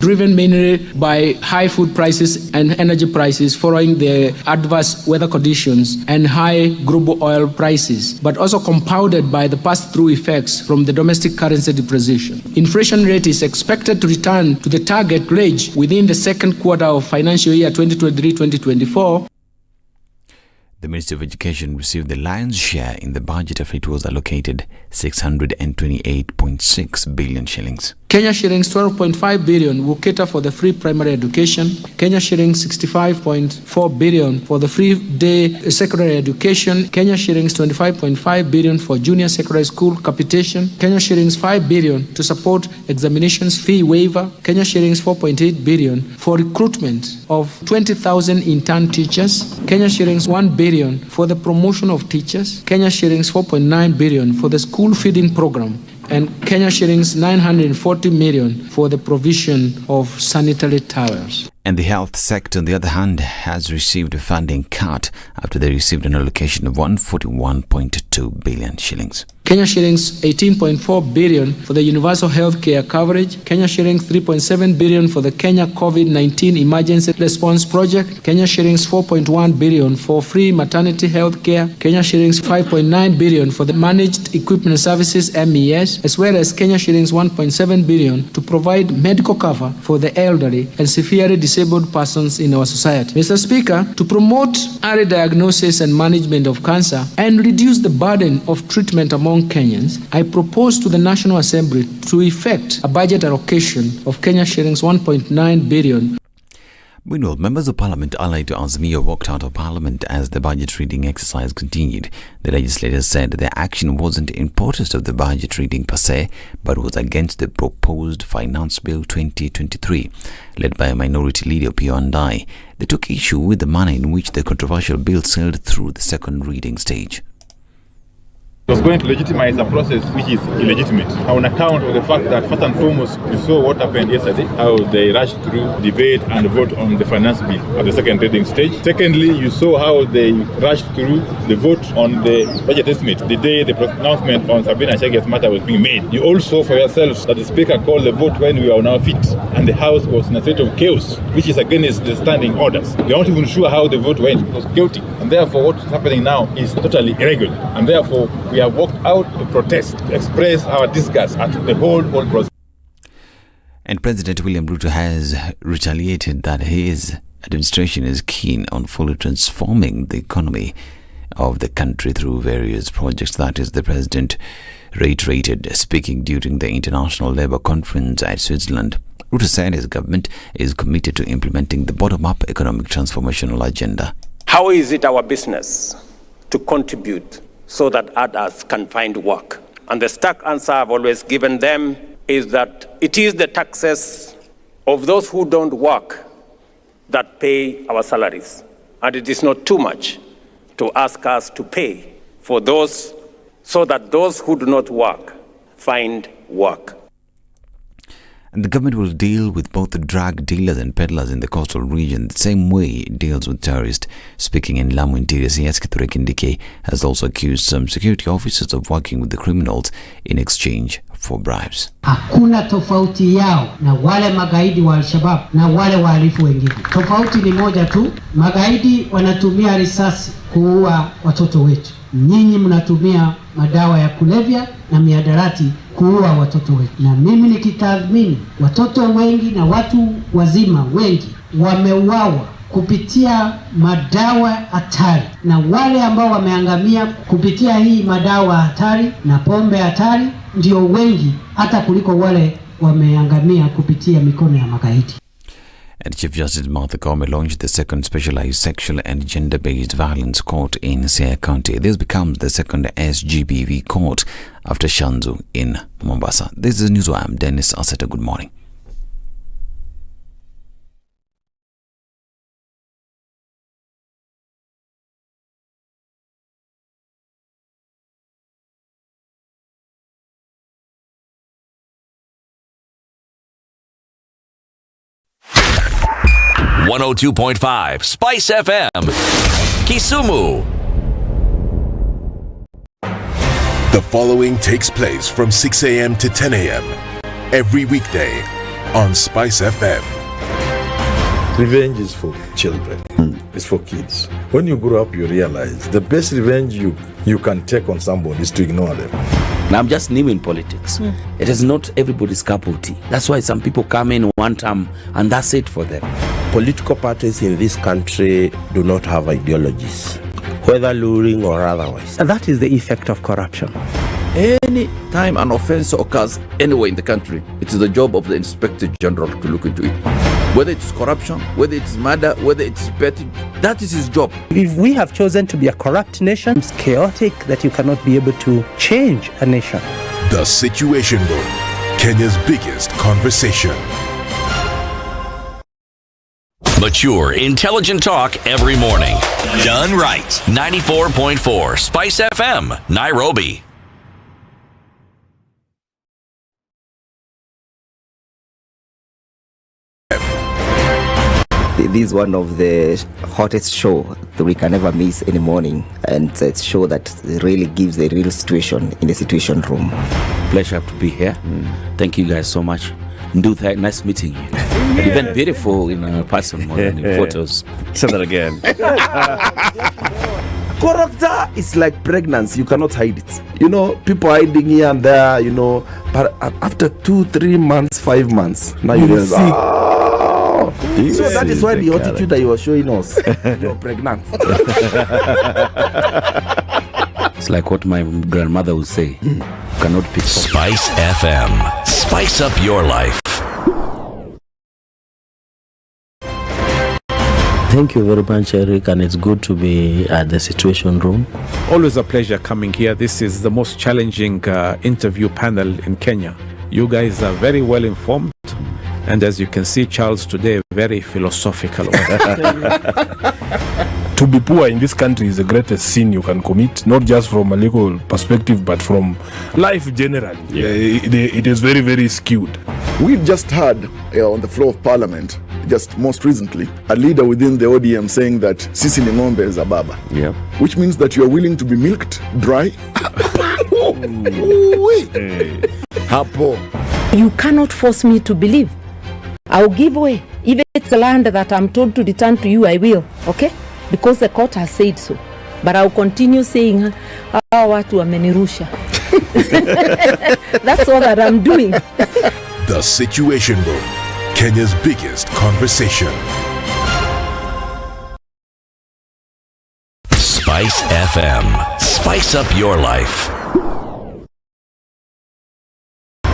driven mainly by high food prices and energy prices following the adverse weather conditions and high global oil prices, but also compounded by the pass-through effects from the domestic currency depreciation. Inflation rate is expected to return to the target range within the second quarter of financial year 2023-2024. The Ministry of Education received the lion's share in the budget of it was allocated 628.6 billion shillings. Kenya shillings 12.5 billion will cater for the free primary education. Kenya shillings 65.4 billion for the free day secondary education. Kenya shillings 25.5 billion for junior secondary school capitation. Kenya shillings 5 billion to support examinations fee waiver. Kenya shillings 4.8 billion for recruitment of 20,000 intern teachers. Kenya shillings 1 billion for the promotion of teachers. Kenya shillings 4.9 billion for the school feeding program. And Kenya shillings 940 million for the provision of sanitary towels. And the health sector, on the other hand, has received a funding cut after they received an allocation of 141.2 billion shillings. Kenya shillings 18.4 billion for the universal health care coverage. Kenya shillings 3.7 billion for the Kenya COVID-19 emergency response project. Kenya shillings 4.1 billion for free maternity health care. Kenya shillings 5.9 billion for the managed equipment services MES, as well as Kenya shillings 1.7 billion to provide medical cover for the elderly and severely disabled persons in our society. Mr. Speaker, to promote early diagnosis and management of cancer and reduce the burden of treatment among Kenyans, I propose to the National Assembly to effect a budget allocation of Kenya shillings 1.9 billion. Meanwhile, members of Parliament allied to Azimio walked out of Parliament as the budget reading exercise continued. The legislators said their action wasn't in protest of the budget reading per se, but was against the proposed Finance Bill 2023. Led by a minority leader, Pio Andai, they took issue with the manner in which the controversial bill sailed through the second reading stage. It was going to legitimize a process which is illegitimate on account of the fact that, first and foremost, you saw what happened yesterday, how they rushed through debate and vote on the finance bill at the second reading stage. Secondly, you saw how they rushed through the vote on the budget estimate the day the pronouncement on Sabina Chege's matter was being made. You all saw for yourselves that the Speaker called the vote when we were on our feet, and the House was in a state of chaos, which is against the standing orders. We are not even sure how the vote went. It was chaotic. And therefore, what's happening now is totally irregular. And therefore, we have walked out to protest, to express our disgust at the whole process. And President William Ruto has retaliated that his administration is keen on fully transforming the economy of the country through various projects. That is, the president reiterated, speaking during the International Labour Conference at Switzerland. Ruto said his government is committed to implementing the bottom-up economic transformational agenda. How is it our business to contribute so that others can find work? And the stark answer I've always given them is that it is the taxes of those who don't work that pay our salaries. And it is not too much to ask us to pay for those so that those who do not work find work. And the government will deal with both the drug dealers and peddlers in the coastal region the same way it deals with terrorists. Speaking in Lamu Interior, CS Kithure Kindiki has also accused some security officers of working with the criminals in exchange for bribes. Hakuna tofauti yao na wale magaidi wa Al-Shabaab na wale wahalifu wengine. Tofauti ni moja tu, magaidi wanatumia risasi kuua watoto wetu. Nyinyi mnatumia madawa ya kulevya na mihadarati kuua watoto wetu. Na mimi nikitathmini, watoto wengi na watu wazima wengi wameuawa kupitia madawa hatari, na wale ambao wameangamia kupitia hii madawa hatari na pombe hatari ndio wengi hata kuliko wale wameangamia kupitia mikono ya magaidi. And Chief Justice Martha Koome launched the second specialized sexual and gender-based violence court in Siaya County. This becomes the second SGBV court after Shanzu in Mombasa. This is News. I'm Dennis Aseta. Good morning. .5 Spice FM, Kisumu. The following takes place from 6 a.m. to 10 a.m. every weekday on Spice FM. Revenge is for children. It's for kids. When you grow up, you realize the best revenge you can take on somebody is to ignore them. Now, I'm just new in politics. It is not everybody's cup of tea. That's why some people come in one term and that's it for them. Political parties in this country do not have ideologies, whether luring or otherwise. And that is the effect of corruption. Any time an offense occurs anywhere in the country, it is the job of the Inspector General to look into it. Whether it's corruption, whether it's murder, whether it's petty, that is his job. If we have chosen to be a corrupt nation, it's chaotic that you cannot be able to change a nation. The Situation Room, Kenya's biggest conversation. Mature, intelligent talk every morning. Done right. 94.4 Spice FM, Nairobi. This is one of the hottest show that we can ever miss in the morning, and it's a show that really gives the real situation in the Situation Room. Pleasure to be here. Thank you guys so much. Nduthai, nice meeting you. Even beautiful in person more than in photos. Say that again. Character is like pregnancy. You cannot hide it. You know, people hiding here and there, you know, but after 2-3 months, 5 months, now you realize, so that is why the attitude that you were showing us, you're pregnant. It's like what my grandmother would say. Cannot pick Spice FM. Spice up your life. Thank you very much, Eric, and it's good to be at the Situation Room. Always a pleasure coming here. This is the most challenging interview panel in Kenya. You guys are very well informed. And as you can see, Charles today, very philosophical. To be poor in this country is the greatest sin you can commit, not just from a legal perspective, but from life generally. It is very, very skewed. We've just heard on the floor of Parliament, just most recently, a leader within the ODM saying that Sisi ni ng'ombe is a baba. Which means that you are willing to be milked dry. Hapo. You cannot force me to believe. I'll give way. Even if it's land that I'm told to return to you, I will. Okay? Because the court has said so. But I'll continue saying, watu wamenirusha. That's all that I'm doing. The Situation Room, Kenya's biggest conversation. Spice FM. Spice up your life.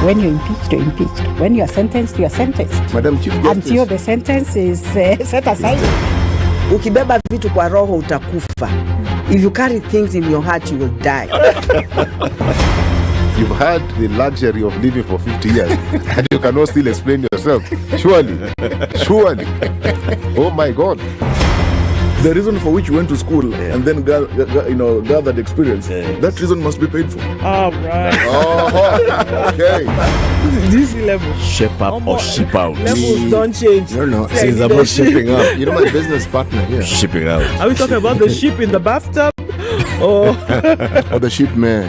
When you're impeached, you're impeached. When you're sentenced, you're sentenced. Madam Chief Justice. Until the sentence is set aside. Ukibeba vitu kwa roho utakufa. If you carry things in your heart, you will die. You've had the luxury of living for 50 years and you cannot still explain yourself. Surely. Oh my God. The reason for which you went to school and then gathered experience, that reason must be paid for. All right. Okay. This level. Shape up or ship out. Levels don't change. No. It's about shipping up. You know my business partner here. Shipping out. Are we talking about the ship in the bathtub? Or the ship man.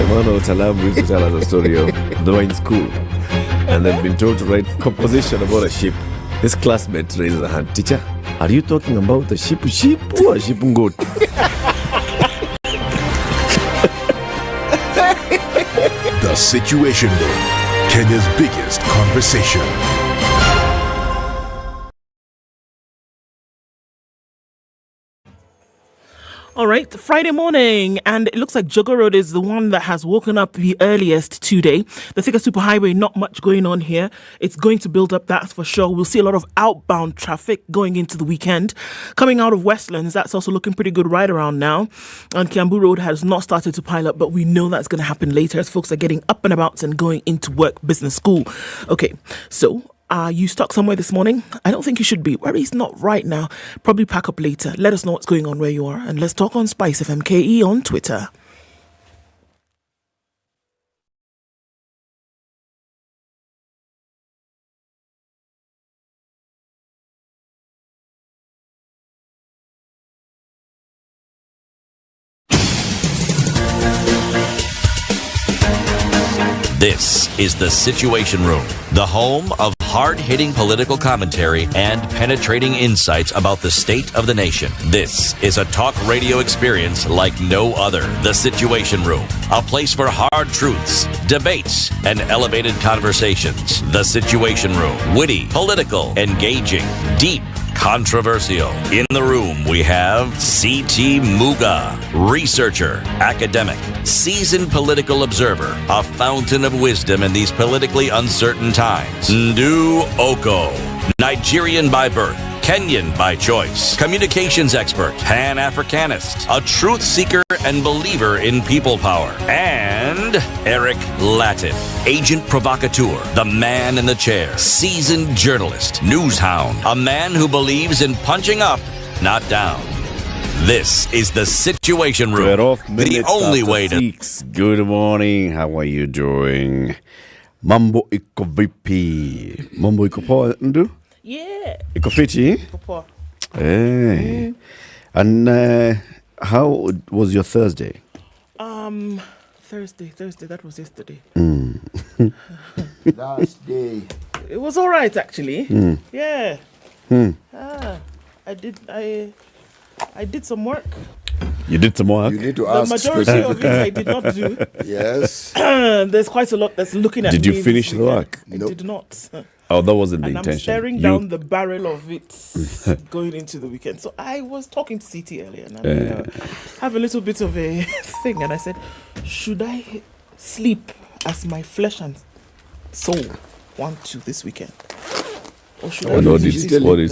Emmanuel Talabu used to tell us a story of they were in school and they've been told to write composition about a ship. His classmate raises a hand. Teacher, are you talking about the ship or ship goat? The Situation Room, Kenya's biggest conversation. All right, Friday morning, and it looks like Njoroge Road is the one that has woken up the earliest today. The Thika Superhighway, not much going on here. It's going to build up, that's for sure. We'll see a lot of outbound traffic going into the weekend. Coming out of Westlands, that's also looking pretty good right around now. And Kiambu Road has not started to pile up, but we know that's going to happen later as folks are getting up and about and going into work, business, school. Okay, so are you stuck somewhere this morning? I don't think you should be. Worry's not right now. Probably pack up later. Let us know what's going on where you are. And let's talk on Spice FM KE on Twitter. This is The Situation Room, the home of hard-hitting political commentary and penetrating insights about the state of the nation. This is a talk radio experience like no other. The Situation Room, a place for hard truths, debates, and elevated conversations. The Situation Room, witty, political, engaging, deep, controversial. In the room, we have C.T. Muga, researcher, academic, seasoned political observer, a fountain of wisdom in these politically uncertain times. Ndu Oko, Nigerian by birth, Kenyan by choice, communications expert, Pan-Africanist, a truth seeker and believer in people power, and Eric Latif, agent provocateur, the man in the chair, seasoned journalist, news hound, a man who believes in punching up, not down. This is The Situation Room, the only way to... 6. Good morning, how are you doing? Mambo iko vipi? Mambo iko poa, Ndu? Yeah. Iko fiti? Poa. Hey. And how was your Thursday? Thursday, that was yesterday. Last day. It was all right, actually. Yeah. I did some work. You did some work? You need to The ask. majority of it I did not do. Yes. There's quite a lot that's looking at me. Did you finish the work? I did not. Oh, that wasn't the And intention. I'm staring down the barrel of it going into the weekend. So I was talking to CT earlier and I have a little bit of a thing. And I said, should I sleep as my flesh and soul want to this weekend? Or should I What is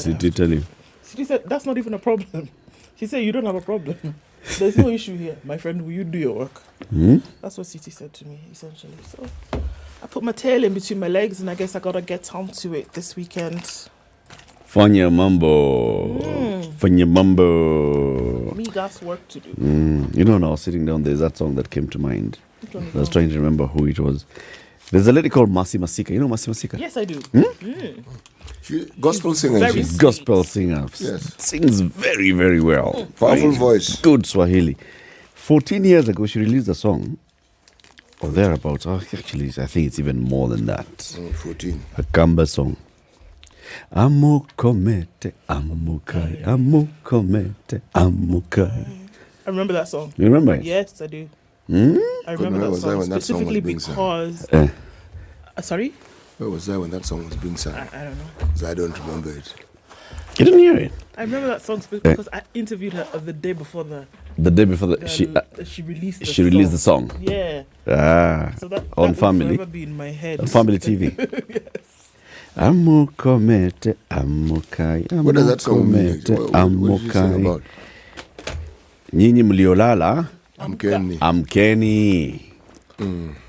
it tell you? CT said, that's not even a problem. She said, you don't have a problem. There's no issue here. My friend, will you do your work? That's what CT said to me, essentially. So I put my tail in between my legs and I guess I got to get on to it this weekend. Fanya mambo. Fanya mambo. Me got work to do. You know, when I was sitting down, there's that song that came to mind. I was trying to remember who it was. There's a lady called Masi Masika. You know Masi Masika? Yes, I do. Gospel singer. She's Gospel singer. Yes. Sings very, very well. Powerful voice. Good Swahili. 14 years ago, she released a song. Or thereabouts. Actually, I think it's even more than that. 14. A Kamba song. Amukomete, amukai, amukomete, amukai. I remember that song. You remember it? Yes, I do. Where I remember that was song that when that song was specifically being sung? because... sorry? Where was that when that song was being sung? I don't know. Because I don't remember it. You didn't hear it? I remember that song because I interviewed her the day before she released the she song. released the song. Yeah. So that on will Family. forever be in my head. On Family TV. Yes. Amukomete, amukai, amukomete, What does that song mean? What did you sing about? Nyinyi mliolala, Amkeni. Amkeni.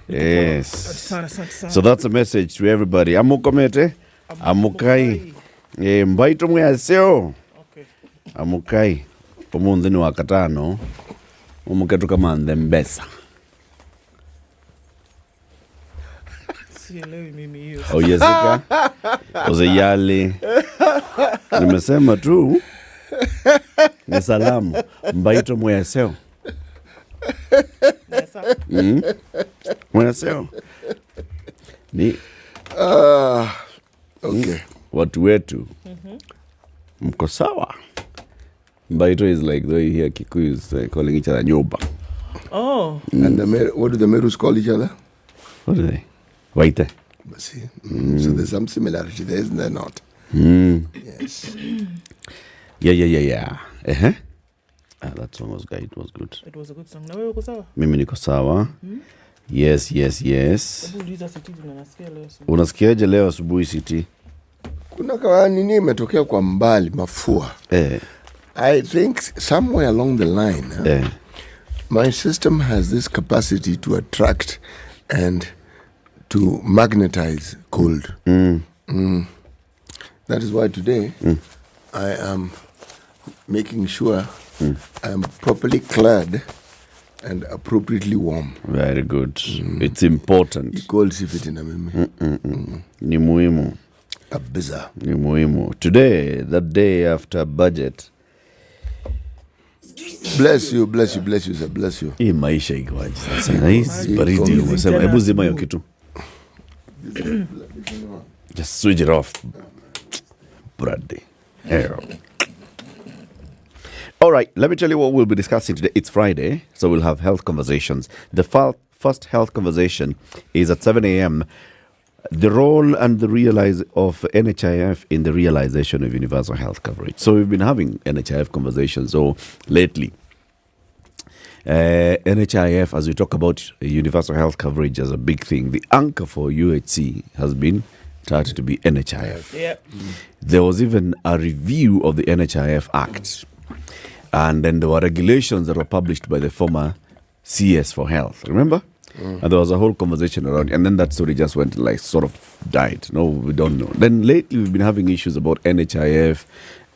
Yes. Sana. So that's a message to everybody. Amukomete, amukai. Mbaito mwaseo. Amukai. Omunthi ni wakatano. Umuketu kama ndembesa. Oh, Jessica. Ozeyali. Nimesema tu. Ni salamu. Mbaito mwaseo. Mwaseo. Ni. Okay. Watu wetu. Mko sawa. Mbaito is like the way here Kikuyu is calling each other nyoba. Oh. And what do the Merus call each other? What do they? Waite. See. So there's some similarity there, isn't there not? Yes. Yeah. That song was good. It was good. It was a good song. Na wewe uko sawa? Mimi niko sawa. Yes. Hebu uliza City unasikia leo asubuhi. Unasikiaje leo asubuhi City? Kuna kawa nini imetokea kwa mbali mafua. I think somewhere along the line, my system has this capacity to attract and to magnetize cold. That is why today I am making sure I am properly clad and appropriately warm. Very good. It's important. Cold sifiti na mimi. Ni muhimu. Kabisa. Ni muhimu. Today, the day after budget. Bless you, sir. Bless you. Hii maisha ikoaje sasa? Na hii baridi umesema hebu zima hiyo kitu. Just switch it off, Bradley. Here. All right, let me tell you what we'll be discussing today. It's Friday, so we'll have health conversations. The first health conversation is at 7 a.m. The role and the realize of NHIF in the realization of universal health coverage. So we've been having NHIF conversations. So lately, NHIF, as we talk about universal health coverage as a big thing, the anchor for UHC has been started to be NHIF. Yep. There was even a review of the NHIF Act. And then there were regulations that were published by the former CS for Health. Remember? And there was a whole conversation around, and then that story just went like sort of died. No, we don't know. Then lately we've been having issues about NHIF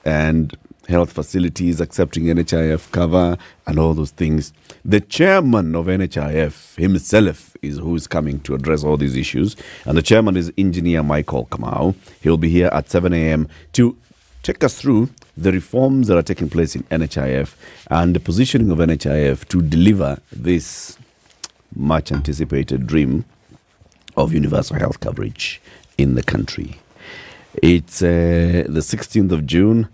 and health facilities accepting NHIF cover and all those things. The chairman of NHIF himself is who is coming to address all these issues. And the chairman is Engineer Michael Kamau. He'll be here at 7 a.m. to take us through the reforms that are taking place in NHIF and the positioning of NHIF to deliver this much anticipated dream of universal health coverage in the country. It's the 16th of June,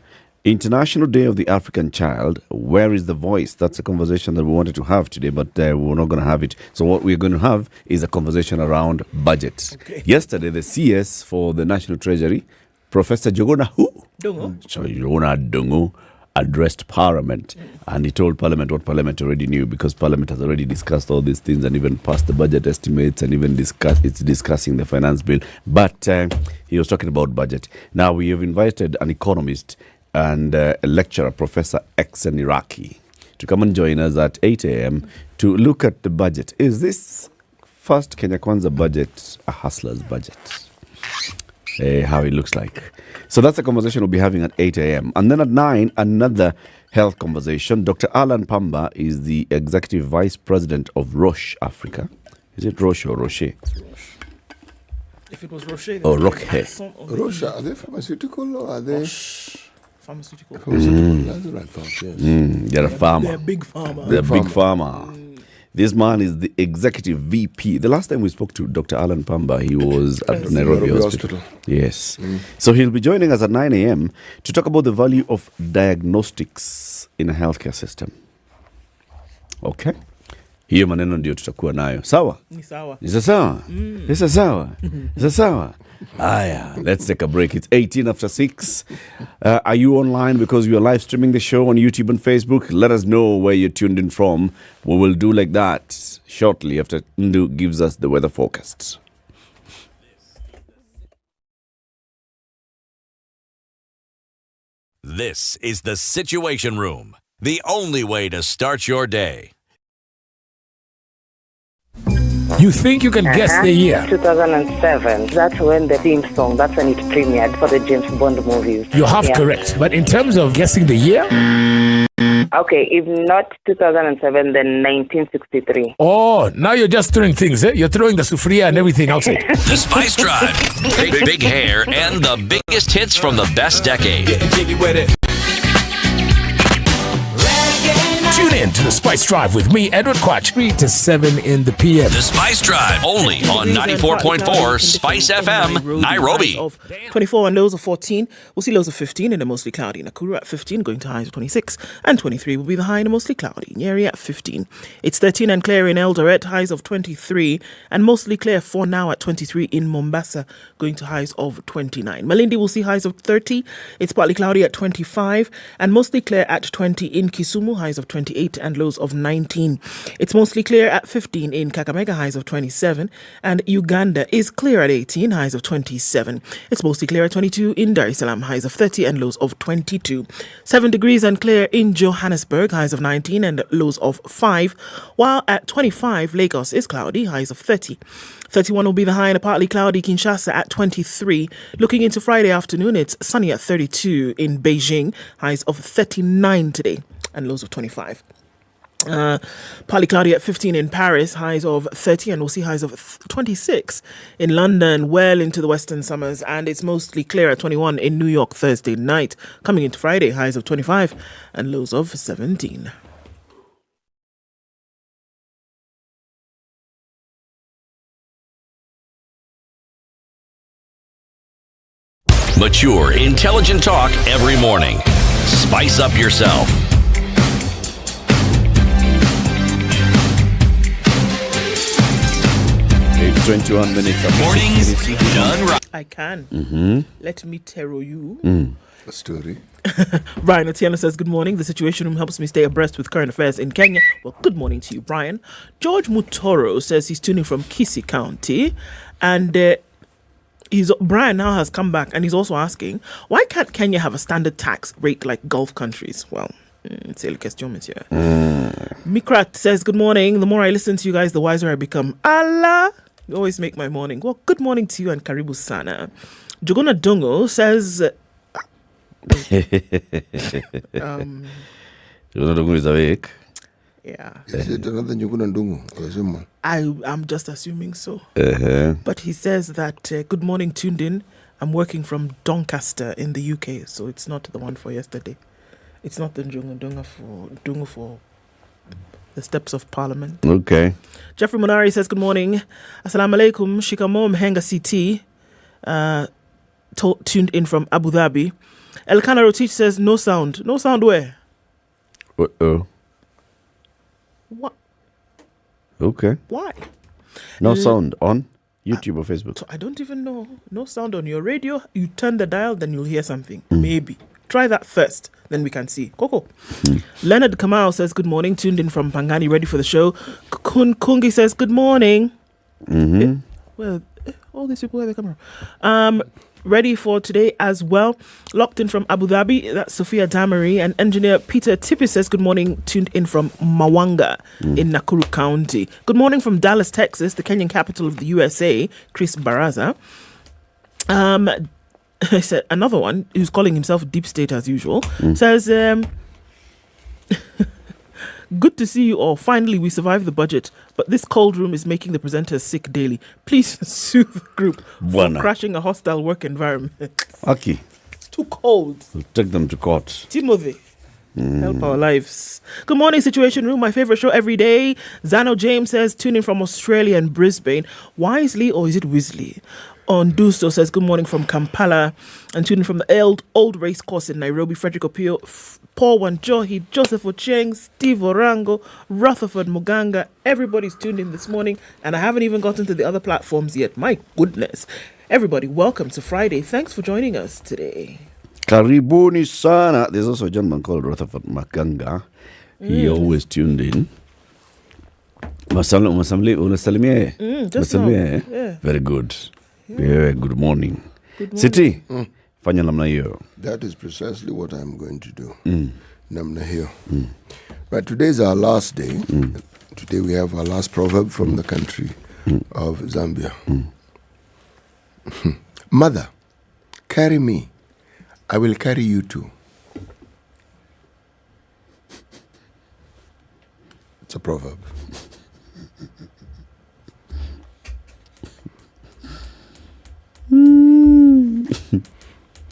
International Day of the African Child. Where is the voice? That's a conversation that we wanted to have today, but we're not going to have it. So what we're going to have is a conversation around budget. Okay. Yesterday, the CS for the National Treasury, Professor Jogona Dungu, addressed Parliament, and he told Parliament what Parliament already knew, because Parliament has already discussed all these things and even passed the budget estimates and even discussing the finance bill. But he was talking about budget. Now we have invited an economist and a lecturer, Professor Exen Iraqi, to come and join us at 8 a.m. to look at the budget. Is this first Kenya Kwanza budget a hustler's budget? How it looks like. So that's a conversation we'll be having at 8 a.m. And then at 9, another health conversation. Dr. Alan Pamba is the Executive Vice President of Roche Africa. Is it Roche or Roche? If it was Roche... Or Roche. Roche, are they pharmaceutical or are they... Pharmaceutical. That's what I thought, yes. They're a farmer. They're a big farmer. They're a big farmer. This man is the executive VP. The last time we spoke to Dr. Alan Pamba, he was at Nairobi Hospital. Yes. So he'll be joining us at 9 a.m. to talk about the value of diagnostics in a healthcare system. Okay? Hiyo maneno ndio tutakuwa nayo. Sawa? Ni sawa. Is sawa? Is sawa? Is sawa? Aya, let's take a break. It's 18 after 6. Are you online because you are live streaming the show on YouTube and Facebook? Let us know where you're tuned in from. We will do like that shortly after Ndu gives us the weather forecast. This is the Situation Room, the only way to start your day. You think you can guess the year? 2007. That's when the theme song, that's when it premiered for the James Bond movies. You're half correct. But in terms of guessing the year? Okay, if not 2007, then 1963. Oh, now you're just throwing things, eh? You're throwing the sufria and everything outside. The Spice Drive. Big hair and the biggest hits from the best decade. Getting jiggy with it. Tune in to the Spice Drive with me, Edward Quatch, 3 to 7 in the p.m. The Spice Drive, only on 94.4 Spice FM, Nairobi. Of 24 and lows of 14. We'll see lows of 15 in a mostly cloudy. Nakuru at 15, going to highs of 26. And 23 will be the high in a mostly cloudy. Nyeri at 15. It's 13 and clear in Eldoret, highs of 23. And mostly clear for now at 23 in Mombasa, going to highs of 29. Malindi will see highs of 30. It's partly cloudy at 25. And mostly clear at 20 in Kisumu, highs of 28 and lows of 19. It's mostly clear at 15 in Kakamega, highs of 27. And Uganda is clear at 18, highs of 27. It's mostly clear at 22 in Dar es Salaam, highs of 30 and lows of 22. 7 degrees and clear in Johannesburg, highs of 19 and lows of 5. While at 25, Lagos is cloudy, highs of 30. 31 will be the high in a partly cloudy Kinshasa at 23. Looking into Friday afternoon, it's sunny at 32 in Beijing, highs of 39 today and lows of 25. Partly cloudy at 15 in Paris, highs of 30, and we'll see highs of 26 in London, well into the western summers, and it's mostly clear at 21 in New York Thursday night. Coming into Friday, highs of 25 and lows of 17. Mature, intelligent talk every morning. Spice up yourself. 21 minutes. Mornings done right. I can. Mm-hmm. Let me tell you. A story. Brian Otieno says, good morning. The Situation Room helps me stay abreast with current affairs in Kenya. Well, good morning to you, Brian. George Mutoro says he's tuning from Kisii County. And Brian now has come back and he's also asking, why can't Kenya have a standard tax rate like Gulf countries? Well, c'est la question, monsieur. Mikrat says, good morning. The more I listen to you guys, the wiser I become. Allah! You always make my morning. Well, good morning to you and Karibu Sana. Jogona Dongo says... Jogona Dongo is awake. Yeah. Is it another Jogona Dongo? I'm just assuming so. Uh-huh. But he says that, good morning, tuned in. I'm working from Doncaster in the UK, so it's not the one for yesterday. It's not the Jogona Dongo for the steps of Parliament. Okay. Jeffrey Monari says, good morning. Assalamu alaikum. Shikamo Mhenga CT. Tuned in from Abu Dhabi. Elkana Rotich says, no sound. No sound where? Uh-oh. What? Okay. Why? No sound on YouTube or Facebook? So I don't even know. No sound on your radio. You turn the dial, then you'll hear something. Maybe. Try that first. Then we can see. Coco. Leonard Kamau says, good morning. Tuned in from Pangani, ready for the show. Kungi says, good morning. Mm-hmm. Well, all these people, where they come from? Ready for today as well. Locked in from Abu Dhabi, that's Sophia Damari. And engineer Peter Tippi says, good morning. Tuned in from Mawanga in Nakuru County. Good morning from Dallas, Texas, the Kenyan capital of the USA, Chris Baraza. I said another one who's calling himself Deep State as usual says, good to see you all. Finally, we survived the budget, but this cold room is making the presenters sick daily. Please sue the group for crashing a hostile work environment. Aki. It's too cold. We'll take them to court. Timothy. Help our lives. Good morning, Situation Room, my favorite show every day. Zano James says, tuning from Australia and Brisbane. Wisely or is it Wisley? Ondusto says, good morning from Kampala. And tuning from the old race course in Nairobi. Frederick Opio, Paul Wanjohi, Joseph Ocheng, Steve Orango, Rutherford Muganga. Everybody's tuned in this morning. And I haven't even gotten to the other platforms yet. My goodness. Everybody, welcome to Friday. Thanks for joining us today. Karibuni sana. There's also a gentleman called Rutherford Muganga. He always tuned in. Unasalimia? Just now. Yeah. Very good. Yeah, good morning. City, fanya namna hiyo. That is precisely what I'm going to do. Namna hiyo. But today is our last day. Today we have our last proverb from the country of Zambia. Mother, carry me. I will carry you too. It's a proverb.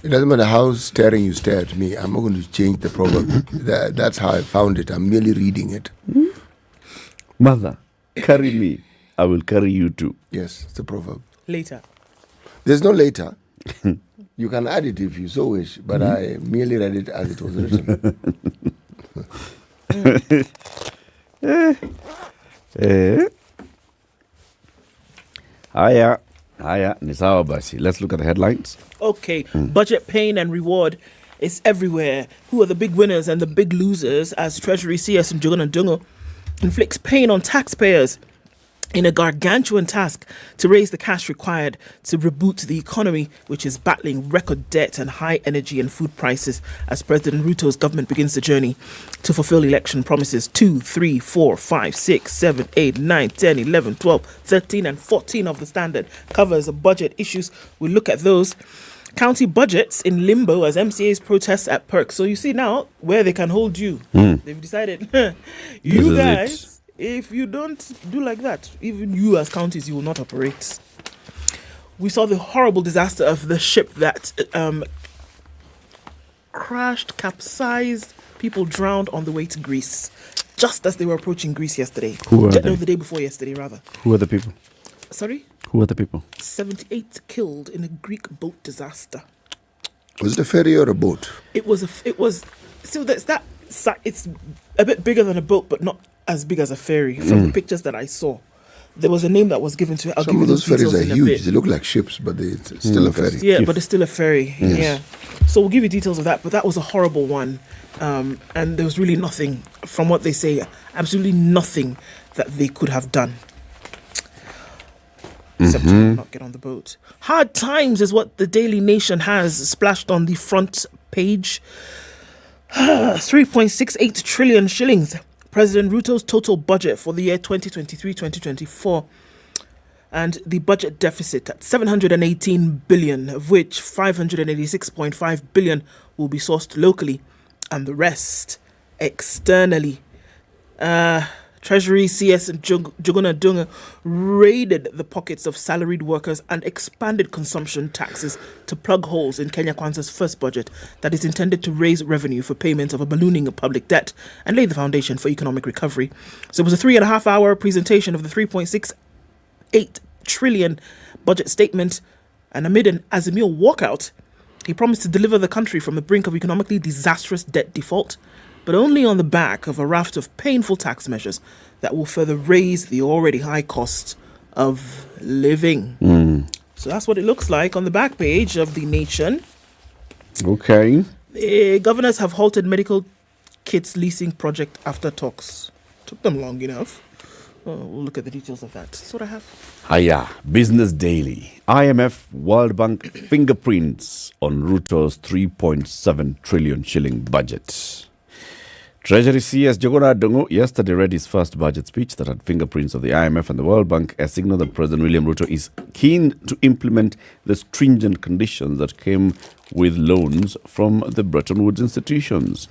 It doesn't matter how staring you stare at me. I'm not going to change the proverb. That's how I found it. I'm merely reading it. Mother, carry me. I will carry you too. Yes, it's a proverb. Later. There's no later. You can add it if you so wish, but I merely read it as it was written. Haya, ni sawa basi. Let's look at the headlines. Okay, budget pain and reward is everywhere. Who are the big winners and the big losers as Treasury CS Njoroge Ndungo inflicts pain on taxpayers in a gargantuan task to raise the cash required to reboot the economy, which is battling record debt and high energy and food prices as President Ruto's government begins the journey to fulfill election promises. 2, 3, 4, 5, 6, 7, 8, 9, 10, 11, 12, 13 and 14 of the Standard covers the budget issues. We'll look at those. County budgets in limbo as MCAs protest at PERC. So you see now where they can hold you. They've decided, you guys... If you don't do like that, even you as counties, you will not operate. We saw the horrible disaster of the ship that crashed, capsized, people drowned on the way to Greece, just as they were approaching Greece yesterday. Who are they? No, the day before yesterday, rather. Who are the people? Sorry? Who are the people? 78 killed in a Greek boat disaster. Was it a ferry or a boat? It was. So that's that. It's a bit bigger than a boat, but not as big as a ferry. From the pictures that I saw, there was a name that was given to it. Some of those ferries are huge. They look like ships, but it's still a ferry. Yeah, but it's still a ferry. Yes. Yeah. So we'll give you details of that. But that was a horrible one, and there was really nothing, from what they say, absolutely nothing that they could have done. Except to not get on the boat. Hard times is what the Daily Nation has splashed on the front page. 3.68 trillion shillings. President Ruto's total budget for the year 2023-2024. And the budget deficit at 718 billion, of which 586.5 billion will be sourced locally and the rest externally. Treasury CS and Njoroge Dunga raided the pockets of salaried workers and expanded consumption taxes to plug holes in Kenya Kwanza's first budget that is intended to raise revenue for payments of a ballooning of public debt and lay the foundation for economic recovery. So it was a 3.5-hour presentation of the 3.68 trillion budget statement, and amid an Azimio walkout, he promised to deliver the country from the brink of economically disastrous debt default, but only on the back of a raft of painful tax measures that will further raise the already high cost of living. So that's what it looks like on the back page of The Nation. Okay. Governors have halted medical kits leasing project after talks. Took them long enough. We'll look at the details of that. That's what I have. Hiya, Business Daily. IMF World Bank fingerprints on Ruto's 3.7 trillion shilling budget. Treasury CS Njoroge Dunga yesterday read his first budget speech that had fingerprints of the IMF and the World Bank, a signal that President William Ruto is keen to implement the stringent conditions that came with loans from the Bretton Woods institutions.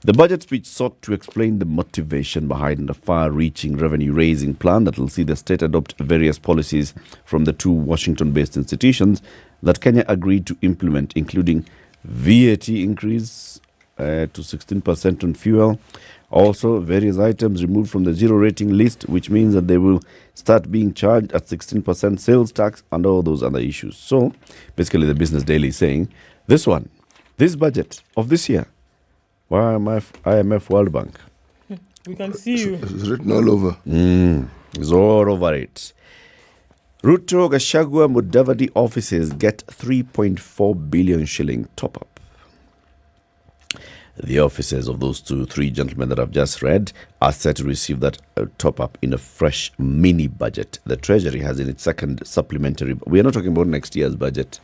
The budget speech sought to explain the motivation behind a far-reaching revenue-raising plan that will see the state adopt various policies from the two Washington-based institutions that Kenya agreed to implement, including VAT increase to 16% on fuel. Also, various items removed from the zero rating list, which means that they will start being charged at 16% sales tax and all those other issues. So, basically, the Business Daily is saying, this budget of this year, IMF World Bank. We can see you. It's written all over. It's all over it. Ruto, Gachagua, Mudavadi offices get 3.4 billion shilling top-up. The offices of those three gentlemen that I've just read are set to receive that top-up in a fresh mini budget. The Treasury has in its second supplementary. We are not talking about next year's budget.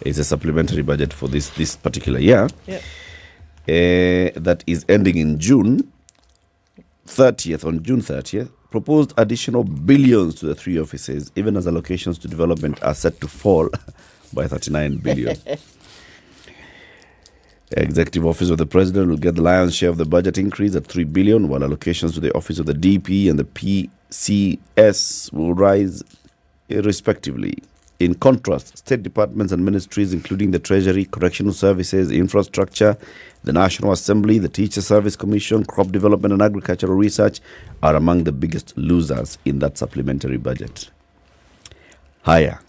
It's a supplementary budget for this particular year. Yep. That is ending in June 30th. On June 30th, proposed additional billions to the three offices, even as allocations to development are set to fall by 39 billion. Executive Office of the President will get the lion's share of the budget increase at 3 billion, while allocations to the Office of the DP and the PCS will rise respectively. In contrast, state departments and ministries, including the Treasury, Correctional Services, Infrastructure, the National Assembly, the Teacher Service Commission, Crop Development and Agricultural Research, are among the biggest losers in that supplementary budget. Higher.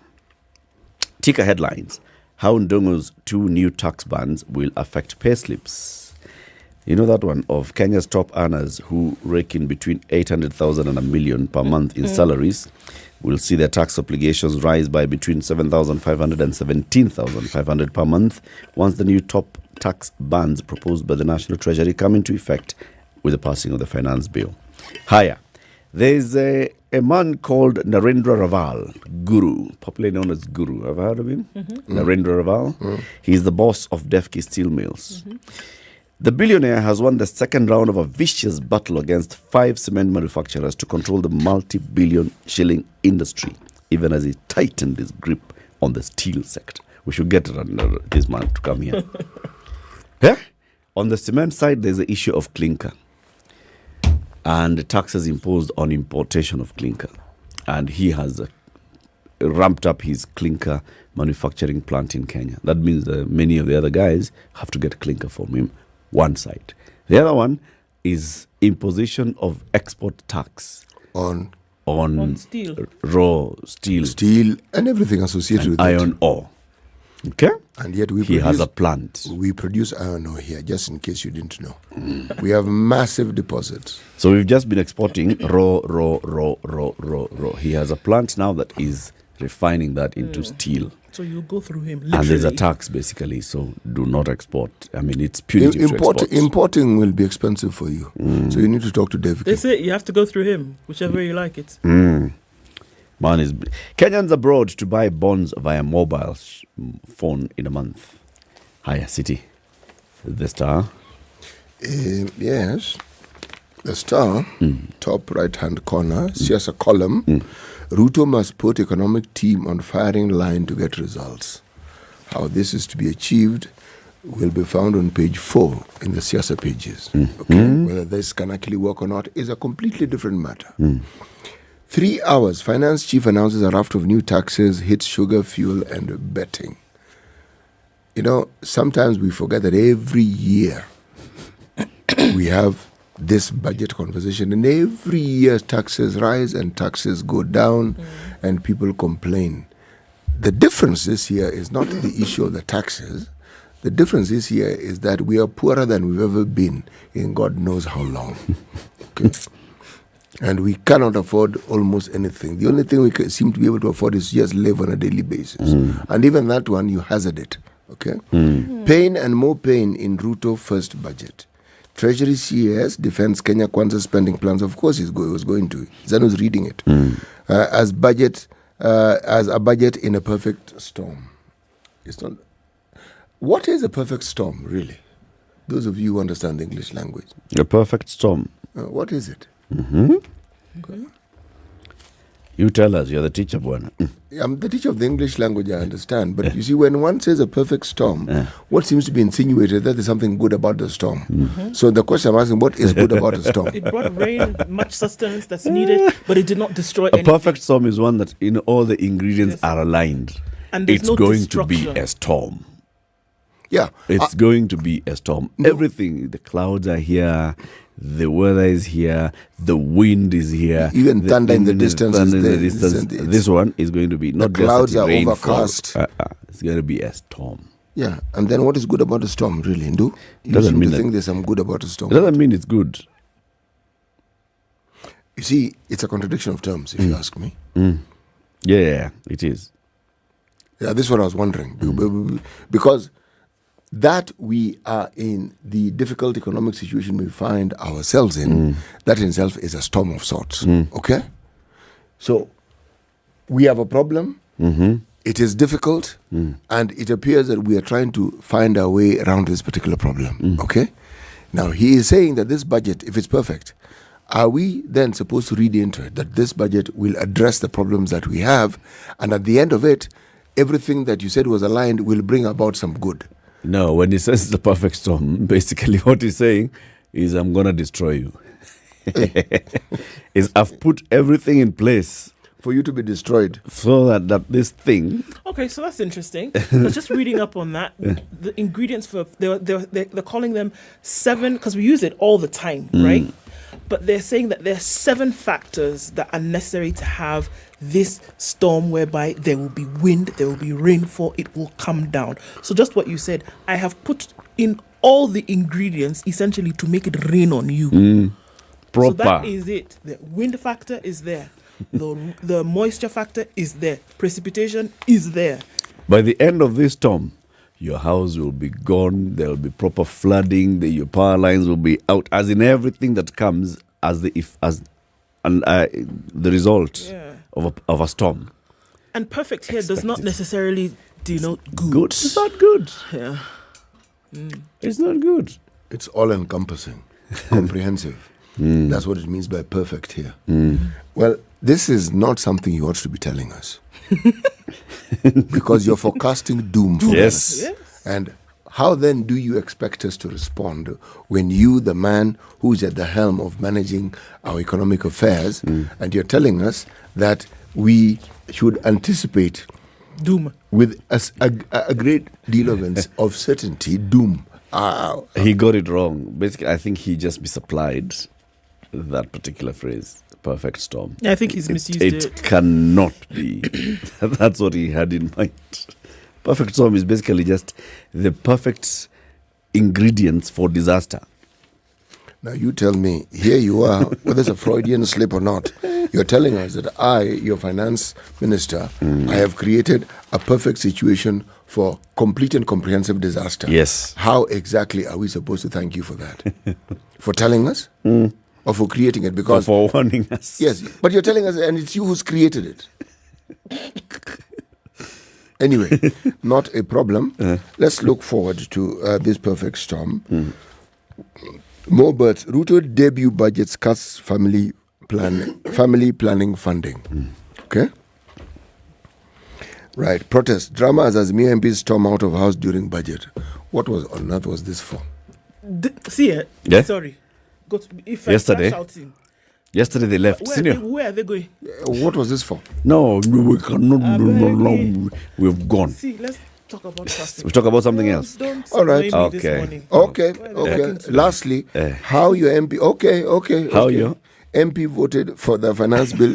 Ticker headlines. How Ndongo's two new tax bans will affect payslips. You know that one of Kenya's top earners who rake in between 800,000 and $1 million per month in salaries will see their tax obligations rise by between 7,500 and 17,500 per month once the new top tax bans proposed by the National Treasury come into effect with the passing of the finance bill. Higher. There's a man called Narendra Raval, Guru, popularly known as Guru. Have you heard of him? Narendra Raval. He's the boss of Defki Steel Mills. The billionaire has won the second round of a vicious battle against 5 cement manufacturers to control the multi-billion shilling industry, even as he tightened his grip on the steel sector. We should get this man to come here. Yeah? On the cement side, there's the issue of clinker and the taxes imposed on importation of clinker. And he has ramped up his clinker manufacturing plant in Kenya. That means many of the other guys have to get clinker from him. One side. The other one is imposition of export tax on steel, raw steel, and everything associated with iron ore. Okay. And yet he has a plant. We produce iron ore here, just in case you didn't know. We have massive deposits. So we've just been exporting raw. He has a plant now that is refining that into steel. So you go through him, literally. And there's a tax, basically, so do not export. I mean, it's punitive to export. Importing will be expensive for you. So you need to talk to David. That's it. You have to go through him, whichever way you like it. Kenyans abroad to buy bonds via mobile phone in a month. Higher City. The Star. Yes. The Star, top right-hand corner, here's a column. Ruto must put economic team on firing line to get results. How this is to be achieved will be found on page 4 in the Siasa pages. Okay? Whether this can actually work or not is a completely different matter. 3 hours, Finance Chief announces a raft of new taxes, hits sugar, fuel, and betting. You know, sometimes we forget that every year we have this budget conversation, and every year taxes rise and taxes go down, and people complain. The difference this year is not the issue of the taxes. The difference this year is that we are poorer than we've ever been in God knows how long. Okay? And we cannot afford almost anything. The only thing we seem to be able to afford is just live on a daily basis. And even that one, you hazard it. Okay? Pain and more pain in Ruto first budget. Treasury CAS defends Kenya Kwanza spending plans. Of course, he was going to. Zan was reading it. As a budget in a perfect storm. It's not. What is a perfect storm, really? Those of you who understand the English language. A perfect storm. What is it? Okay. You tell us, you're the teacher, Bwana. I'm the teacher of the English language, I understand. But you see, when one says a perfect storm, what seems to be insinuated that there's something good about the storm. So the question I'm asking, what is good about the storm? It brought rain, much sustenance that's needed, but it did not destroy anything. A perfect storm is one that all the ingredients are aligned. And it's going to be a storm. Yeah. It's going to be a storm. Everything, the clouds are here, the weather is here, the wind is here. Even thunder in the distance is there. This one is going to be not the clouds just are rainfall. overcast. It's going to be a storm. Yeah, and then what is good about the storm, really, Ndu? You seem to think there's some good about the storm. It doesn't mean it's good. You see, it's a contradiction of terms, if you ask me. Yeah, it is. Yeah, this is what I was wondering. Because that we are in the difficult economic situation we find ourselves in, that in itself is a storm of sorts. Okay? So, we have a problem. It is difficult. And it appears that we are trying to find our way around this particular problem. Okay? Now, he is saying that this budget, if it's perfect, are we then supposed to read into it that this budget will address the problems that we have, and at the end of it, everything that you said was aligned will bring about some good? No, when he says the perfect storm, basically what he's saying is, I'm going to destroy you. Is I've put everything in place for you to be destroyed, so that this thing. Okay, so that's interesting. But just reading up on that, the ingredients for they're calling them 7, because we use it all the time, right? But they're saying that there are 7 factors that are necessary to have this storm, whereby there will be wind, there will be rainfall, it will come down. So just what you said, I have put in all the ingredients essentially to make it rain on you. Proper. So that is it. The wind factor is there. The moisture factor is there. Precipitation is there. By the end of this storm, your house will be gone. There will be proper flooding. Your power lines will be out. As in everything that comes as the result of a storm. And perfect here does not necessarily denote good. Good. It's not good. Yeah. It's not good. It's all encompassing, comprehensive. That's what it means by perfect here. Well, this is not something you ought to be telling us. Because you're forecasting doom for us. And how then do you expect us to respond when you, the man who's at the helm of managing our economic affairs, and you're telling us that we should anticipate doom with a great deal of certainty, doom. He got it wrong. Basically, I think he just misapplied that particular phrase, perfect storm. Yeah, I think he's misused it. It cannot be. That's what he had in mind. Perfect storm is basically just the perfect ingredients for disaster. Now you tell me, here you are, whether it's a Freudian slip or not, you're telling us that I, your finance minister, I have created a perfect situation for complete and comprehensive disaster. Yes. How exactly are we supposed to thank you for that? For telling us? Or for creating it? Because for warning us. Yes, but you're telling us, and it's you who's created it. Anyway, not a problem. Let's look forward to this perfect storm. More births. Ruto debut budgets cuts family planning funding. Okay. Right. Protest. Drama as Azimio MPs storm out of house during budget. What was on earth was this for? See it? Yeah? Sorry. Yesterday they left. Where are they going? What was this for? No, we cannot. We've gone. See, let's talk about traffic. We talk about something else. All right. Okay. Lastly, how your MP? Okay. How your MP voted for the finance bill?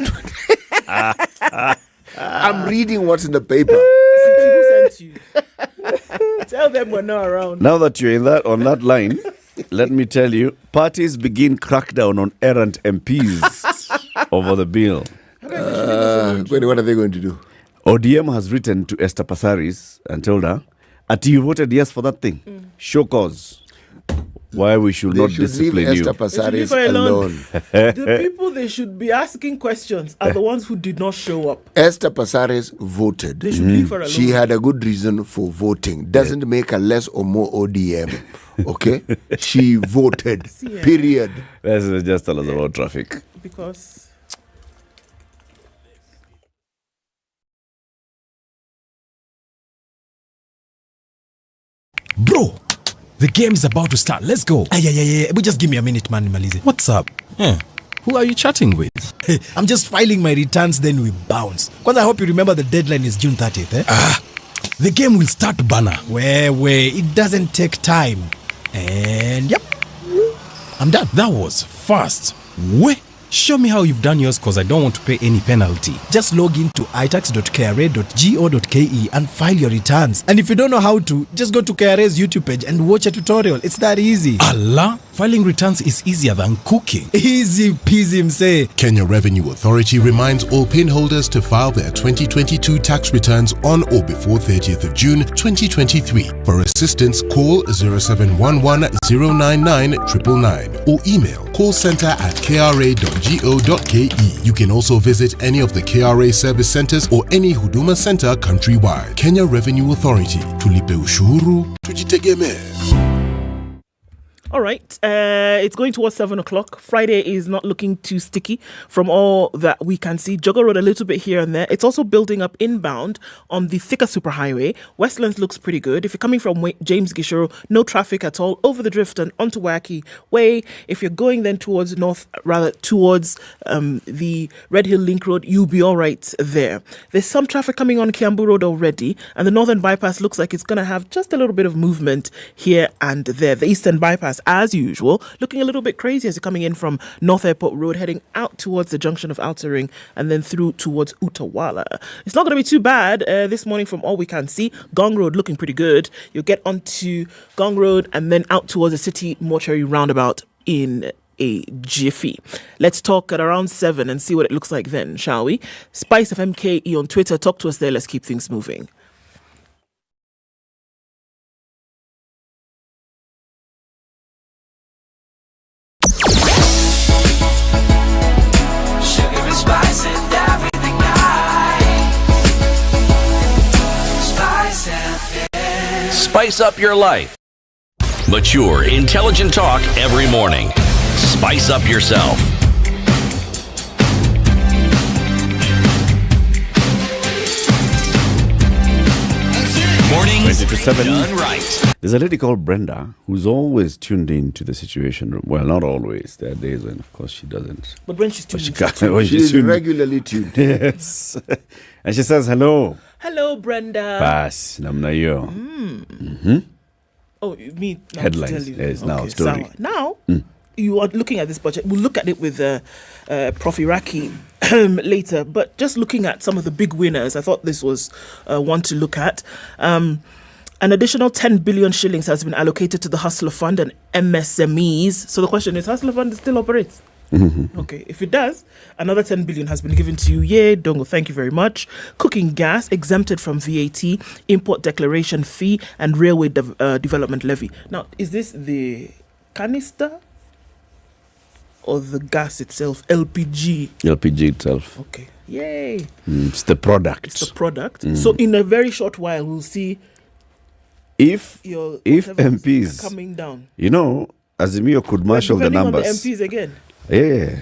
I'm reading what's in the paper. Who sent you? Tell them we're not around. Now that you're on that line, let me tell you, parties begin crackdown on errant MPs over the bill. What are they going to do? ODM has written to Esther Passaris and told her, you voted yes for that thing. Show cause why we should not discipline leave you. Esther Passaris alone. The people they should be asking questions are the ones who did not show up. Esther Passaris voted. They should leave her alone. She had a good reason for voting. Doesn't make her less or more ODM. Okay? She voted. Period. Let's just tell us about traffic. Because Bro, the game is about to start. Let's go. Yeah. But just give me a minute, man, Malize. What's up? Who are you chatting with? I'm just filing my returns, then we bounce. Because I hope you remember the deadline is June 30th. The game will start, banner. Where? It doesn't take time. And yep, I'm done. That was fast. Wait. Show me how you've done yours, because I don't want to pay any penalty. Just log in to itax.kra.go.ke and file your returns. And if you don't know how to, just go to KRA's YouTube page and watch a tutorial. It's that easy. Allah, filing returns is easier than cooking. Easy peasy, say. Kenya Revenue Authority reminds all PIN holders to file their 2022 tax returns on or before 30th of June 2023. For assistance, call 0711 099 999 or email callcenter@kra.go.ke. You can also visit any of the KRA service centers or any Huduma center countrywide. Kenya Revenue Authority. Tulipe ushuru, tujitegemee. All right, it's going towards 7 o'clock. Friday is not looking too sticky from all that we can see. Njoroge Road a little bit here and there. It's also building up inbound on the thicker superhighway. Westlands looks pretty good. If you're coming from James Gishoro, no traffic at all over the drift and onto Wacky Way. If you're going then towards the Red Hill Link Road, you'll be all right there. There's some traffic coming on Kiambu Road already, and the Northern Bypass looks like it's going to have just a little bit of movement here and there. The Eastern Bypass, as usual, looking a little bit crazy as you're coming in from North Airport Road, heading out towards the junction of Outer Ring and then through towards Utawala. It's not going to be too bad this morning from all we can see. Gong Road looking pretty good. You'll get onto Gong Road and then out towards the City Mortuary roundabout in a jiffy. Let's talk at around 7 and see what it looks like then, shall we? Spice of MKE on Twitter. Talk to us there. Let's keep things moving. Spice up your life. Mature, intelligent talk every morning. Spice up yourself. Mornings 20-7. done right. There's a lady called Brenda who's always tuned in to the Situation Room. Well, not always. There are days when, of course, she doesn't. But when she's tuned she's regularly tuned. Yes. And she says, hello. Hello, Brenda. Pass. Namna yo. Oh, you mean headlines. Tell you. Yes, now Okay, story. sawa. Now, you are looking at this budget. We'll look at it with Prof. Iraqi later. But just looking at some of the big winners, I thought this was one to look at. An additional 10 billion shillings has been allocated to the Hustler Fund and MSMEs. So the question is, Hustler Fund still operates? Mm-hmm. Okay, if it does, another 10 billion has been given to you. Yay, Dongo, thank you very much. Cooking gas exempted from VAT, import declaration fee, and railway development levy. Now, is this the canister or the gas itself? LPG? LPG itself. Okay, yay. It's the product. It's the product. So in a very short while, we'll see if your MPs coming down. You know, Azimio could marshal the Depending numbers. on the MPs again. Yeah.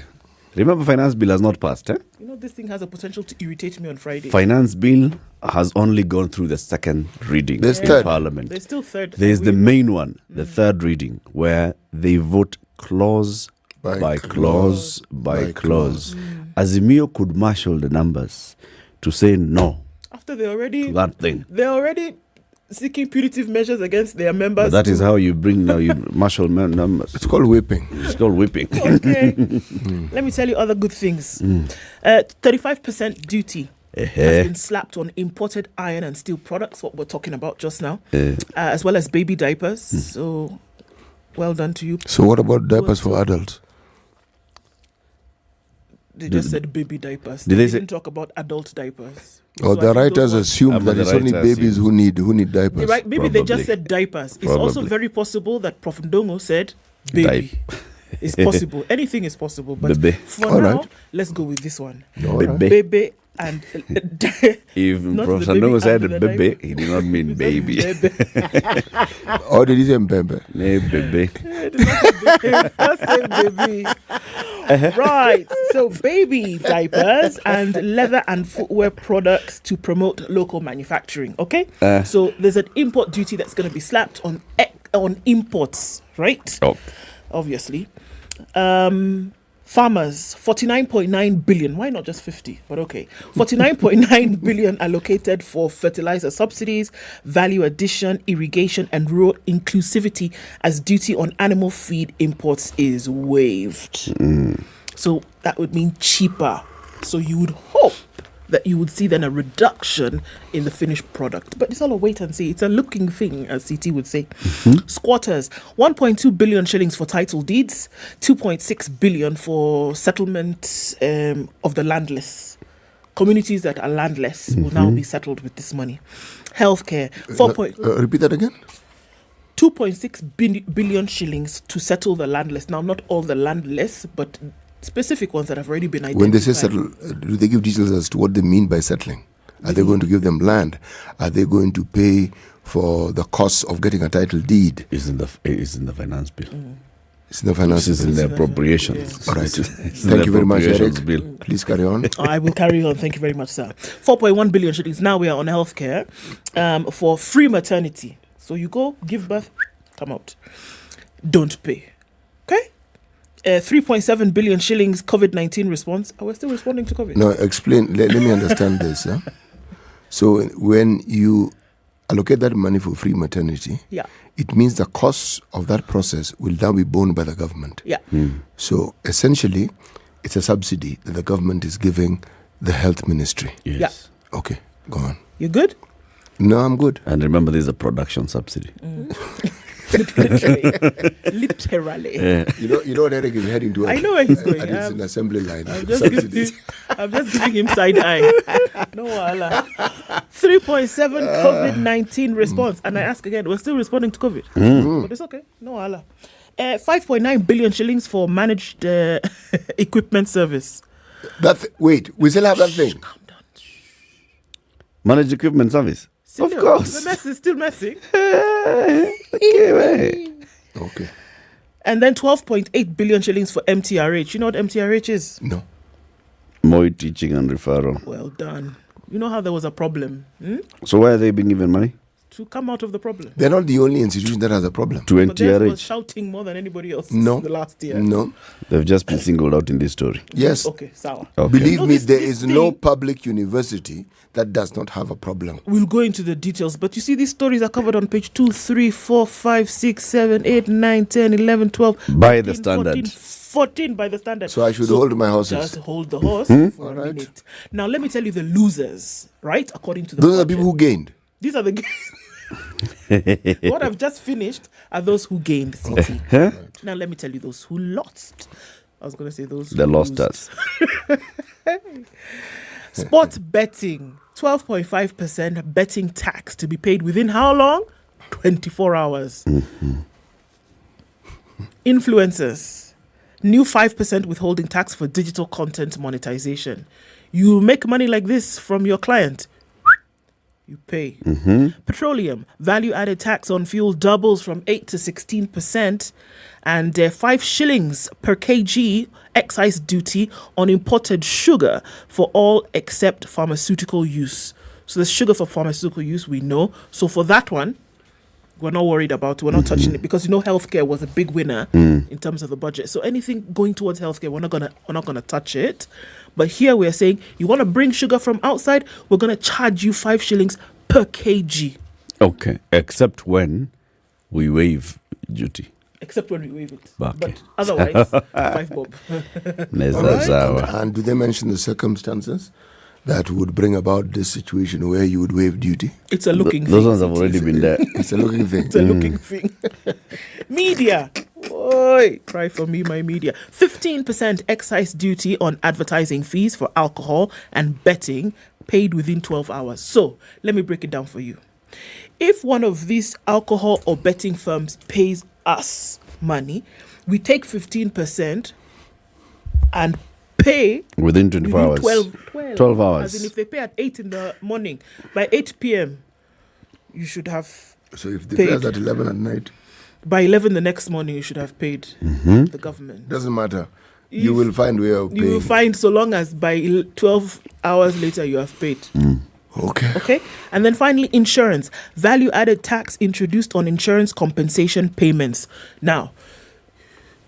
Remember, finance bill has not passed, eh? You know, this thing has a potential to irritate me on Friday. Finance bill has only gone through the second reading in Parliament. There's still third. There's the main one, the third reading, where they vote clause by clause by clause. Azimio could marshal the numbers to say no. After they already to that thing. They're already seeking punitive measures against their members. But that is how you bring now, you marshal numbers. It's called whipping. It's called whipping. Okay. Let me tell you other good things. 35% duty has been slapped on imported iron and steel products, what we're talking about just now, as well as baby diapers. So, well done to you. So what about diapers for adults? They just said baby diapers. Did They they didn't talk about adult diapers. Or the writers assume that it's only babies who need diapers. Right? Maybe they just said diapers. It's also very possible that Prof. Ndongo said baby. It's possible. Anything is possible. But for now, let's go with this one. Baby and if Prof. Ndongo said baby, he did not mean baby. Or did he say baby? No, baby. Baby. Right, so baby diapers and leather and footwear products to promote local manufacturing. Okay, so there's an import duty that's going to be slapped on imports, right? Oh. Obviously. Farmers, 49.9 billion. Why not just 50? But okay. 49.9 billion allocated for fertilizer subsidies, value addition, irrigation, and rural inclusivity as duty on animal feed imports is waived. So that would mean cheaper. So you would hope that you would see then a reduction in the finished product. But it's all a wait and see. It's a looking thing, as CT would say. Squatters, 1.2 billion shillings for title deeds, 2.6 billion for settlement of the landless. Communities that are landless will now be settled with this money. Healthcare, repeat that again. 2.6 billion shillings to settle the landless. Now, not all the landless, but specific ones that have already been identified. When they say settle, do they give details as to what they mean by settling? Are they going to give them land? Are they going to pay for the costs of getting a title deed? It's in the finance bill. It's in the finance bill. It's in the appropriations. All right. Thank you very much, Eric. Bill. Please carry on. I will carry on. Thank you very much, sir. 4.1 billion shillings. Now we are on healthcare for free maternity. So you go, give birth, come out. Don't pay. Okay? 3.7 billion shillings COVID-19 response. Are we still responding to COVID? No, explain. Let me understand this. So when you allocate that money for free maternity, it means the costs of that process will now be borne by the government. Yeah. So essentially, it's a subsidy that the government is giving the health ministry. Yes. Yeah. Okay, go on. You good? No, I'm good. And remember, there's a production subsidy. Literally. Yeah. You know what Eric is heading to? I know where he's going. It's an assembly line. I'm just giving him side eye. No wala. 3.7 COVID-19 response. And I ask again, we're still responding to COVID. But it's okay. No wala. 5.9 billion shillings for managed equipment service. Wait, we still have that thing? Calm down. Managed equipment service? Still, of course. The mess is still messy. Okay. And then 12.8 billion shillings for MTRH. You know what MTRH is? No. More teaching and referral. Well done. You know how there was a problem? So why are they being given money? to come out of the problem. They're not the only institution that has a problem. But theirs was shouting more than anybody else No. the last year. No. They've just been singled out in this story. Yes. Okay, sour. Okay. Believe No, me, this- there this is no thing- public university that does not have a problem. We'll go into the details, but you see, these stories are covered on page 2, 3, 4, 5, 6, 7, 8, 9, 10, 11, 12. By the 13, Standard. 14 by the Standard. So I should hold my horses. Just hold the horse Hmm? for a minute. Now, let me tell you the losers, right? According to the Those are the budget. people who gained. These are the what I've just finished are those who gained, CT. Huh? Now, let me tell you those who lost. I was going to say those The who lost lose. us. Sports betting, 12.5% betting tax to be paid within how long? 24 hours. Influencers, new 5% withholding tax for digital content monetization. You make money like this from your client, you pay. Petroleum, value added tax on fuel doubles from 8 to 16%, and 5 shillings per kg excise duty on imported sugar for all except pharmaceutical use. So there's sugar for pharmaceutical use, we know. So for that one, we're not worried about it. We're not touching it because healthcare was a big winner in terms of the budget. So anything going towards healthcare, we're not gonna touch it. But here we're saying you want to bring sugar from outside, we're gonna charge you 5 shillings per kg. Okay, except when we waive duty. Except when we waive it. Okay. But otherwise, 5 bob. And do they mention the circumstances that would bring about this situation where you would waive duty? It's a looking Those thing. ones have already been there. It's a looking thing. It's a looking thing. Media. Oi, cry for me, my media. 15% excise duty on advertising fees for alcohol and betting paid within 12 hours. So, let me break it down for you. If one of these alcohol or betting firms pays us money, we take 15% and pay Within 24 hours. 12 hours. As in, if they pay at 8 in the morning, by 8 p.m., you should have So if they paid. pay us at 11 at night, By 11 the next morning, you should have paid the government. doesn't matter. You will find way of You will paying. find so long as by 12 hours later you have paid. Okay. Okay. And then finally, insurance. Value added tax introduced on insurance compensation payments. Now,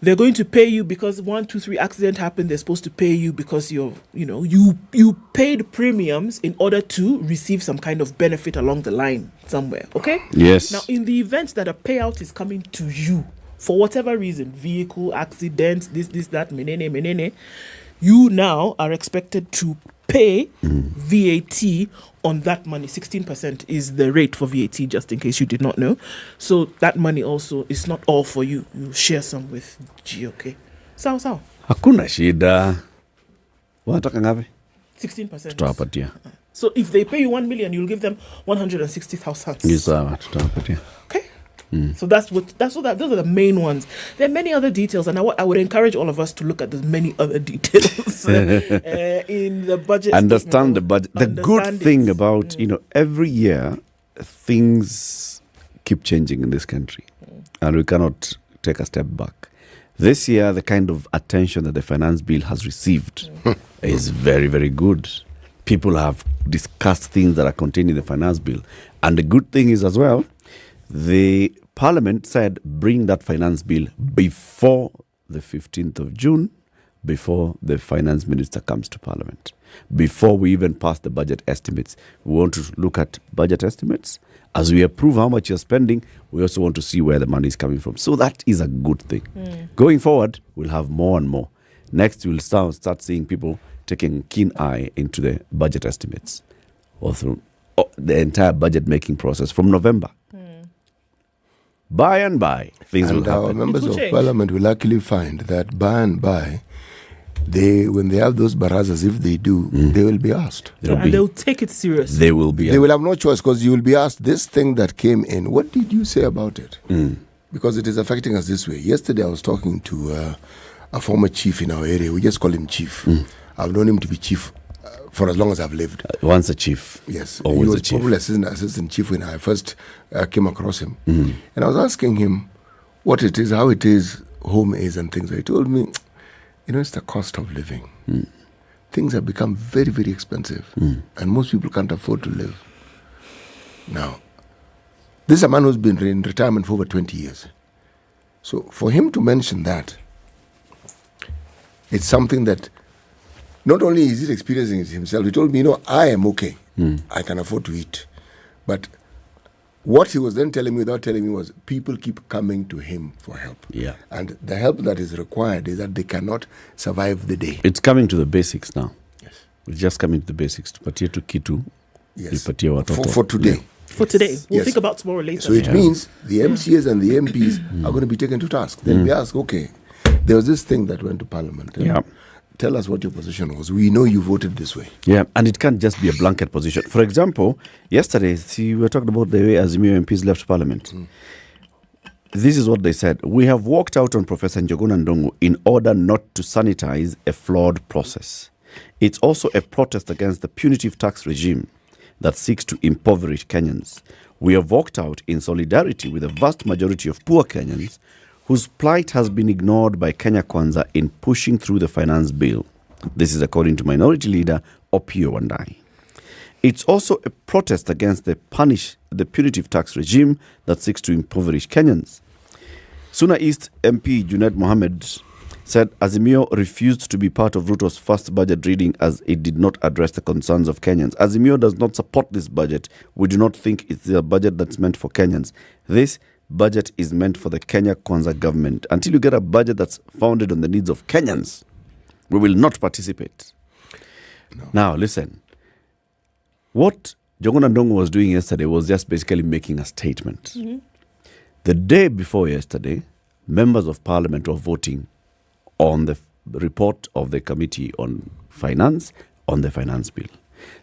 they're going to pay you because 1, 2, 3 accident happened. They're supposed to pay you because you paid premiums in order to receive some kind of benefit along the line somewhere. Okay. Yes. Now, in the event that a payout is coming to you for whatever reason, vehicle accident, this, that, menene, you now are expected to pay VAT on that money. 16% is the rate for VAT, just in case you did not know. So that money also is not all for you. You share some with GOK. Sawa. Hakuna shida. Wanataka ngapi? 16%. Tutawapatia. So if they pay you 1 million, you'll give them 160,000. Ni sawa, tutawapatia. So those are the main ones. There are many other details, and I would encourage all of us to look at the many other details in the budget. Understand the budget. The good Understand thing it. about, every year things keep changing in this country, and we cannot take a step back. This year, the kind of attention that the finance bill has received is very, very good. People have discussed things that are contained in the finance bill. And the good thing is as well, the Parliament said bring that finance bill before the 15th of June, before the finance minister comes to Parliament. Before we even pass the budget estimates, we want to look at budget estimates. As we approve how much you're spending, we also want to see where the money is coming from. So that is a good thing. Going forward, we'll have more and more. Next, we'll start seeing people taking keen eye into the budget estimates or through the entire budget making process from November. By and by, things will And our happen. members of parliament will actually find that by and by, when they have those barazas, if they do, they will be asked. And they'll take it seriously. They will be. They will have no choice because you will be asked this thing that came in. What did you say about it? Because it is affecting us this way. Yesterday, I was talking to a former chief in our area. We just call him chief. I've known him to be chief for as long as I've lived. Once a chief. Yes. Always he was a chief. probably assistant chief when I first came across him. And I was asking him what it is, how it is, home is and things. He told me, it's the cost of living. Things have become very, very expensive. And most people can't afford to live. Now, This is a man who's been in retirement for over 20 years. So for him to mention that, it's something that not only is he experiencing it himself, he told me, I am okay. I can afford to eat. But what he was then telling me without telling me was people keep coming to him for help. Yeah. And the help that is required is that they cannot survive the day. It's coming to the basics now. Yes. It's just coming to the basics. Patia to kitu. Yes. For today. Yeah. For today. We'll think about tomorrow later. So it means the MCAs and the MPs are going to be taken to task. They'll be asked, okay, there was this thing that went to Parliament. Yeah. Tell us what your position was. We know you voted this way. Yeah, and it can't just be a blanket position. For example, yesterday, we were talking about the way Azimio MPs left Parliament. This is what they said. We have walked out on Professor Njoroge Ndongo in order not to sanitize a flawed process. It's also a protest against the punitive tax regime that seeks to impoverish Kenyans. We have walked out in solidarity with the vast majority of poor Kenyans whose plight has been ignored by Kenya Kwanza in pushing through the finance bill. This is according to Minority Leader Opiyo Wandayi. It's also a protest against the punitive tax regime that seeks to impoverish Kenyans. Suna East MP Junaid Mohammed said Azimio refused to be part of Ruto's first budget reading as it did not address the concerns of Kenyans. Azimio does not support this budget. We do not think it's a budget that's meant for Kenyans. This budget is meant for the Kenya Kwanza government. Until you get a budget that's founded on the needs of Kenyans, we will not participate. No. Now, listen. What Njoroge Ndongo was doing yesterday was just basically making a statement. Mm-hmm. The day before yesterday, members of parliament were voting on the report of the Committee on Finance on the finance bill.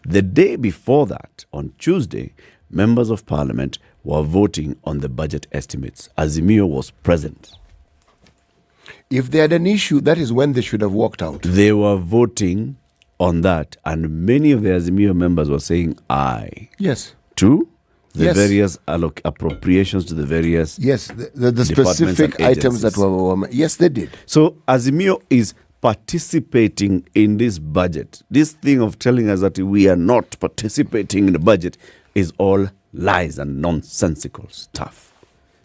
The day before that, on Tuesday, members of parliament were voting on the budget estimates. Azimio was present. If they had an issue, that is when they should have walked out. They were voting on that, and many of the Azimio members were saying aye. Yes. To the various appropriations to the various the specific items that were yes, they did. So Azimio is participating in this budget. This thing of telling us that we are not participating in the budget is all lies and nonsensical stuff.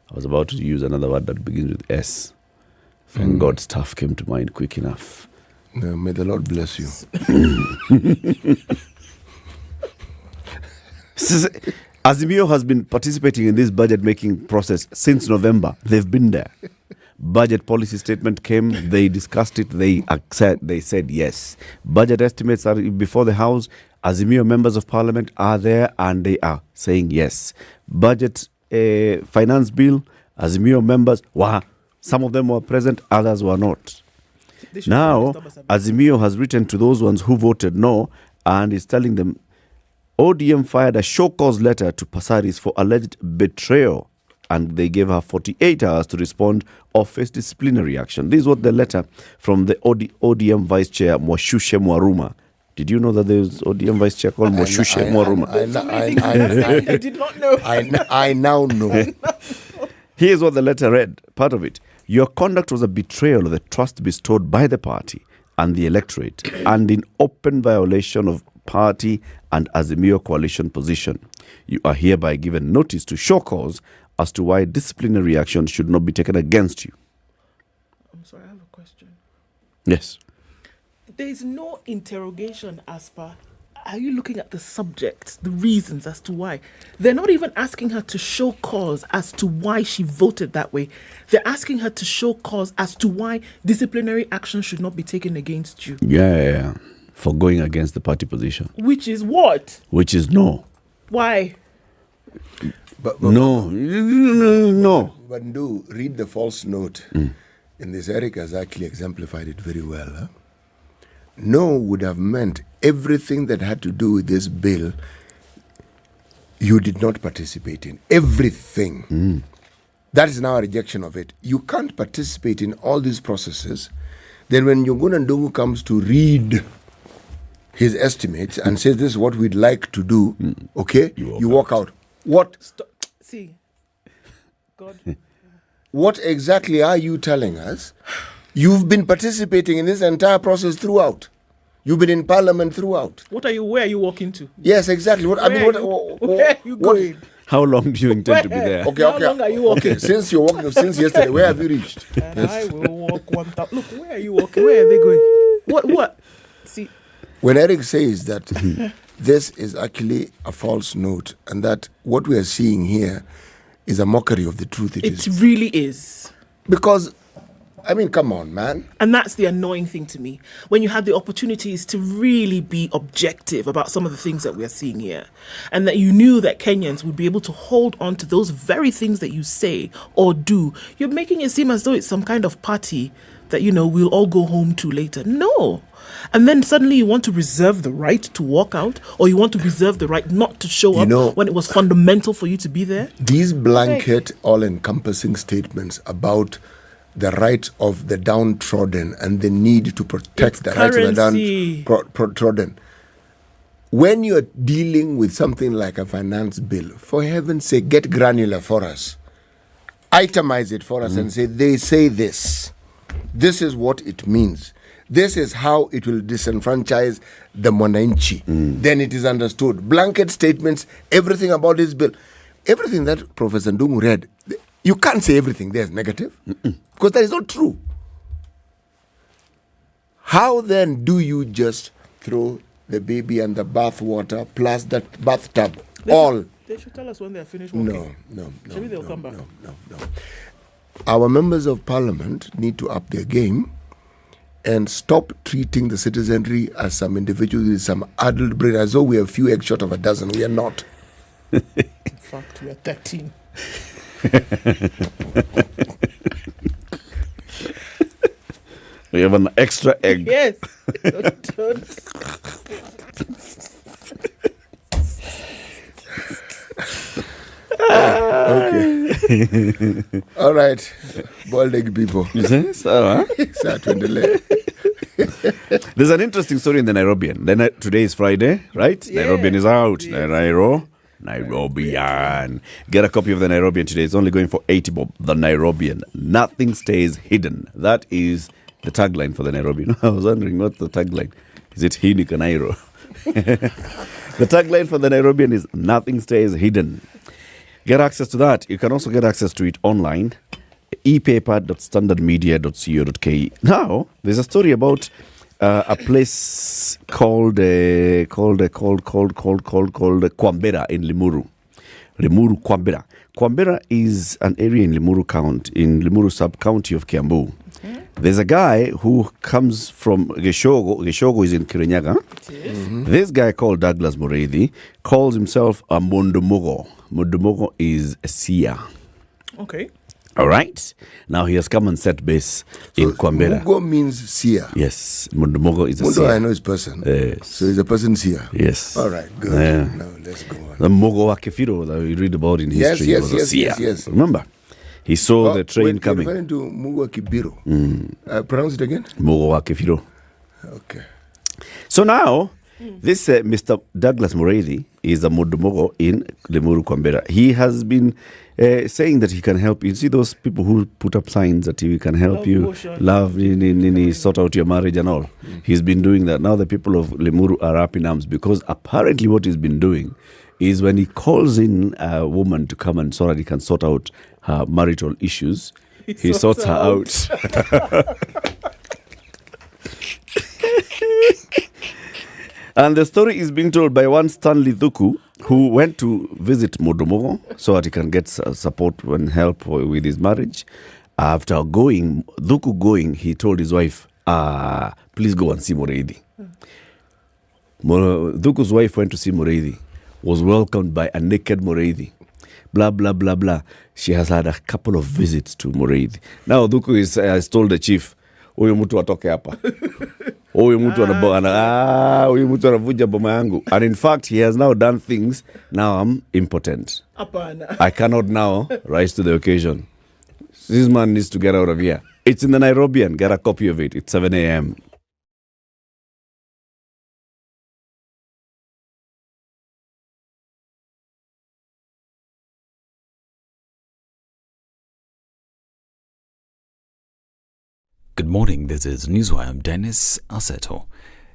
I was about to use another word that begins with S. Thank God stuff came to mind quick enough. May the Lord bless you. Azimio has been participating in this budget making process since November. They've been there. Budget policy statement came, they discussed it, they said yes. Budget estimates are before the House. Azimio members of parliament are there and they are saying yes. Budget finance bill, Azimio members, some of them were present, others were not. Now, Azimio has written to those ones who voted no and is telling them ODM fired a show cause letter to Pasaris for alleged betrayal, and they gave her 48 hours to respond or face disciplinary action. This is what the letter from the ODM Vice Chair Mwashushe Mwaruma. Did you know that there was ODM Vice Chair called Mwashushe Mwaruma? I did not know. I now know. Here's what the letter read, part of it. Your conduct was a betrayal of the trust bestowed by the party and the electorate, and in open violation of party and Azimio coalition position. You are hereby given notice to show cause as to why disciplinary action should not be taken against you. I'm sorry, I have a question. Yes. There is no interrogation as per, are you looking at the subject, the reasons as to why? They're not even asking her to show cause as to why she voted that way. They're asking her to show cause as to why disciplinary action should not be taken against you. Yeah. For going against the party position. Which is what? Which is no. Why? But no. But do read the false note. In this, Eric has actually exemplified it very well. Huh? No would have meant everything that had to do with this bill you did not participate in. Everything. That is now a rejection of it. You can't participate in all these processes. Then when Njoroge Ndongo comes to read his estimates and says this is what we'd like to do, okay, you walk out. What? See, God. What exactly are you telling us? You've been participating in this entire process throughout. You've been in parliament throughout. Where are you walking to? Yes, exactly. Where are you going? How long do you intend to be there? Okay, How long are you walking? Okay, since you're walking since yesterday, where have you reached? And I will walk 1,000. Look, where are you walking? Where are they going? What? See, When Eric says that this is actually a false note and that what we are seeing here is a mockery of the truth, it really is. Because, I mean, come on, man. And that's the annoying thing to me. When you have the opportunities to really be objective about some of the things that we are seeing here, and that you knew that Kenyans would be able to hold on to those very things that you say or do, you're making it seem as though it's some kind of party that, we'll all go home to later. No. And then suddenly you want to reserve the right to walk out, or you want to reserve the right not to show up when it was fundamental for you to be there. These blanket, all-encompassing statements about the rights of the downtrodden and the need to protect the rights of the downtrodden. When you're dealing with something like a finance bill, for heaven's sake, get granular for us. Itemize it for us and say, they say this. This is what it means. This is how it will disenfranchise the Mwananchi. Then it is understood. Blanket statements, everything about this bill. Everything that Professor Ndungu read, you can't say everything there is negative. Because that is not true. How then do you just throw the baby and the bathwater plus that bathtub They should tell us when they are finished working. No. Maybe they'll come back. No. Our members of parliament need to up their game and stop treating the citizenry as some individuals with some adult brain, as though we are a few eggs short of a dozen. We are not. In fact, we are 13. We have an extra egg. Yes. Okay. All right. Boiled egg people. There's an interesting story in the Nairobian. Today is Friday, right? Yeah. Nairobian is out. Yes. Nairobian. Get a copy of the Nairobian today. It's only going for 80 bob. The Nairobian. Nothing stays hidden. That is the tagline for the Nairobian. I was wondering what's the tagline. Is it Hini Kanairo? The tagline for the Nairobian is nothing stays hidden. Get access to that. You can also get access to it online. epaper.standardmedia.co.ke. Now, there's a story about a place called Kwambera in Limuru. Kwambera. Kwambera is an area in Limuru sub-county of Kiambu. Okay. There's a guy who comes from Geshogo. Geshogo is in Kirinyaga. This guy called Douglas Mureithi calls himself a Mundumogo. Mundumogo is a seer. Okay. All right. Now he has come and set base in Kwambera. Mugo means seer. Yes. Mundumogo is a seer. Mundo, I know his person. Yes. So he's a person seer. Yes. All right. Good. Now let's go on. The Mogo wa Kefiro that we read about in history was a seer. Yes. Remember? He saw the train coming. You're referring to Mugo Kibiro. Pronounce it again. Mogo wa Kefiro. Okay. So now, this Mr. Douglas Mureithi is a Mundumogo in Limuru Kwambera. He has been saying that he can help you. See those people who put up signs that he can help you, sort out your marriage and all. He's been doing that. Now the people of Limuru are up in arms because apparently what he's been doing is when he calls in a woman to come and so that he can sort out her marital issues, he sorts her out. And the story is being told by one Stanley Thuku, who went to visit Mundumogo so that he can get support and help with his marriage. After Thuku going, he told his wife, please go and see Mureithi. Thuku's wife went to see Mureithi, was welcomed by a naked Mureithi. Blah, blah, blah, blah. She has had a couple of visits to Mureithi. Now Thuku has told the chief, huyu mtu atoke hapa. Huyu mtu anavuja boma yangu. And in fact, he has now done things. Now I'm impotent. I cannot now rise to the occasion. This man needs to get out of here. It's in the Nairobian. Get a copy of it. It's 7 a.m. Good morning, this is Newswire. I'm Dennis Aseto.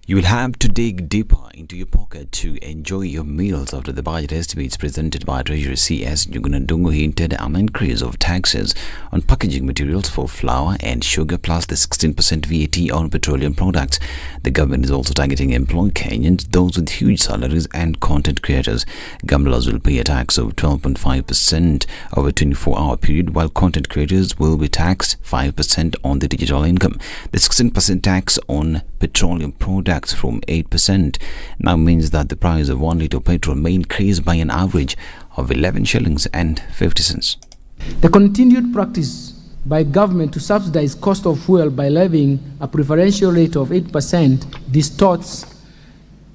You will have to dig deeper into your pocket to enjoy your meals after the budget estimates presented by Treasury CS Njoroge hinted an increase of taxes on packaging materials for flour and sugar plus the 16% VAT on petroleum products. The government is also targeting employed Kenyans, those with huge salaries and content creators. Gamblers will pay a tax of 12.5% over a 24-hour period, while content creators will be taxed 5% on the digital income. The 16% tax on petroleum products from 8% now means that the price of 1 litre of petrol may increase by an average of 11 shillings and 50 cents. The continued practice by government to subsidize cost of fuel by levying a preferential rate of 8% distorts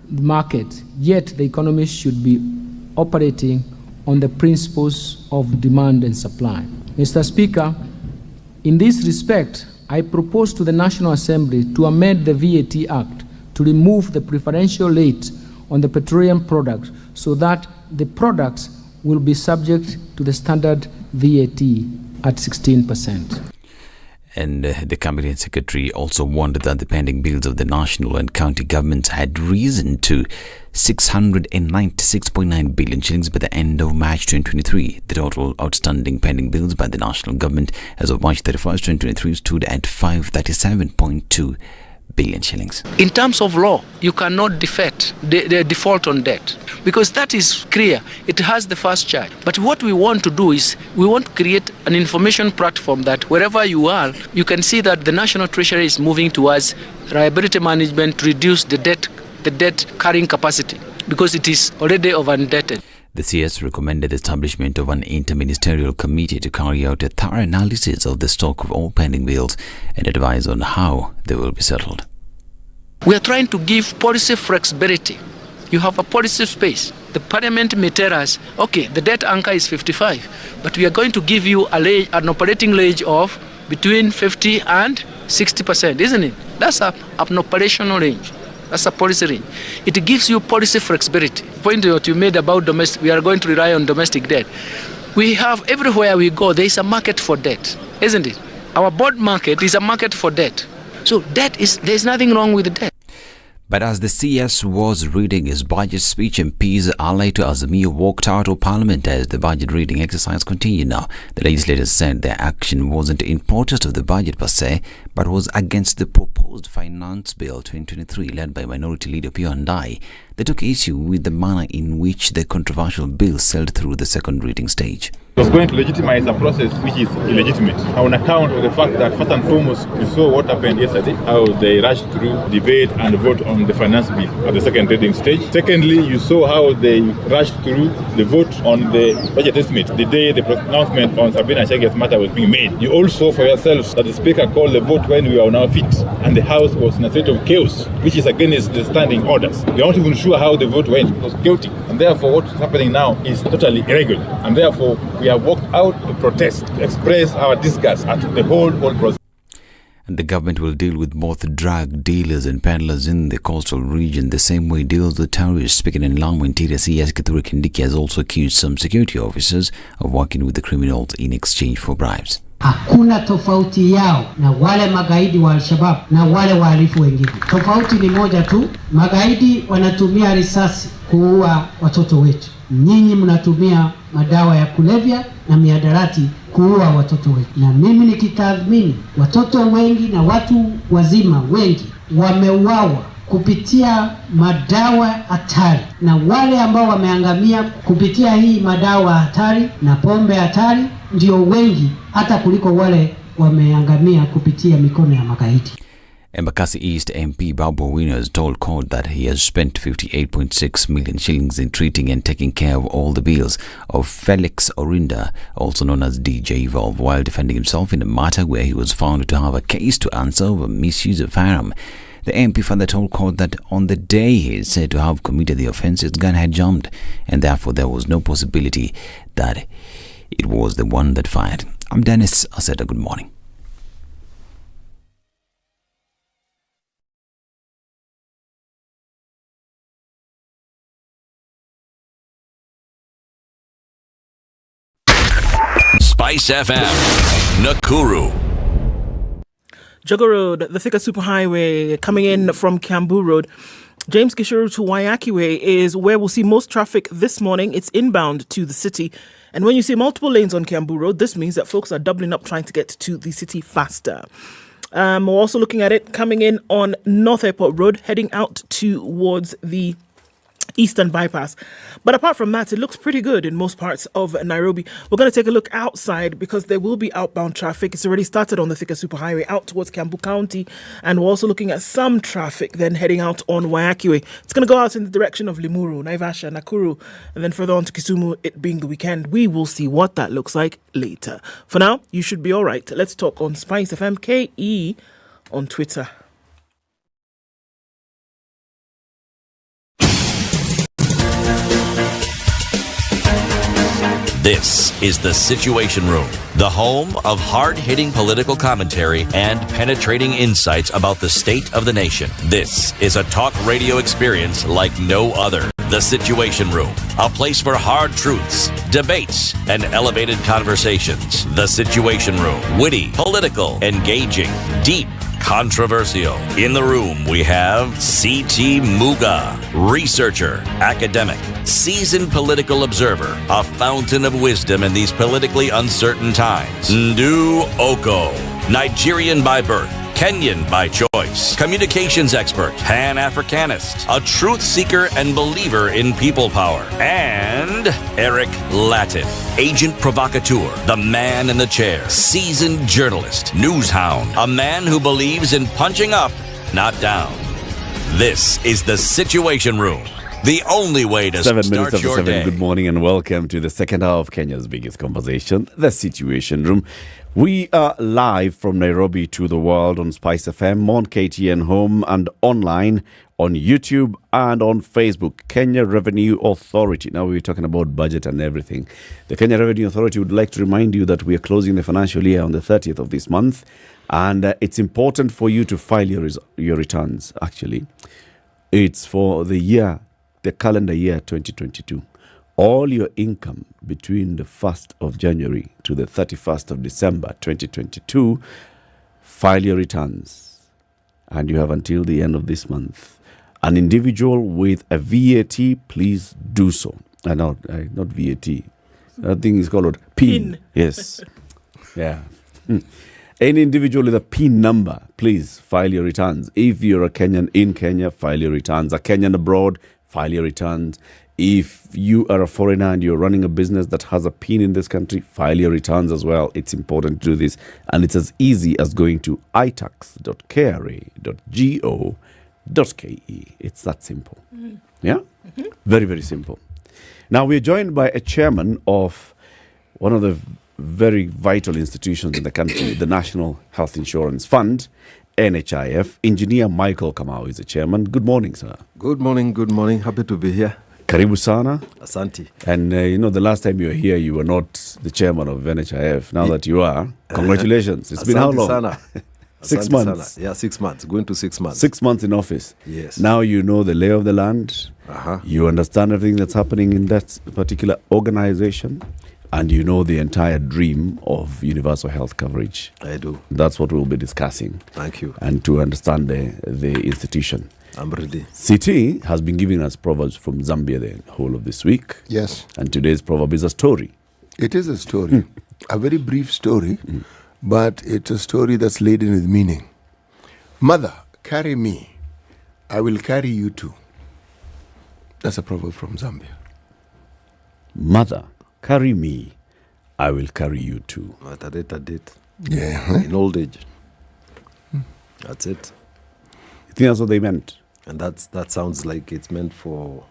the market, yet the economy should be operating on the principles of demand and supply. Mr. Speaker, in this respect, I propose to the National Assembly to amend the VAT Act to remove the preferential rate on the petroleum products so that the products will be subject to the standard VAT at 16%. And the Cabinet Secretary also warned that the pending bills of the national and county governments had risen to 696.9 billion shillings by the end of March 2023. The total outstanding pending bills by the national government as of March 31st, 2023 stood at 537.2 billion shillings. In terms of law, you cannot default on debt because that is clear. It has the first charge. But what we want to do is we want to create an information platform that wherever you are, you can see that the National Treasury is moving towards liability management to reduce the debt carrying capacity because it is already over-indebted. The CS recommended the establishment of an interministerial committee to carry out a thorough analysis of the stock of all pending bills and advise on how they will be settled. We are trying to give policy flexibility. You have a policy space. The Parliament may tell us, okay, the debt anchor is 55, but we are going to give you an operating range of between 50 and 60%, isn't it? That's an operational range. That's a policy range. It gives you policy flexibility. The point that you made about domestic, we are going to rely on domestic debt. We have, everywhere we go, there is a market for debt, isn't it? Our bond market is a market for debt. So there's nothing wrong with the debt. But as the CS was reading his budget speech, MPs allied to Azimio walked out of Parliament as the budget reading exercise continued. Now, the legislators said their action wasn't in protest of the budget per se, but was against the proposed Finance Bill 2023 led by Minority Leader Pio Ndai. They took issue with the manner in which the controversial bill sailed through the second reading stage. It was going to legitimize a process which is illegitimate on account of the fact that first and foremost you saw what happened yesterday, how they rushed through debate and vote on the finance bill at the second reading stage. Secondly, you saw how they rushed through the vote on the budget estimate the day the announcement on Sabina Chege's matter was being made. You also for yourselves that the Speaker called the vote when we were on our feet and the House was in a state of chaos, which is against the standing orders. We are not even sure how the vote went. It was chaotic. And therefore what is happening now is totally irregular. And therefore we have walked out to protest, to express our disgust at the whole process. And the government will deal with both drug dealers and peddlers in the coastal region the same way it deals with terrorists. Speaking in Lamu, Interior CS Kithure Kindiki has also accused some security officers of working with the criminals in exchange for bribes. Hakuna tofauti yao na wale magaidi wa Al-Shabaab na wale wahalifu wengine. Tofauti ni moja tu, magaidi wanatumia risasi kuua watoto wetu. Nyinyi mnatumia madawa ya kulevya na mihadarati kuua watoto wetu. Na mimi nikitathmini, watoto wengi na watu wazima wengi wameuawa kupitia madawa hatari, na wale ambao wameangamia kupitia hii madawa hatari na pombe hatari ndio wengi hata kuliko wale wameangamia kupitia mikono ya magaidi. Embakasi East MP Babu Owino has told court that he has spent 58.6 million shillings in treating and taking care of all the bills of Felix Orinda, also known as DJ Evolve, while defending himself in a matter where he was found to have a case to answer over misuse of firearm. The MP further told court that on the day he is said to have committed the offence, his gun had jammed, and therefore there was no possibility that it was the one that fired. I'm Dennis Aseta. Good morning. Spice FM, Nakuru. Jogger Road, the Thika Superhighway coming in from Kiambu Road. James Gishuru to Wayaki Way is where we'll see most traffic this morning. It's inbound to the city. And when you see multiple lanes on Kiambu Road, this means that folks are doubling up trying to get to the city faster. We're also looking at it coming in on North Airport Road, heading out towards the Eastern Bypass. But apart from that, it looks pretty good in most parts of Nairobi. We're going to take a look outside because there will be outbound traffic. It's already started on the Thika Superhighway out towards Kiambu County. And we're also looking at some traffic then heading out on Wayaki Way. It's going to go out in the direction of Limuru, Naivasha, Nakuru, and then further on to Kisumu, it being the weekend. We will see what that looks like later. For now, you should be all right. Let's talk on Spice FM KE on Twitter. This is the Situation Room, the home of hard-hitting political commentary and penetrating insights about the state of the nation. This is a talk radio experience like no other. The Situation Room, a place for hard truths, debates, and elevated conversations. The Situation Room, witty, political, engaging, deep, controversial. In the room, we have C.T. Muga, researcher, academic, seasoned political observer, a fountain of wisdom in these politically uncertain times. Ndu Oko, Nigerian by birth, Kenyan by choice, communications expert, Pan-Africanist, a truth seeker and believer in people power, and Eric Latif, agent provocateur, the man in the chair, seasoned journalist, news hound, a man who believes in punching up, not down. This is the Situation Room, the only way to 7 start minutes after your 7. day. Good morning and welcome to the second hour of Kenya's biggest conversation, the Situation Room. We are live from Nairobi to the world on Spice FM, on KTN Home, and online on YouTube and on Facebook. Kenya Revenue Authority. Now we're talking about budget and everything. The Kenya Revenue Authority would like to remind you that we are closing the financial year on the 30th of this month, and it's important for you to file your returns, actually. It's for the calendar year 2022. All your income between the 1st of January to the 31st of December 2022, file your returns. And you have until the end of this month. An individual with a VAT, please do so. Not VAT. That thing is called PIN. Yes. Yeah. Any individual with a PIN number, please file your returns. If you're a Kenyan in Kenya, file your returns. A Kenyan abroad, file your returns. If you are a foreigner and you're running a business that has a PIN in this country, file your returns as well. It's important to do this. And it's as easy as going to itax.kra.go.ke. It's that simple. Yeah? Very, very simple. Now, we're joined by a chairman of one of the very vital institutions in the country, the National Health Insurance Fund, NHIF. Engineer Michael Kamau is the chairman. Good morning, sir. Good morning. Happy to be here. Karibu sana. Asante. And the last time you were here, you were not the chairman of NHIF. Now that you are, congratulations. It's been how long? Sana. 6 months. Sana. Yeah, 6 months. Going to 6 months. 6 months in office. Yes. Now you know the lay of the land. You understand everything that's happening in that particular organization. And you know the entire dream of universal health coverage. I do. That's what we'll be discussing. Thank you. And to understand the institution. I'm ready. CT has been giving us proverbs from Zambia the whole of this week. Yes. And today's proverb is a story. It is a story. A very brief story, but it's a story that's laden with meaning. Mother, carry me. I will carry you too. That's a proverb from Zambia. Mother, carry me. I will carry you too. At a date. Yeah. In old age. That's it. You think that's what they meant? And that sounds like it's meant for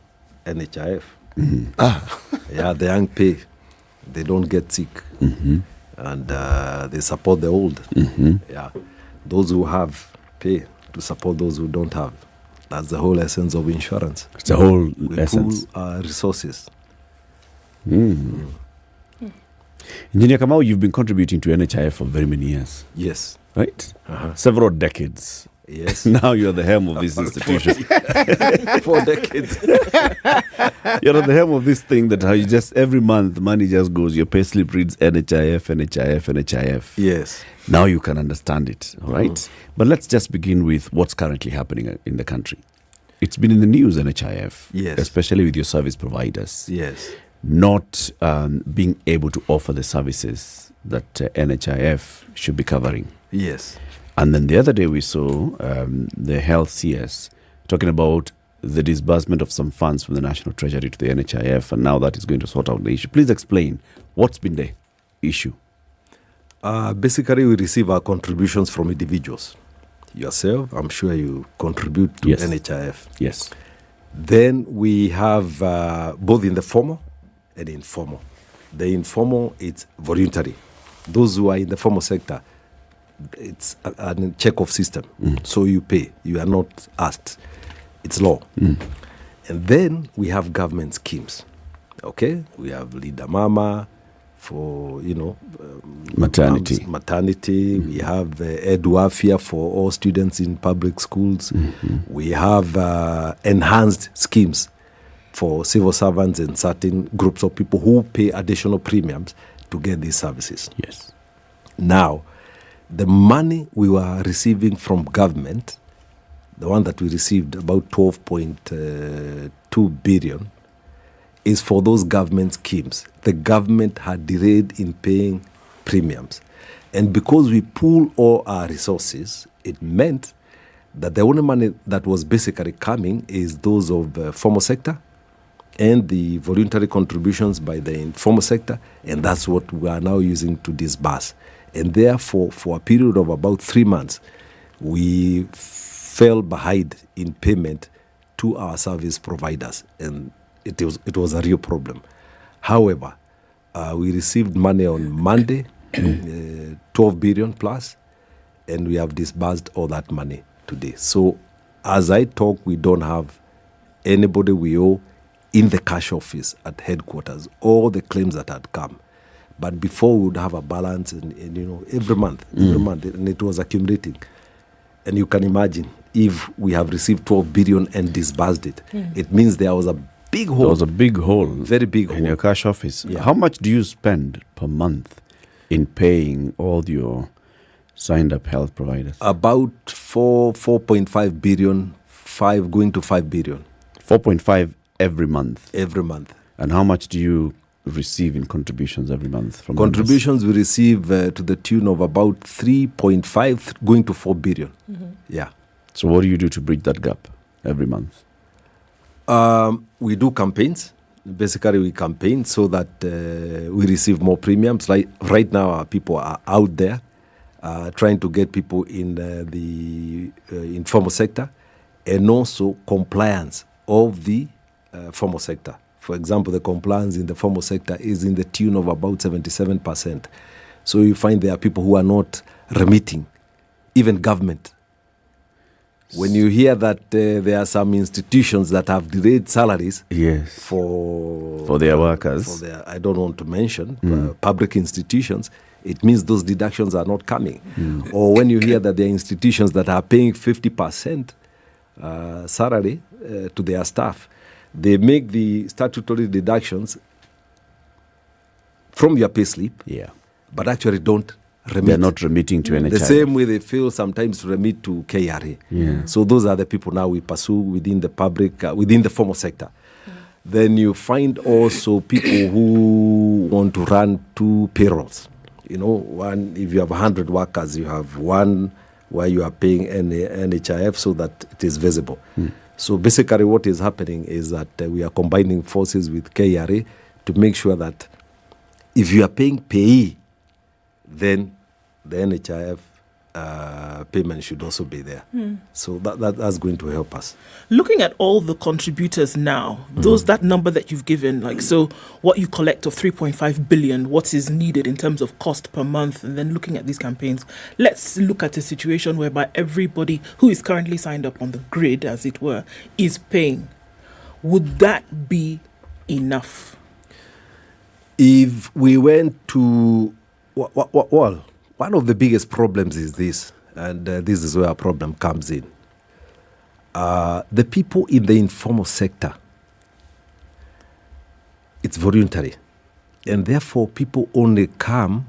NHIF. Yeah, the young pay. They don't get sick. And they support the old. Yeah. Those who have pay to support those who don't have. That's the whole essence of insurance. It's the whole we essence. Pool resources. Engineer Kamau, you've been contributing to NHIF for very many years. Yes. Right? Several decades. Yes. Now you're the helm of this institution. 4 decades. You're at the helm of this thing that how you just every month money just goes. Your payslip reads NHIF. Yes. Now you can understand it, all right? But let's just begin with what's currently happening in the country. It's been in the news, NHIF, Yes. especially with your service providers, Yes. not being able to offer the services that NHIF should be covering. Yes. And then the other day we saw the health CS talking about the disbursement of some funds from the National Treasury to the NHIF, and now that is going to sort out the issue. Please explain what's been the issue. Basically, we receive our contributions from individuals. Yourself, I'm sure you contribute to NHIF. Yes. Then we have both in the formal and informal. The informal, it's voluntary. Those who are in the formal sector, it's a check-off system. So you pay. You are not asked. It's law. And then we have government schemes. Okay? We have Leader Mama for, maternity. We have Eduafia for all students in public schools. We have enhanced schemes for civil servants and certain groups of people who pay additional premiums to get these services. Yes. Now, the money we were receiving from government, the one that we received, about 12.2 billion, is for those government schemes. The government had delayed in paying premiums. And because we pool all our resources, it meant that the only money that was basically coming is those of the formal sector and the voluntary contributions by the informal sector, and that's what we are now using to disburse. And therefore, for a period of about 3 months, we fell behind in payment to our service providers, and it was a real problem. However, we received money on Monday, 12 billion plus, and we have disbursed all that money today. So as I talk, we don't have anybody we owe in the cash office at headquarters, all the claims that had come. But before we would have a balance, and every month, and it was accumulating. And you can imagine if we have received 12 billion and disbursed it, it means there was a big hole. There was a big hole. Very big hole. In your cash office. Yeah. How much do you spend per month in paying all your signed up health providers? About 4.5 billion, going to 5 billion. 4.5 every month? Every month. And how much do you receive in contributions every month from contributions members? We receive to the tune of about 3.5 going to 4 billion. Yeah. So what do you do to bridge that gap every month? We do campaigns. Basically, we campaign so that we receive more premiums. Like right now, our people are out there trying to get people in the informal sector, and also compliance of the formal sector. For example, the compliance in the formal sector is in the tune of about 77%. So you find there are people who are not remitting, even government. When you hear that there are some institutions that have delayed salaries for their workers, for their, I don't want to mention, public institutions, it means those deductions are not coming. Or when you hear that there are institutions that are paying 50% salary to their staff, they make the statutory deductions from your pay slip, but actually don't remit. They're not remitting to NHIF. The same way they fail sometimes to remit to KRA. So those are the people now we pursue within the public, within the formal sector. Then you find also people who want to run 2 payrolls. One, if you have 100 workers, you have one where you are paying NHIF so that it is visible. So basically what is happening is that we are combining forces with KRA to make sure that if you are paying payee, then the NHIF payment should also be there. So that's going to help us. Looking at all the contributors now, that number that you've given, so what you collect of 3.5 billion, what is needed in terms of cost per month, and then looking at these campaigns, let's look at a situation whereby everybody who is currently signed up on the grid, as it were, is paying. Would that be enough? If we went to, well, one of the biggest problems is this. and this is where a problem comes in. The people in the informal sector, it's voluntary. And therefore, people only come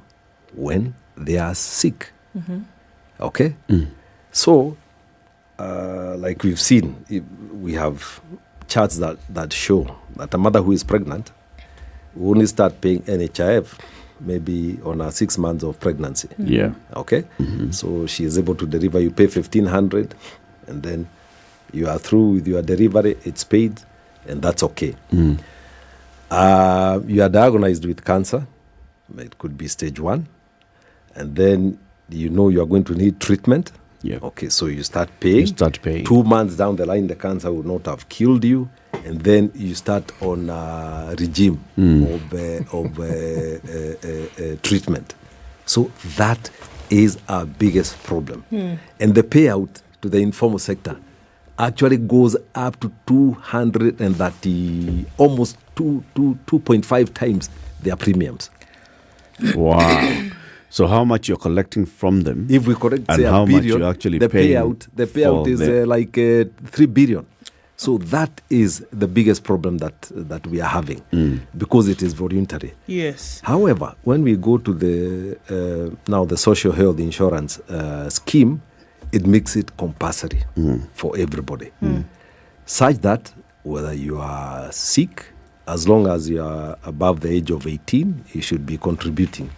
when they are sick. Okay? So, like we've seen, we have charts that show that a mother who is pregnant will only start paying NHIF maybe on her 6 months of pregnancy. Yeah. Okay? So she is able to deliver. You pay 1,500 and then you are through with your delivery. It's paid and that's okay. You are diagnosed with cancer. It could be stage 1. And then you know you are going to need treatment. Yeah. Okay, so you start paying. 2 months down the line, the cancer will not have killed you. And then you start on a regime of treatment. So that is our biggest problem. And the payout to the informal sector actually goes up to 230, almost 2.5 times their premiums. Wow. So how much you're collecting from them? If we collect, and say, how a billion, much you actually the pay? payout is like 3 billion. So that is the biggest problem that we are having because it is voluntary. Yes. However, when we go to the now the social health insurance scheme, it makes it compulsory for everybody, such that whether you are sick, as long as you are above the age of 18, you should be contributing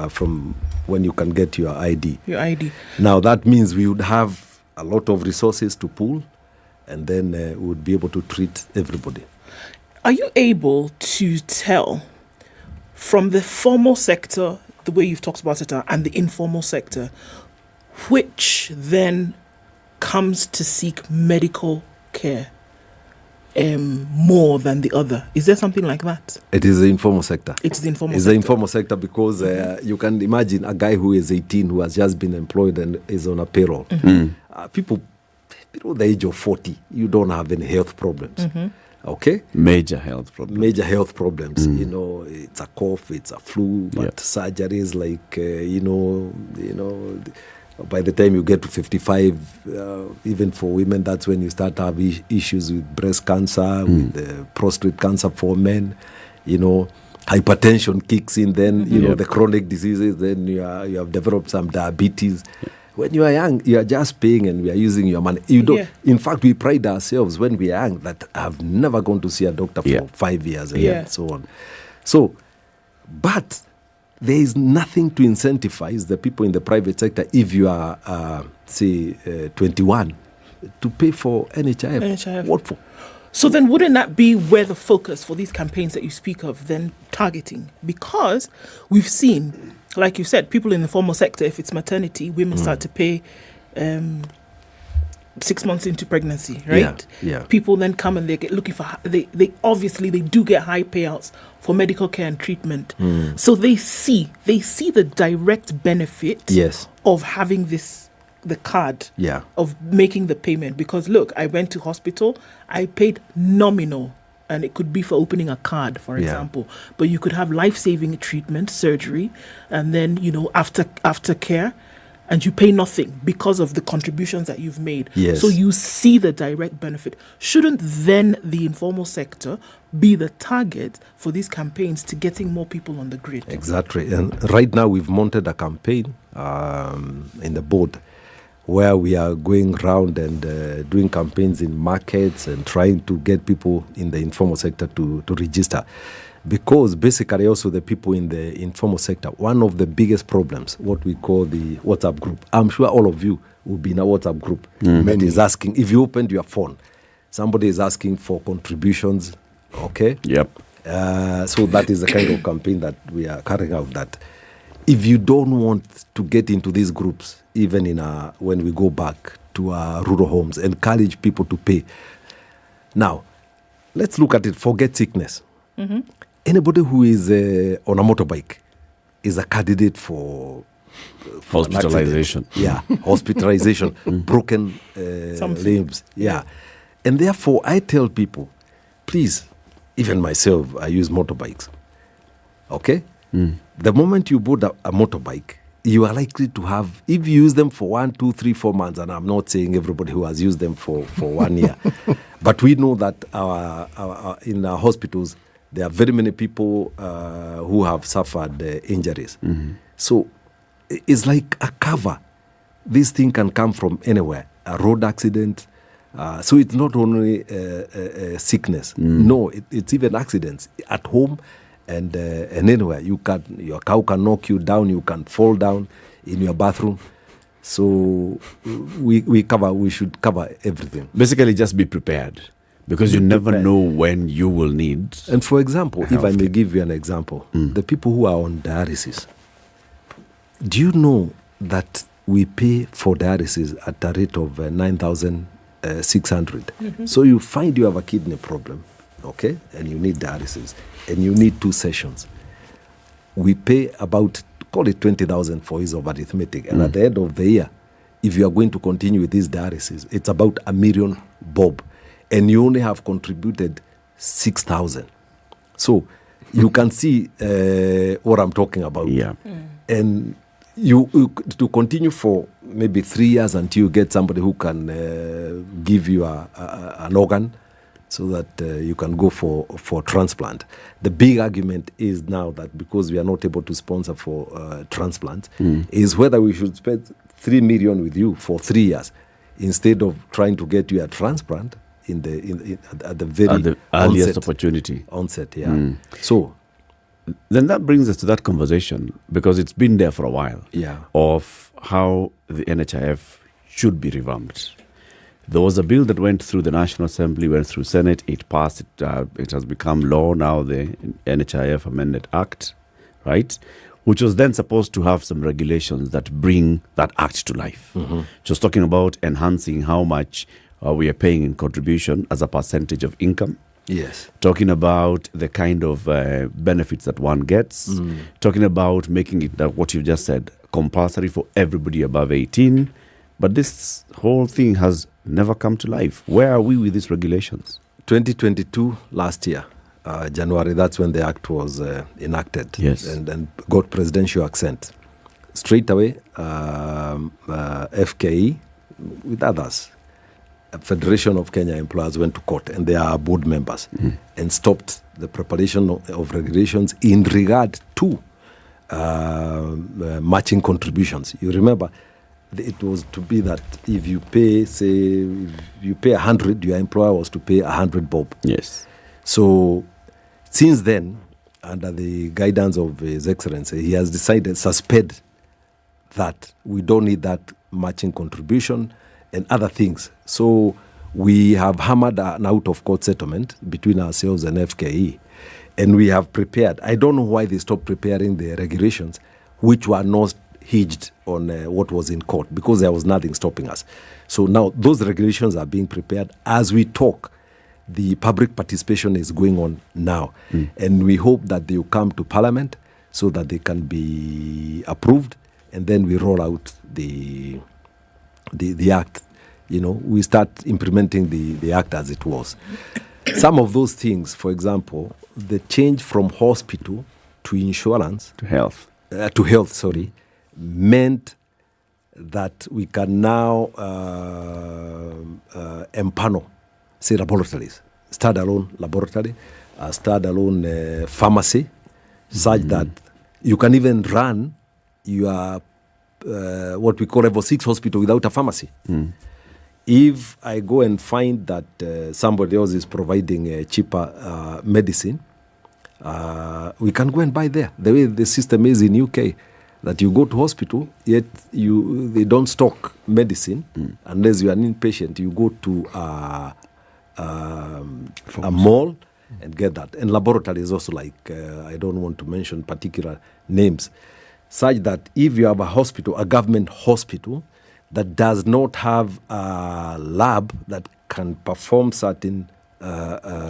from when you can get your ID. Your ID. Now that means we would have a lot of resources to pool, and then we would be able to treat everybody. Are you able to tell from the formal sector, the way you've talked about it, and the informal sector, which then comes to seek medical care more than the other? Is there something like that? It is the informal sector. It's the informal It's sector. the informal sector because you can imagine a guy who is 18 who has just been employed and is on a payroll. People below the age of 40, you don't have any health problems. Okay? Major health problems. Major health problems. You know, it's a cough, it's a flu, but surgeries like, by the time you get to 55, even for women, that's when you start to have issues with breast cancer, with prostate cancer for men. You know, hypertension kicks in. Then you know the chronic diseases. Then you have developed some diabetes. When you are young, you are just paying and we are using your money. You don't. In fact, we pride ourselves when we are young that I've never gone to see a doctor for 5 years and so on. So, but there is nothing to incentivize the people in the private sector if you are, say, 21, to pay for NHIF. What for? So then wouldn't that be where the focus for these campaigns that you speak of then targeting? Because we've seen, like you said, people in the formal sector, if it's maternity, women start to pay 6 months into pregnancy, right? Yeah. People then come and they get looking for, they obviously they do get high payouts for medical care and treatment. So they see the direct benefit of having the card of making the payment, because look, I went to hospital, I paid nominal, and it could be for opening a card, for example, but you could have life-saving treatment, surgery, and then after care, and you pay nothing because of the contributions that you've made. So you see the direct benefit. Shouldn't then the informal sector be the target for these campaigns to getting more people on the grid? Exactly. And right now we've mounted a campaign in the board where we are going around and doing campaigns in markets and trying to get people in the informal sector to register. Because basically also the people in the informal sector, one of the biggest problems, what we call the WhatsApp group. I'm sure all of you will be in a WhatsApp group that is asking, if you opened your phone, somebody is asking for contributions, okay? So that is the kind of campaign that we are carrying out, that if you don't want to get into these groups, even when we go back to our rural homes, encourage people to pay. Now, let's look at it, forget sickness. Anybody who is on a motorbike is a candidate for hospitalization. Hospitalization, broken limbs. And therefore, I tell people, please, even myself, I use motorbikes. Okay? The moment you board a motorbike, you are likely to have, if you use them for 1, 2, 3, 4 months, and I'm not saying everybody who has used them for 1 year, but we know that in our hospitals, there are very many people who have suffered injuries. So it's like a cover. This thing can come from anywhere, a road accident. So it's not only a sickness. No, it's even accidents at home and anywhere. Your cow can knock you down. You can fall down in your bathroom. So we should cover everything. Basically, just be prepared, because you never know when you will need. And for example, if I may give you an example, the people who are on dialysis, do you know that we pay for dialysis at a rate of 9,600? So you find you have a kidney problem, okay, and you need dialysis, and you need 2 sessions. We pay about, call it 20,000 for ease of arithmetic, and at the end of the year, if you are going to continue with this dialysis, it's about 1 million bob, and you only have contributed 6,000. So you can see what I'm talking about. And you to continue for maybe 3 years until you get somebody who can give you an organ, so that you can go for transplant. The big argument is now that because we are not able to sponsor for transplant, is whether we should spend 3 million with you for 3 years instead of trying to get you a transplant at the very earliest opportunity. So then that brings us to that conversation, because it's been there for a while, of how the NHIF should be revamped. There was a bill that went through the National Assembly, went through Senate, it passed, it has become law now, the NHIF Amended Act, right? Which was then supposed to have some regulations that bring that act to life. Just talking about enhancing how much we are paying in contribution as a percentage of income. Yes. Talking about the kind of benefits that one gets. Talking about making it, what you just said, compulsory for everybody above 18. But this whole thing has never come to life. Where are we with these regulations? 2022, last year, January, that's when the act was enacted. Yes. And got presidential assent. Straight away, FKE, with others, Federation of Kenya Employers went to court, and they are board members, and stopped the preparation of regulations in regard to matching contributions. You remember, it was to be that if you pay, say, if you pay 100, your employer was to pay 100 bob. Yes. So since then, under the guidance of His Excellency, he has decided suspend that. We don't need that matching contribution and other things. So we have hammered an out-of-court settlement between ourselves and FKE, and we have prepared. I don't know why they stopped preparing the regulations, which were not hinged on what was in court, because there was nothing stopping us. So now those regulations are being prepared as we talk. The public participation is going on now, and we hope that they will come to Parliament so that they can be approved, and then we roll out the act. You know, we start implementing the act as it was. Some of those things, for example, the change from hospital to insurance to health, meant that we can now empanel, say, laboratories, standalone laboratory, a standalone pharmacy, such that you can even run your what we call level 6 hospital without a pharmacy. If I go and find that somebody else is providing cheaper medicine, we can go and buy there. The way the system is in UK, that you go to hospital, yet they don't stock medicine unless you are an inpatient. You go to a mall and get that. And laboratory is also like, I don't want to mention particular names, such that if you have a hospital, a government hospital, that does not have a lab that can perform certain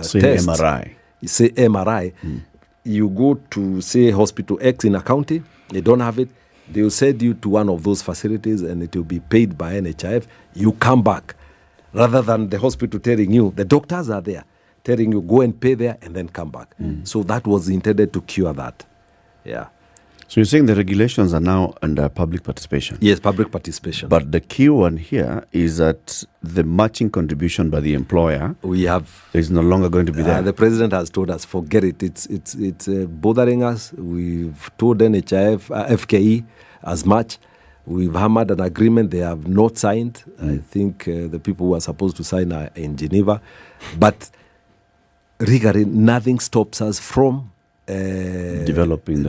say tests. MRI. Say MRI. You go to, say, Hospital X in a county, they don't have it. They will send you to one of those facilities and it will be paid by NHIF. You come back. Rather than the hospital telling you, the doctors are there, telling you, go and pay there and then come back. So that was intended to cure that. Yeah. So you're saying the regulations are now under public participation? Yes, public participation. But the key one here is that the matching contribution by the employer is no longer going to be there. The president has told us, forget it. It's bothering us. We've told NHIF, FKE as much. We've hammered an agreement they have not signed. I think the people who are supposed to sign are in Geneva. But regarding nothing stops us from developing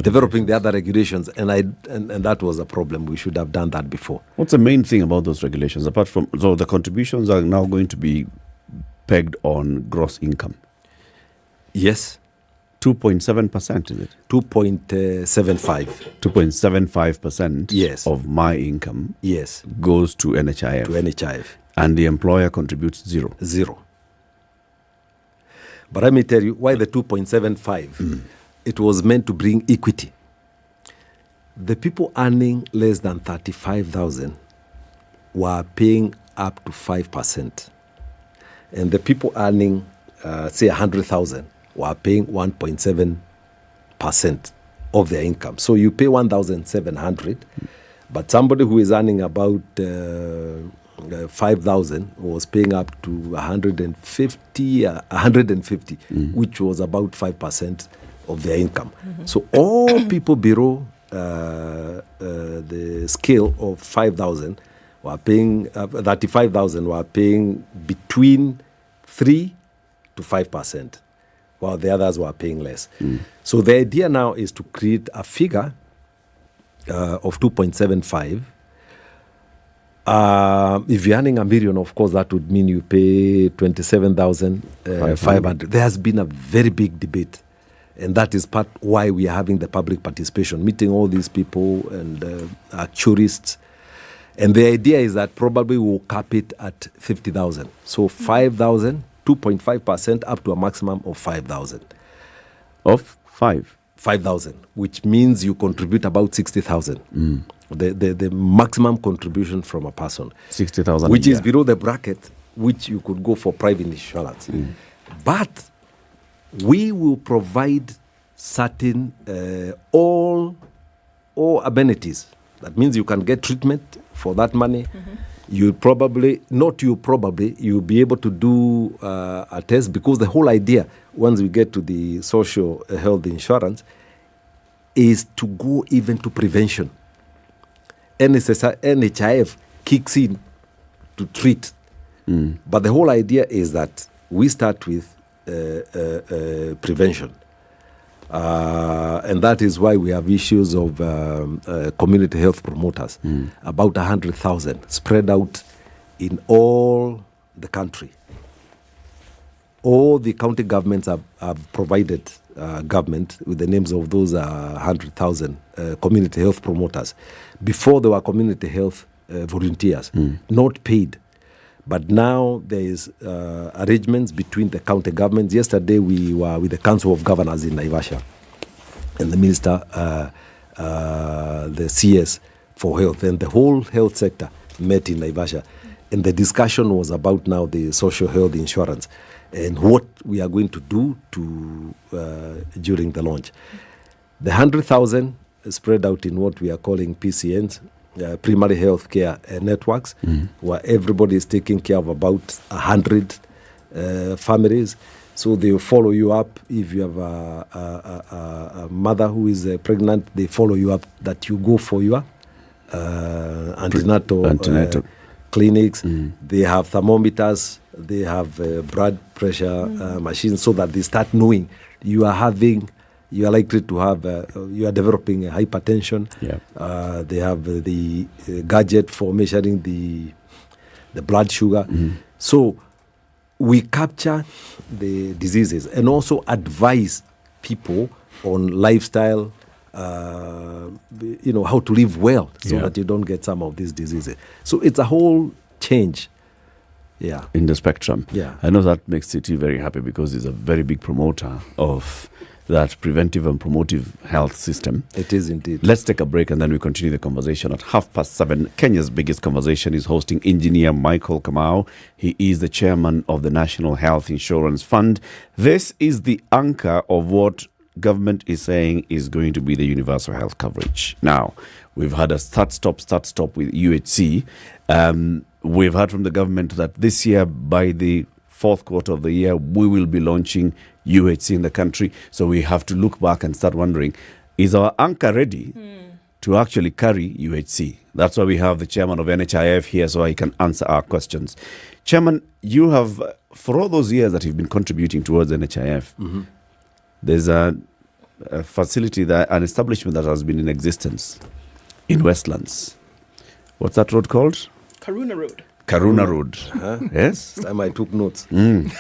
the other regulations, and that was a problem. We should have done that before. What's the main thing about those regulations, apart from so the contributions are now going to be pegged on gross income? Yes. 2.7%, is it? 2.75. 2.75% yes. of my income yes. goes to NHIF. To NHIF. And the employer contributes zero. Zero. But let me tell you why the 2.75. It was meant to bring equity. The people earning less than 35,000 were paying up to 5%. And the people earning, say, 100,000 were paying 1.7% of their income. So you pay 1,700, but somebody who is earning about 5,000 was paying up to 150, which was about 5% of their income. So all people below the scale of 5,000 were paying 35,000 were paying between 3 to 5%, while the others were paying less. So the idea now is to create a figure of 2.75. If you're earning $1 million, of course, that would mean you pay 27,500. There has been a very big debate, and that is part why we are having the public participation, meeting all these people and actuarists. And the idea is that probably we'll cap it at 50,000. So 5,000, 2.5% up to a maximum of 5,000. Of 5,000, which means you contribute about 60,000. The maximum contribution from a person. 60,000, which is below the bracket, which you could go for private insurance. But we will provide certain all amenities. That means you can get treatment for that money. You'll be able to do a test, because the whole idea, once we get to the social health insurance, is to go even to prevention. NHIF kicks in to treat. But the whole idea is that we start with prevention. And that is why we have issues of community health promoters, about 100,000 spread out in all the country. All the county governments have provided government with the names of those 100,000 community health promoters. Before, there were community health volunteers, not paid. But now there is arrangements between the county governments. Yesterday we were with the Council of Governors in Naivasha, and the minister, the CS for health, and the whole health sector met in Naivasha. And the discussion was about now the social health insurance and what we are going to do during the launch. The 100,000 spread out in what we are calling PCNs, primary health care networks, where everybody is taking care of about 100 families. So they will follow you up. If you have a mother who is pregnant, they follow you up that you go for your antenatal clinics. They have thermometers. They have blood pressure machines, so that they start knowing you are likely to have, you are developing hypertension. They have the gadget for measuring the blood sugar. So we capture the diseases and also advise people on lifestyle, how to live well so that you don't get some of these diseases. So it's a whole change. In the spectrum. Yeah. I know that makes City very happy, because it's a very big promoter of that preventive and promotive health system. It is indeed. Let's take a break and then we continue the conversation at 7:30. Kenya's biggest conversation is hosting engineer Michael Kamau. He is the chairman of the National Health Insurance Fund. This is the anchor of what government is saying is going to be the universal health coverage. Now, we've had a start-stop with UHC. We've heard from the government that this year, by the fourth quarter of the year, we will be launching UHC in the country. So we have to look back and start wondering, is our anchor ready to actually carry UHC? That's why we have the chairman of NHIF here so he can answer our questions. Chairman, you have, for all those years that you've been contributing towards NHIF, there's a facility, an establishment that has been in existence in Westlands. What's that road called? Karuna Road. Karuna Road. Yes? Time I took notes. On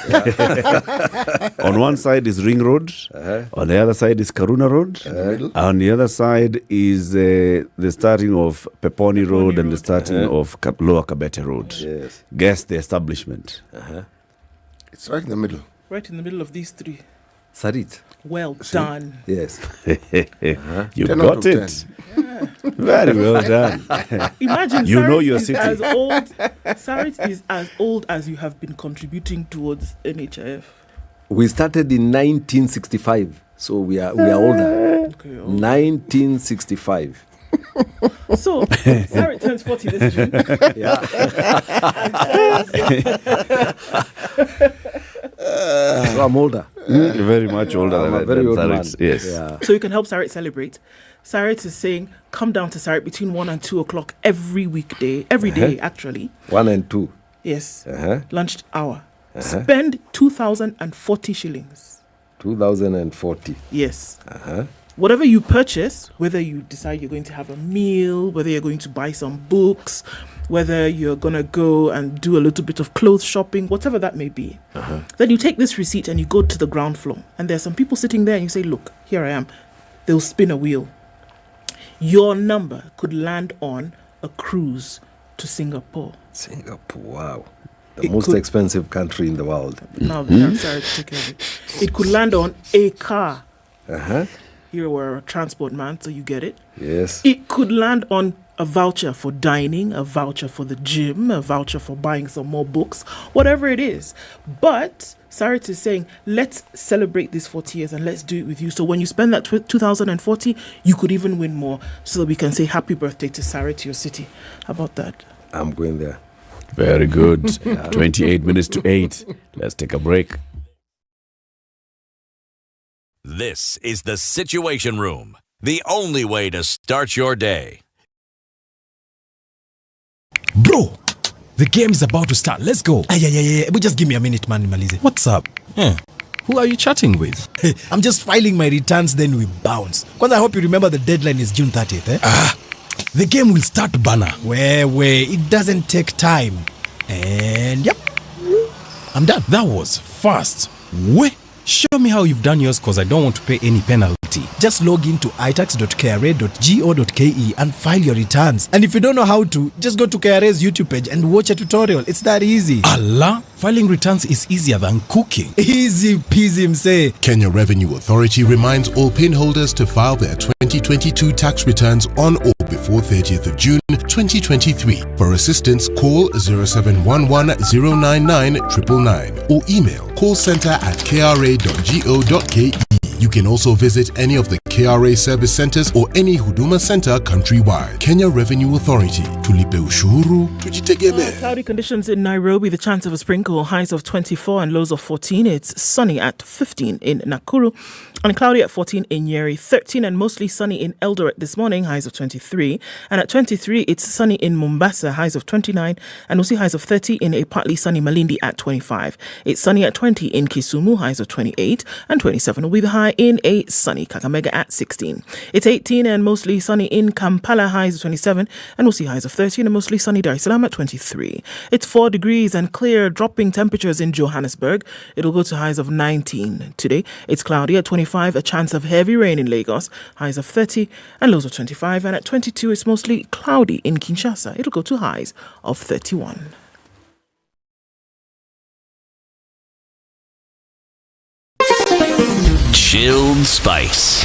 one side is Ring Road. On the other side is Karuna Road. On the other side is the starting of Peponi Road and the starting of Lower Kabete Road. Yes. Guess the establishment. It's right in the middle. Right in the middle of these three. Sarit. Well done. Yes. You got it. Yeah. Very well done. Imagine you Sarit know your is city. Sarit is as old as you have been contributing towards NHIF. We started in 1965, so we are older. Okay, 1965. So, Sarit turns 40 this June. So I'm older. Very much older I'm than a very old Sarit. man. Yes. Yeah. So you can help Sarit celebrate. Sarit is saying, come down to Sarit between 1 and 2 o'clock every weekday. Every day, actually. 1 and 2. Yes. Lunch hour. Uh-huh. Spend 2,040 shillings. 2,040. Yes. Whatever you purchase, whether you decide you're going to have a meal, whether you're going to buy some books, whether you're going to go and do a little bit of clothes shopping, whatever that may be, then you take this receipt and you go to the ground floor. And there's some people sitting there and you say, look, here I am. They'll spin a wheel. Your number could land on a cruise to Singapore. Singapore, wow. The most expensive country in the world. Now, I'm sorry to take care of it. It could land on a car. You were a transport man, so you get it. Yes. It could land on a voucher for dining, a voucher for the gym, a voucher for buying some more books, whatever it is. But Sarit is saying, let's celebrate these 40 years and let's do it with you. So when you spend that 2040, you could even win more so that we can say happy birthday to Sarit, your city. How about that? I'm going there. Very good. 28 minutes to 8. Let's take a break. This is the Situation Room, the only way to start your day. Bro, the game is about to start. Let's go. Yeah. But just give me a minute, man. Malize. What's up? Who are you chatting with? I'm just filing my returns, then we bounce. Because I hope you remember the deadline is June 30th. The game will start, banner. Where? It doesn't take time. And yep, I'm done. That was fast. Show me how you've done yours, because I don't want to pay any penalty. Just log into itax.kra.go.ke and file your returns. And if you don't know how to, just go to KRA's YouTube page and watch a tutorial. It's that easy. Allah, filing returns is easier than cooking. Easy peasy, say. Kenya Revenue Authority reminds all PIN holders to file their 2022 tax returns on or before 30th of June 2023. For assistance, call 0711 099 999 or email callcenter@kra.go.ke. You can also visit any of the KRA service centers or any Huduma center countrywide. Kenya Revenue Authority. Tulipe ushuru, tujitegemee. Cloudy conditions in Nairobi, the chance of a sprinkle, highs of 24 and lows of 14. It's sunny at 15 in Nakuru and cloudy at 14 in Nyeri, 13 and mostly sunny in Eldoret this morning, highs of 23. And at 23, it's sunny in Mombasa, highs of 29 and we'll see highs of 30 in a partly sunny Malindi at 25. It's sunny at 20 in Kisumu, highs of 28 and 27 will be the high in a sunny Kakamega at 16. It's 18 and mostly sunny in Kampala, highs of 27 and we'll see highs of 13 and mostly sunny Dar es Salaam at 23. It's 4 degrees and clear, dropping temperatures in Johannesburg. It'll go to highs of 19 today. It's cloudy at 25, a chance of heavy rain in Lagos, highs of 30 and lows of 25. And at 22, it's mostly cloudy in Kinshasa. It'll go to highs of 31. Chilled Spice.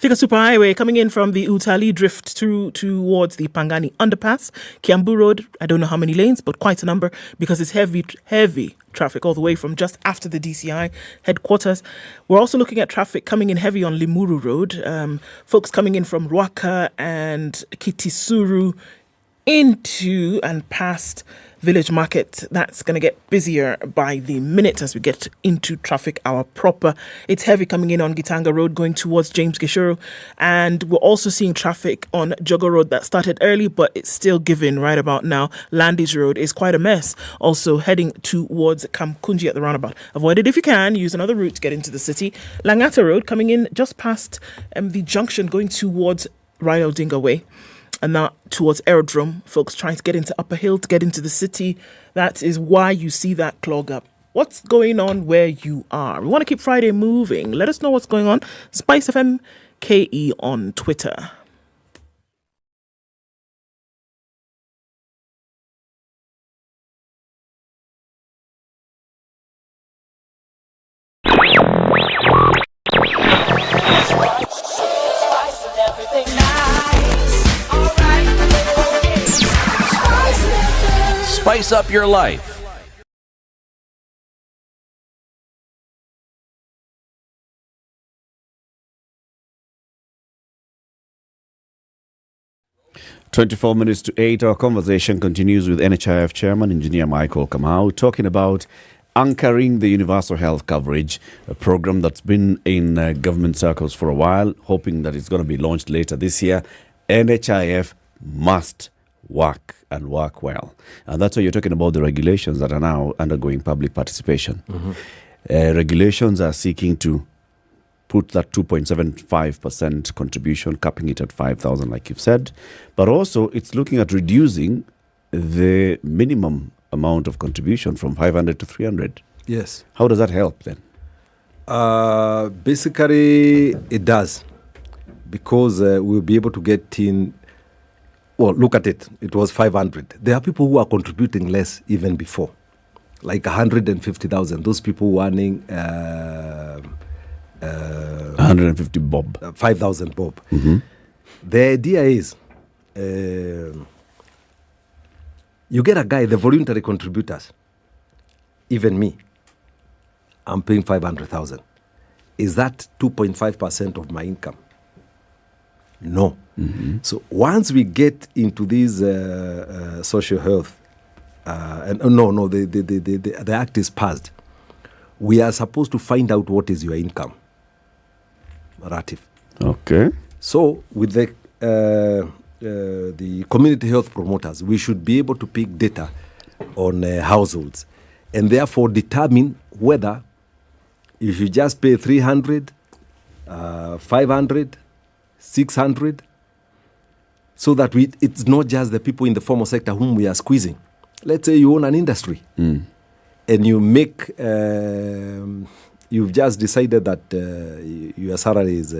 Thika Superhighway coming in from the Utali drift through towards the Pangani underpass. Kiambu Road, I don't know how many lanes, but quite a number because it's heavy traffic all the way from just after the DCI headquarters. We're also looking at traffic coming in heavy on Limuru Road. Folks coming in from Ruaka and Kitisuru into and past Village Market. That's going to get busier by the minute as we get into traffic hour proper. It's heavy coming in on Gitanga Road going towards James Gishuru, and we're also seeing traffic on Jogo Road that started early but it's still giving right about now. Landis Road is quite a mess, also heading towards Kamkunji at the roundabout. Avoid it if you can, use another route to get into the city. Langata Road coming in just past the junction going towards Ryle Dinga Way. And now towards Aerodrome, folks trying to get into Upper Hill to get into the city. That is why you see that clog up. What's going on where you are? We want to keep Friday moving. Let us know what's going on. Spice FM KE on Twitter. Spice up your life. "24 minutes to 8, our conversation continues with NHIF Chairman Engineer Michael Kamau talking about anchoring the universal health coverage, a program that's been in government circles for a while, hoping that it's going to be launched later this year. NHIF must work and work well. And that's why you're talking about the regulations that are now undergoing public participation. Regulations are seeking to put that 2.75% contribution, capping it at 5,000 like you've said. But also it's looking at reducing the minimum amount of contribution from 500 to 300. Yes. How does that help then? Basically, it does. Because we'll be able to get in. Well, look at it. It was 500. There are people who are contributing less even before, like 150,000. Those people who are earning 150 bob, 5,000 bob. The idea is, you get a guy, the voluntary contributors. Even me, I'm paying 500,000. Is that 2.5% of my income? No. So once we get into these social health, the act is passed, we are supposed to find out what is your income. Ratif. Okay. So with the community health promoters, we should be able to pick data on households and therefore determine whether if you just pay 300, 500, 600, so that it's not just the people in the formal sector whom we are squeezing. Let's say you own an industry and you make, you've just decided that your salary is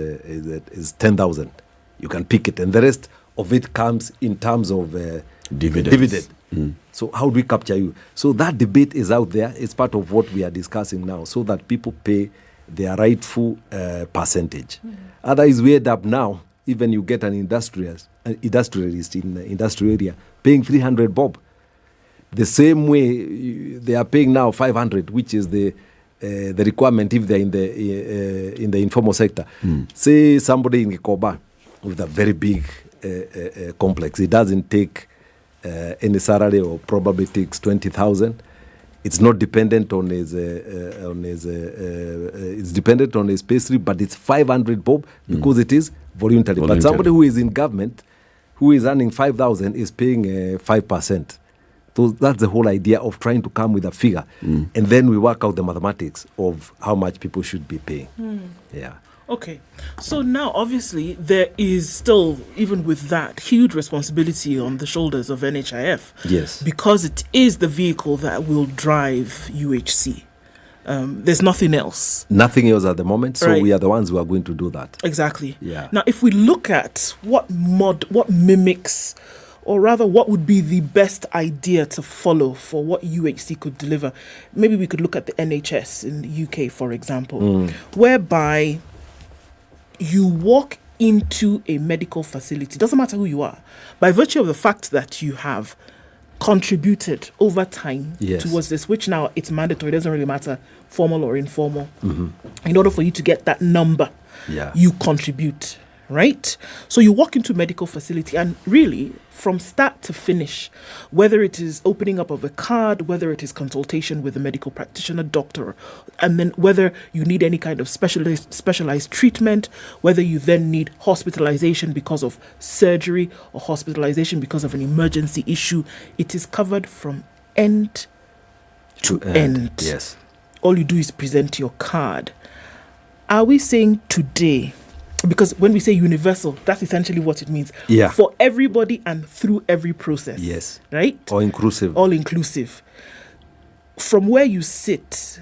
10,000. You can pick it, and the rest of it comes in terms of dividend. So how do we capture you? So that debate is out there. It's part of what we are discussing now, so that people pay their rightful percentage. Otherwise, we end up now, even you get an industrialist in the industrial area paying 300 bob. The same way they are paying now 500, which is the requirement if they're in the informal sector. Say somebody in Gikoba with a very big complex, it doesn't take any salary, or probably takes 20,000. It's not dependent on his it's dependent on his pay slip, but it's 500 bob because it is voluntary. But somebody who is in government, who is earning 5,000, is paying 5%. So that's the whole idea of trying to come with a figure, and then we work out the mathematics of how much people should be paying. Yeah. Okay. So now, obviously, there is still, even with that, huge responsibility on the shoulders of NHIF. Yes. Because it is the vehicle that will drive UHC. There's nothing else. Nothing else at the moment. So Right. we are the ones who are going to do that. Exactly. Yeah. Now, if we look at what mimics, or rather what would be the best idea to follow for what UHC could deliver, maybe we could look at the NHS in the UK, for example, whereby you walk into a medical facility, doesn't matter who you are, by virtue of the fact that you have contributed over time Yes. towards this, which now it's mandatory, it doesn't really matter formal or informal. Mhm. In order for you to get that number, Yeah. you contribute, right? So you walk into a medical facility and really from start to finish, whether it is opening up of a card, whether it is consultation with a medical practitioner, doctor, and then whether you need any kind of specialized treatment, whether you then need hospitalization because of surgery or hospitalization because of an emergency issue, it is covered from end to end. Yes. All you do is present your card. Are we saying today, because when we say universal, that's essentially what it means. Yeah. For everybody and through every process. Yes. Right? All inclusive. All inclusive. From where you sit,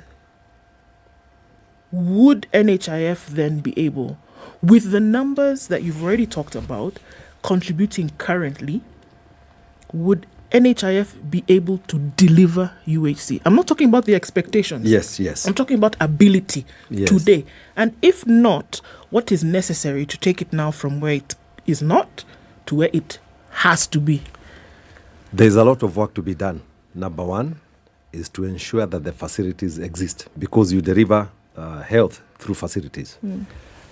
would NHIF then be able, with the numbers that you've already talked about, contributing currently, would NHIF be able to deliver UHC? I'm not talking about the expectations. Yes, yes. I'm talking about ability Yes. today. And if not, what is necessary to take it now from where it is not to where it has to be? There's a lot of work to be done. Number one is to ensure that the facilities exist, because you deliver health through facilities.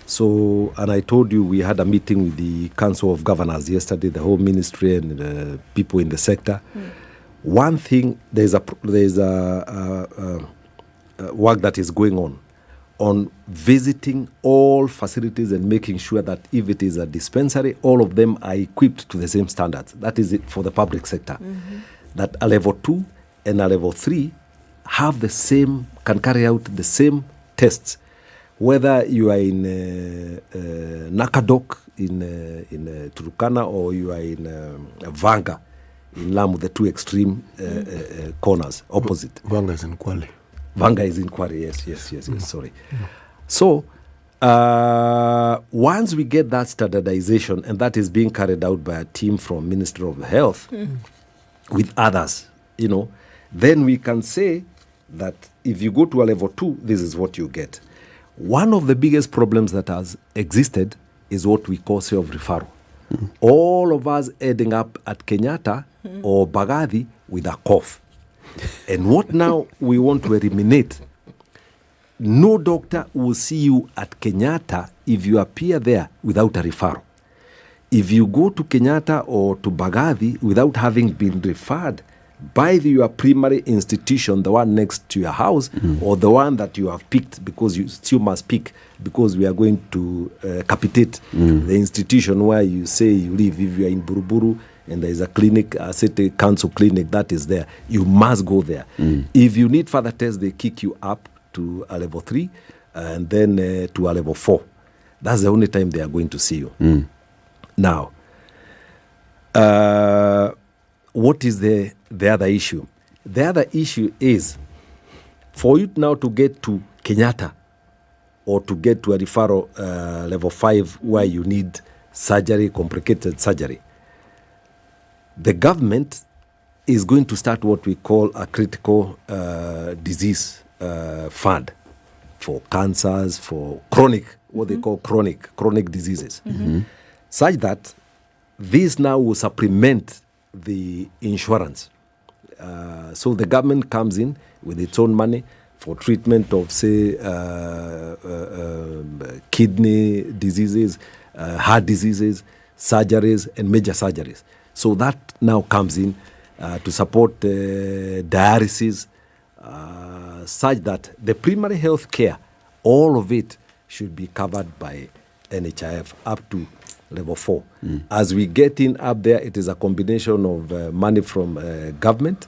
So, and I told you we had a meeting with the Council of Governors yesterday, the whole ministry and people in the sector. One thing, there's a work that is going on visiting all facilities and making sure that if it is a dispensary, all of them are equipped to the same standards. That is it for the public sector. That a level 2 and a level 3 have the same, can carry out the same tests. Whether you are in Nakadok in Turkana or you are in Vanga in Lamu, the two extreme corners opposite. Vanga is in Kwale. Vanga is in Kwale, yes, sorry. So, once we get that standardization, and that is being carried out by a team from Ministry of Health with others, then we can say that if you go to a level 2, this is what you get. One of the biggest problems that has existed is what we call self-referral. All of us ending up at Kenyatta or Bagathi with a cough. And what now we want to eliminate, no doctor will see you at Kenyatta if you appear there without a referral. If you go to Kenyatta or to Bagathi without having been referred by your primary institution, the one next to your house, or the one that you have picked, because you still must pick, because we are going to capitate the institution where you say you live. If you are in Buruburu and there is a clinic, a city council clinic that is there, you must go there. If you need further tests, they kick you up to a level 3 and then to a level 4. That's the only time they are going to see you. Now, what is the other issue? The other issue is for you now to get to Kenyatta or to get to a referral level 5 where you need surgery, complicated surgery. The government is going to start what we call a critical disease fund for cancers, for chronic, what they call chronic diseases, such that this now will supplement the insurance. So the government comes in with its own money for treatment of, say, kidney diseases, heart diseases, surgeries, and major surgeries. So that now comes in to support dialysis, such that the primary health care, all of it should be covered by NHIF up to level 4. As we get in up there, it is a combination of money from government,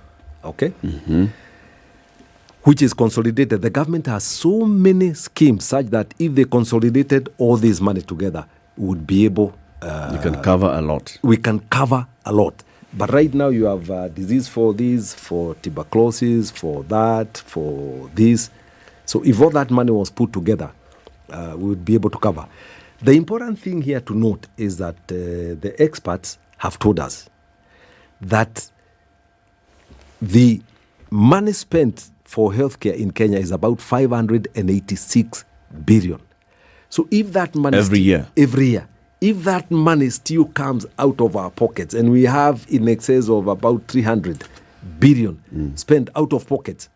which is consolidated. The government has so many schemes such that if they consolidated all this money together, we would be able... you can cover a lot. We can cover a lot. But right now you have disease for this, for tuberculosis, for that, for this. So if all that money was put together, we would be able to cover. The important thing here to note is that the experts have told us that the money spent for healthcare in Kenya is about 586 billion. So if that money... Every year. if that money still comes out of our pockets, and we have in excess of about 300 billion spent out of pockets,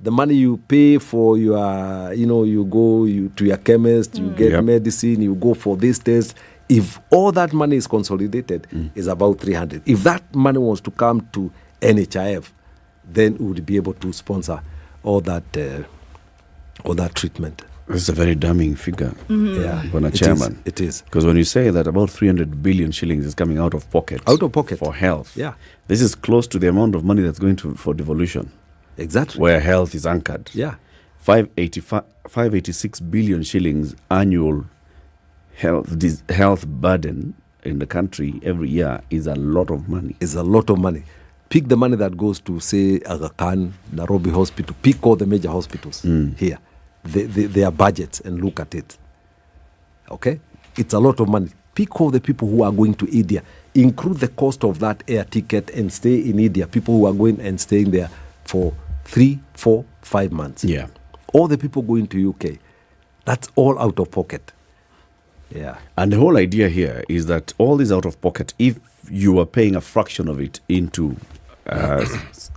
the money you pay for your, you go to your chemist, you get medicine, you go for this test. If all that money is consolidated, is about 300. If that money was to come to NHIF, then we would be able to sponsor all that treatment. It's a very damning figure, for a chairman. It is. Because when you say that about 300 billion shillings is coming out of pocket. For health. Yeah. This is close to the amount of money that's going for devolution. Exactly. Where health is anchored. Yeah. 586 billion shillings annual health burden in the country every year is a lot of money. It's a lot of money. Pick the money that goes to, say, Aga Khan, Nairobi Hospital. Pick all the major hospitals here. Their budgets and look at it. Okay? It's a lot of money. Pick all the people who are going to India. Include the cost of that air ticket and stay in India. People who are going and staying there for 3, 4, 5 months. Yeah. All the people going to UK. That's all out of pocket. Yeah. And the whole idea here is that all this out of pocket, if you are paying a fraction of it into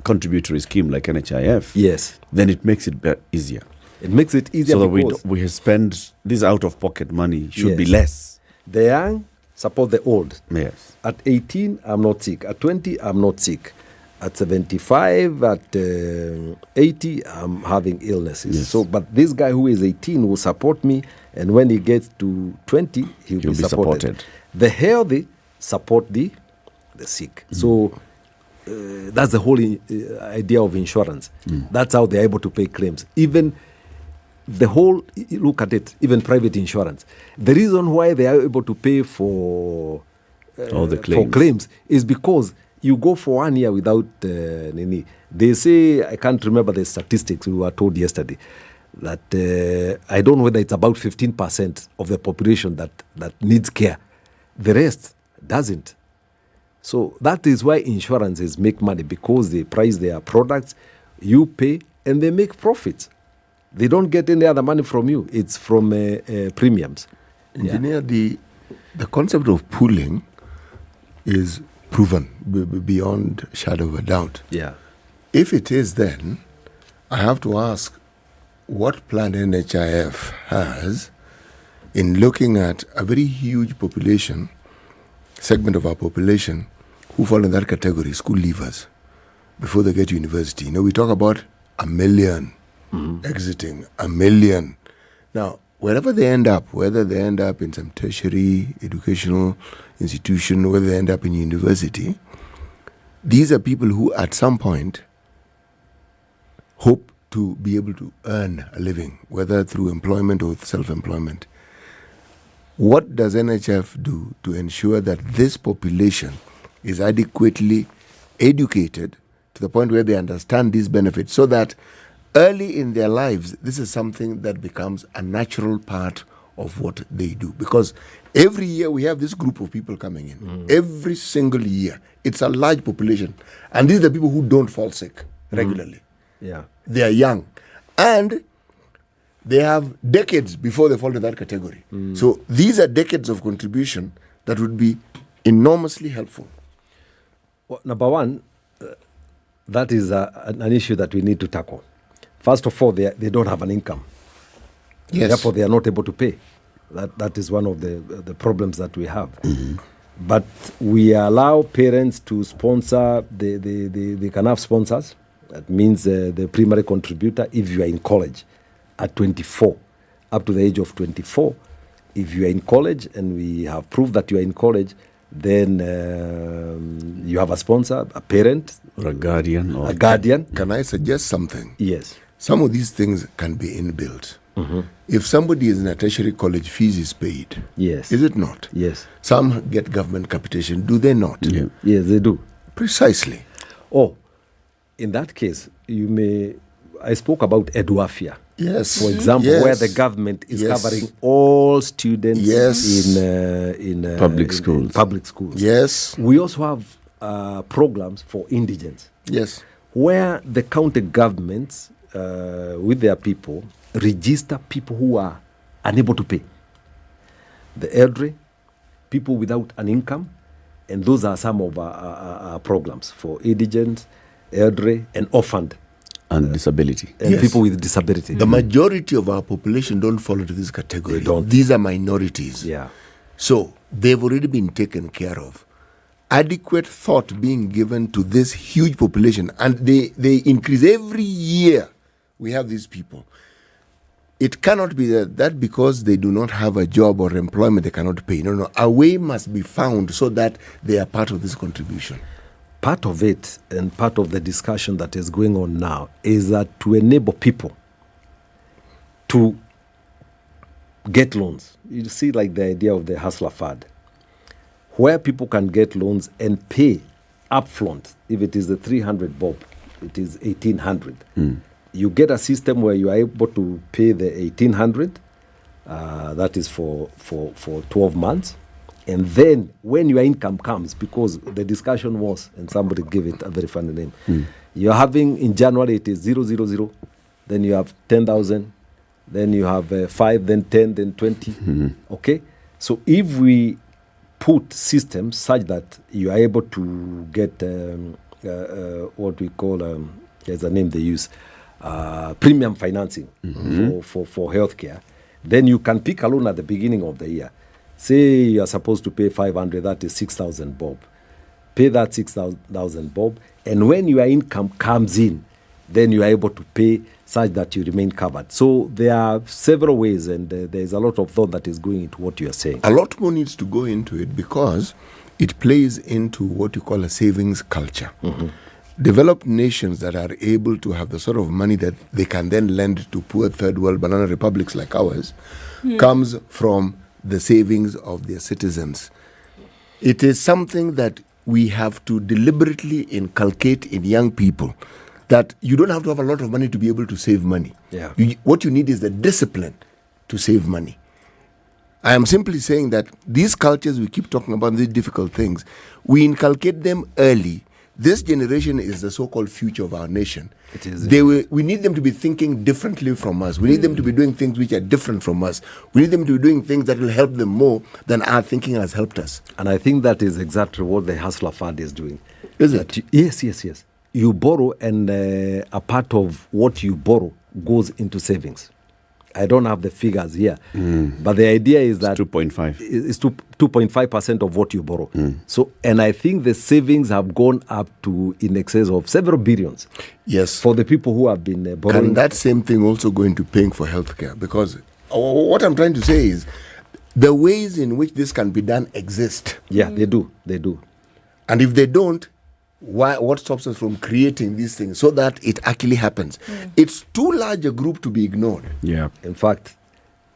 contributory scheme like NHIF, yes, then it makes it easier. It makes it easier so because that we spend this out of pocket money should be less. The young support the old. Yes. At 18, I'm not sick. At 20, I'm not sick. At 75, at 80, I'm having illnesses. Yes. So, but this guy who is 18 will support me, and when he gets to 20, he'll be supported. The healthy support the sick. So that's the whole idea of insurance. That's how they're able to pay claims. Even the whole, look at it, even private insurance. The reason why they are able to pay for all the claims. For claims is because you go for 1 year without Nini. They say, I can't remember the statistics we were told yesterday, that I don't know whether it's about 15% of the population that needs care. The rest doesn't. So that is why insurances make money, because they price their products, you pay, and they make profits. They don't get any other money from you. It's from premiums. Engineer, the concept of pooling is proven beyond shadow of a doubt. Yeah. If it is, then I have to ask what plan NHIF has in looking at a very huge segment of our population who fall in that category, school leavers, before they get to university. We talk about 1 million exiting, 1 million. Now, wherever they end up, whether they end up in some tertiary educational institution, whether they end up in university, these are people who at some point hope to be able to earn a living, whether through employment or self-employment. What does NHIF do to ensure that this population is adequately educated to the point where they understand these benefits, so that early in their lives, this is something that becomes a natural part of what they do? Because every year we have this group of people coming in. Every single year. It's a large population. And these are the people who don't fall sick regularly. Yeah. They are young. And they have decades before they fall into that category. So these are decades of contribution that would be enormously helpful. Well, number one, that is an issue that we need to tackle. First of all, they don't have an income. Yes. Therefore, they are not able to pay. That is one of the problems that we have. But we allow parents to sponsor. They can have sponsors. That means the primary contributor if you are in college at 24, up to the age of 24. If you are in college and we have proved that you are in college, then you have a sponsor, a parent, or a guardian. A guardian. Can I suggest something? Yes. Some of these things can be inbuilt. If somebody is in a tertiary college, fees is paid. Yes. Is it not? Yes. Some get government capitation. Do they not? Yeah. Yes, they do. Precisely. Oh, in that case, I spoke about Edwafia. Yes. For example, where the government is covering all students in public schools. Public schools. Yes. We also have programs for indigents. Yes. Where the county governments, with their people, register people who are unable to pay. The elderly, people without an income, and those are some of our programs for indigent, elderly, and orphaned. And disability. And people with disability. The majority of our population don't fall into this category. They don't. These are minorities. Yeah. So they've already been taken care of. Adequate thought being given to this huge population, and they increase every year. We have these people. It cannot be that because they do not have a job or employment, they cannot pay. No. A way must be found so that they are part of this contribution. Part of it, and part of the discussion that is going on now, is that to enable people to get loans. You see, like the idea of the hustler fund, where people can get loans and pay upfront. If it is the 300 bob, it is 1,800. You get a system where you are able to pay the 1,800. That is for 12 months. And then when your income comes, because the discussion was, and somebody gave it a very funny name, you're having in January it is 000, then you have 10,000, then you have 5, then 10, then 20. Okay? So if we put systems such that you are able to get what we call, there's a name they use, premium financing for healthcare, then you can pick a loan at the beginning of the year. Say you are supposed to pay 500, that is 6,000 bob. Pay that 6,000 bob, and when your income comes in, then you are able to pay such that you remain covered. So there are several ways, and there is a lot of thought that is going into what you are saying. A lot more needs to go into it because it plays into what you call a savings culture. Developed nations that are able to have the sort of money that they can then lend to poor third world banana republics like ours comes from the savings of their citizens. It is something that we have to deliberately inculcate in young people, that you don't have to have a lot of money to be able to save money. Yeah. What you need is the discipline to save money. I am simply saying that these cultures we keep talking about, these difficult things, we inculcate them early. This generation is the so-called future of our nation. It is. We need them to be thinking differently from us. We need them to be doing things which are different from us. We need them to be doing things that will help them more than our thinking has helped us. And I think that is exactly what the Hustler Fund is doing. Is it? Yes. You borrow, and a part of what you borrow goes into savings. I don't have the figures here, but the idea is that 2.5. It's 2.5% of what you borrow. So, and I think the savings have gone up to in excess of several billions. Yes, for the people who have been borrowing. And that same thing also go into paying for healthcare, because what I'm trying to say is the ways in which this can be done exist. Yeah, they do. And if they don't, what stops us from creating these things so that it actually happens? It's too large a group to be ignored. Yeah. In fact,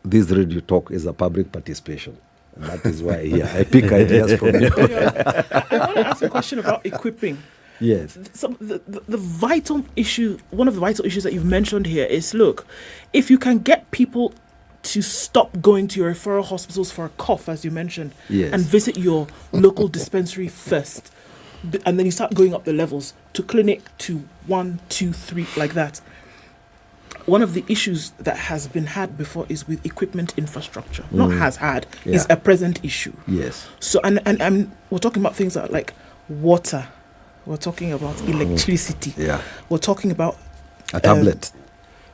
this radio talk is a public participation. And that is why I pick ideas from you. I want to ask a question about equipping. Yes. So the vital issue, one of the vital issues that you've mentioned here is, look, if you can get people to stop going to your referral hospitals for a cough, as you mentioned, and visit your local dispensary first, and then you start going up the levels to clinic, to 1, 2, 3, like that. One of the issues that has been had before is with equipment infrastructure. Not has had, is a present issue. Yes. So, and we're talking about things like water. We're talking about electricity. Yeah. We're talking about a tablet.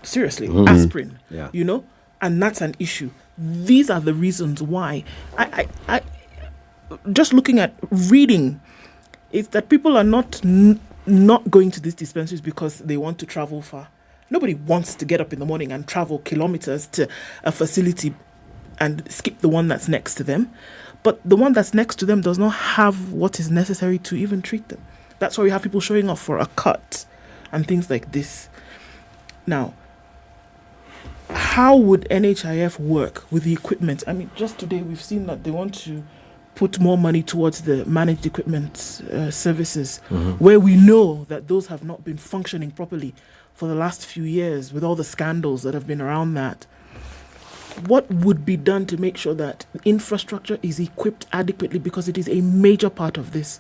Seriously, aspirin. Yeah. You know, and that's an issue. These are the reasons why I just looking at reading, is that people are not going to these dispensaries because they want to travel far. Nobody wants to get up in the morning and travel kilometers to a facility and skip the one that's next to them. But the one that's next to them does not have what is necessary to even treat them. That's why we have people showing up for a cut and things like this. Now, how would NHIF work with the equipment? I mean, just today we've seen that they want to put more money towards the managed equipment services, where we know that those have not been functioning properly for the last few years with all the scandals that have been around that. What would be done to make sure that infrastructure is equipped adequately, because it is a major part of this?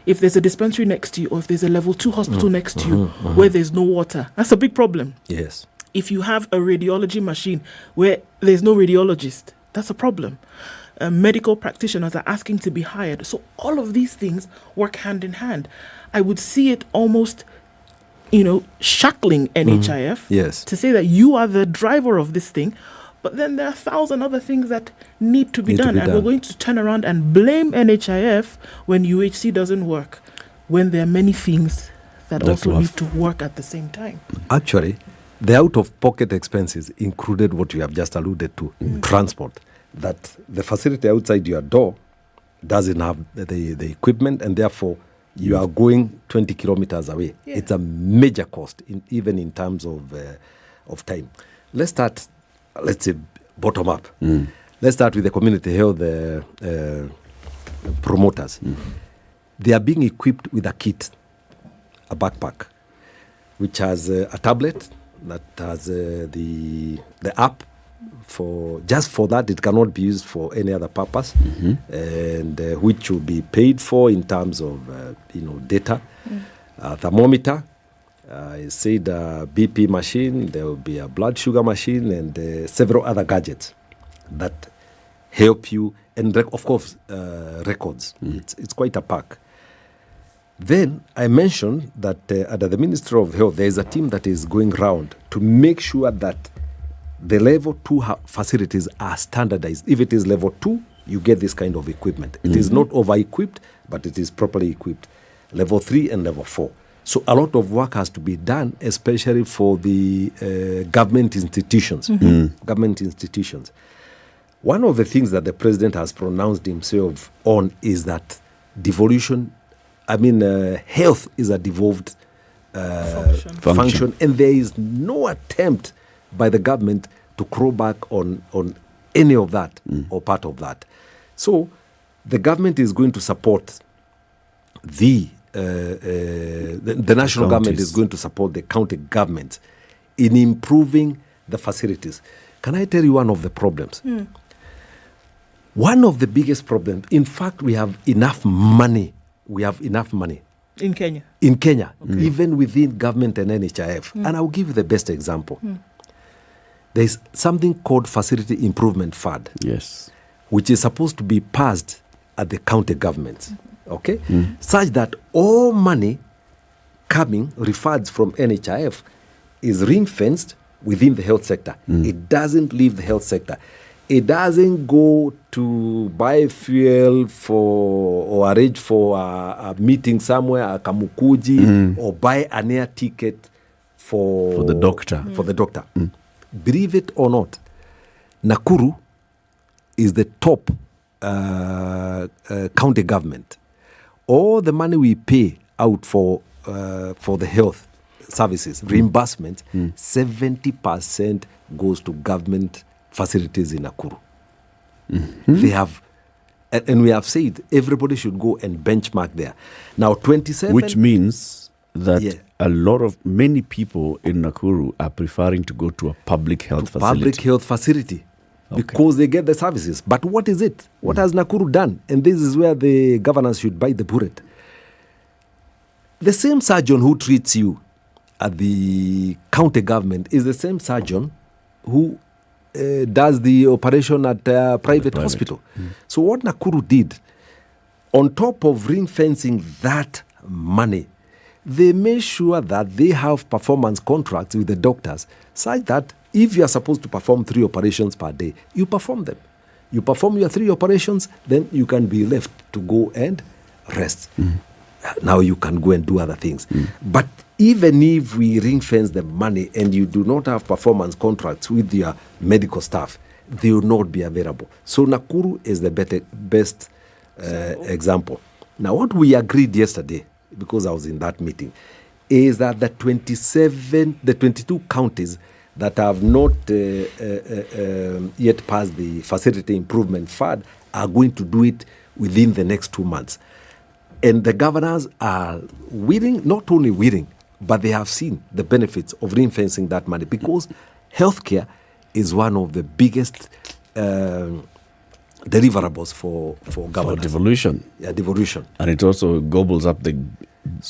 If there's a dispensary next to you, or if there's a level 2 hospital next to you where there's no water, that's a big problem. Yes. If you have a radiology machine where there's no radiologist, that's a problem. medical practitioners are asking to be hired. So all of these things work hand in hand. I would see it almost, shackling NHIF Yes. to say that you are the driver of this thing. But then there are 1,000 other things that need to be done. And we're going to turn around and blame NHIF when UHC doesn't work, when there are many things that also need to work at the same time. Actually, the out-of-pocket expenses included what you have just alluded to, transport. That the facility outside your door doesn't have the equipment, and therefore you are going 20 kilometers away. Yeah. It's a major cost, even in terms of time. Let's start, let's say, bottom up. Let's start with the community health promoters. They are being equipped with a kit, a backpack, which has a tablet that has the app. Just for that, it cannot be used for any other purpose, and which will be paid for in terms of data, thermometer. I said a BP machine. There will be a blood sugar machine and several other gadgets that help you, and of course records. It's quite a pack. Then I mentioned that under the Ministry of Health, there is a team that is going round to make sure that the level 2 facilities are standardized. If it is level 2, you get this kind of equipment. It is not over-equipped, but it is properly equipped. Level 3 and level 4. So a lot of work has to be done, especially for the government institutions. Government institutions. One of the things that the president has pronounced himself on is that devolution, health is a devolved function, and there is no attempt by the government to crow back on any of that or part of that. So the government is going to support the national government is going to support the county government in improving the facilities. Can I tell you one of the problems? One of the biggest problems, in fact, we have enough money. In Kenya. Even within government and NHIF. And I'll give you the best example. There's something called Facility Improvement Fund. Yes. Which is supposed to be passed at the county governments. Okay? Such that all money coming, referred from NHIF, is ring-fenced within the health sector. It doesn't leave the health sector. It doesn't go to buy fuel or arrange for a meeting somewhere, a Kamukuji, or buy an air ticket for the doctor. Believe it or not, Nakuru is the top county government. All the money we pay out for the health services, reimbursement, 70% goes to government facilities in Nakuru. They have, and we have said everybody should go and benchmark there. Now, 27, which means that many people in Nakuru are preferring to go to a public health facility. Because they get the services. But what is it? What has Nakuru done? And this is where the governors should bite the bullet. The same surgeon who treats you at the county government is the same surgeon who does the operation at a private hospital. So what Nakuru did, on top of ring-fencing that money, they made sure that they have performance contracts with the doctors, such that if you are supposed to perform 3 operations per day, you perform them. You perform your 3 operations, then you can be left to go and rest. Now you can go and do other things. But even if we ring-fence the money and you do not have performance contracts with your medical staff, they will not be available. So Nakuru is the best example. Now, what we agreed yesterday, because I was in that meeting, is that the 22 counties that have not yet passed the Facility Improvement Fund are going to do it within the next 2 months. And the governors are willing, not only willing, but they have seen the benefits of ring-fencing that money, because healthcare is one of the biggest deliverables for governors. For devolution. Yeah, devolution. And it also gobbles up the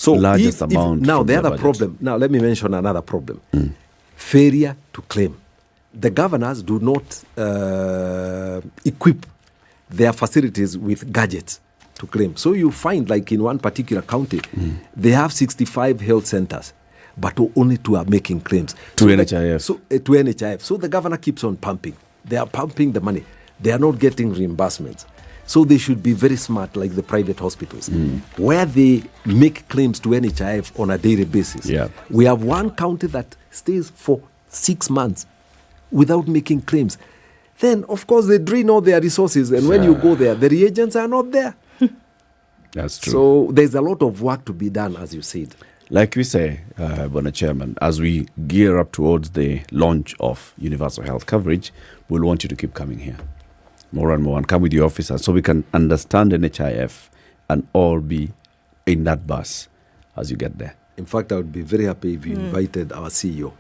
largest amount. Now, the other problem, now let me mention another problem. Failure to claim. The governors do not equip their facilities with gadgets to claim. So you find, like in one particular county, they have 65 health centers, but only 2 are making claims. To NHIF. To NHIF. So the governor keeps on pumping. They are pumping the money. They are not getting reimbursements. So they should be very smart, like the private hospitals, where they make claims to NHIF on a daily basis. Yeah. We have one county that stays for 6 months without making claims. Then, of course, they drain all their resources. And when you go there, the reagents are not there. That's true. So there's a lot of work to be done, as you said. Like we say, Bwana Chairman, as we gear up towards the launch of universal health coverage, we'll want you to keep coming here more and more and come with your officers so we can understand NHIF and all be in that bus as you get there. In fact, I would be very happy if you invited our CEO.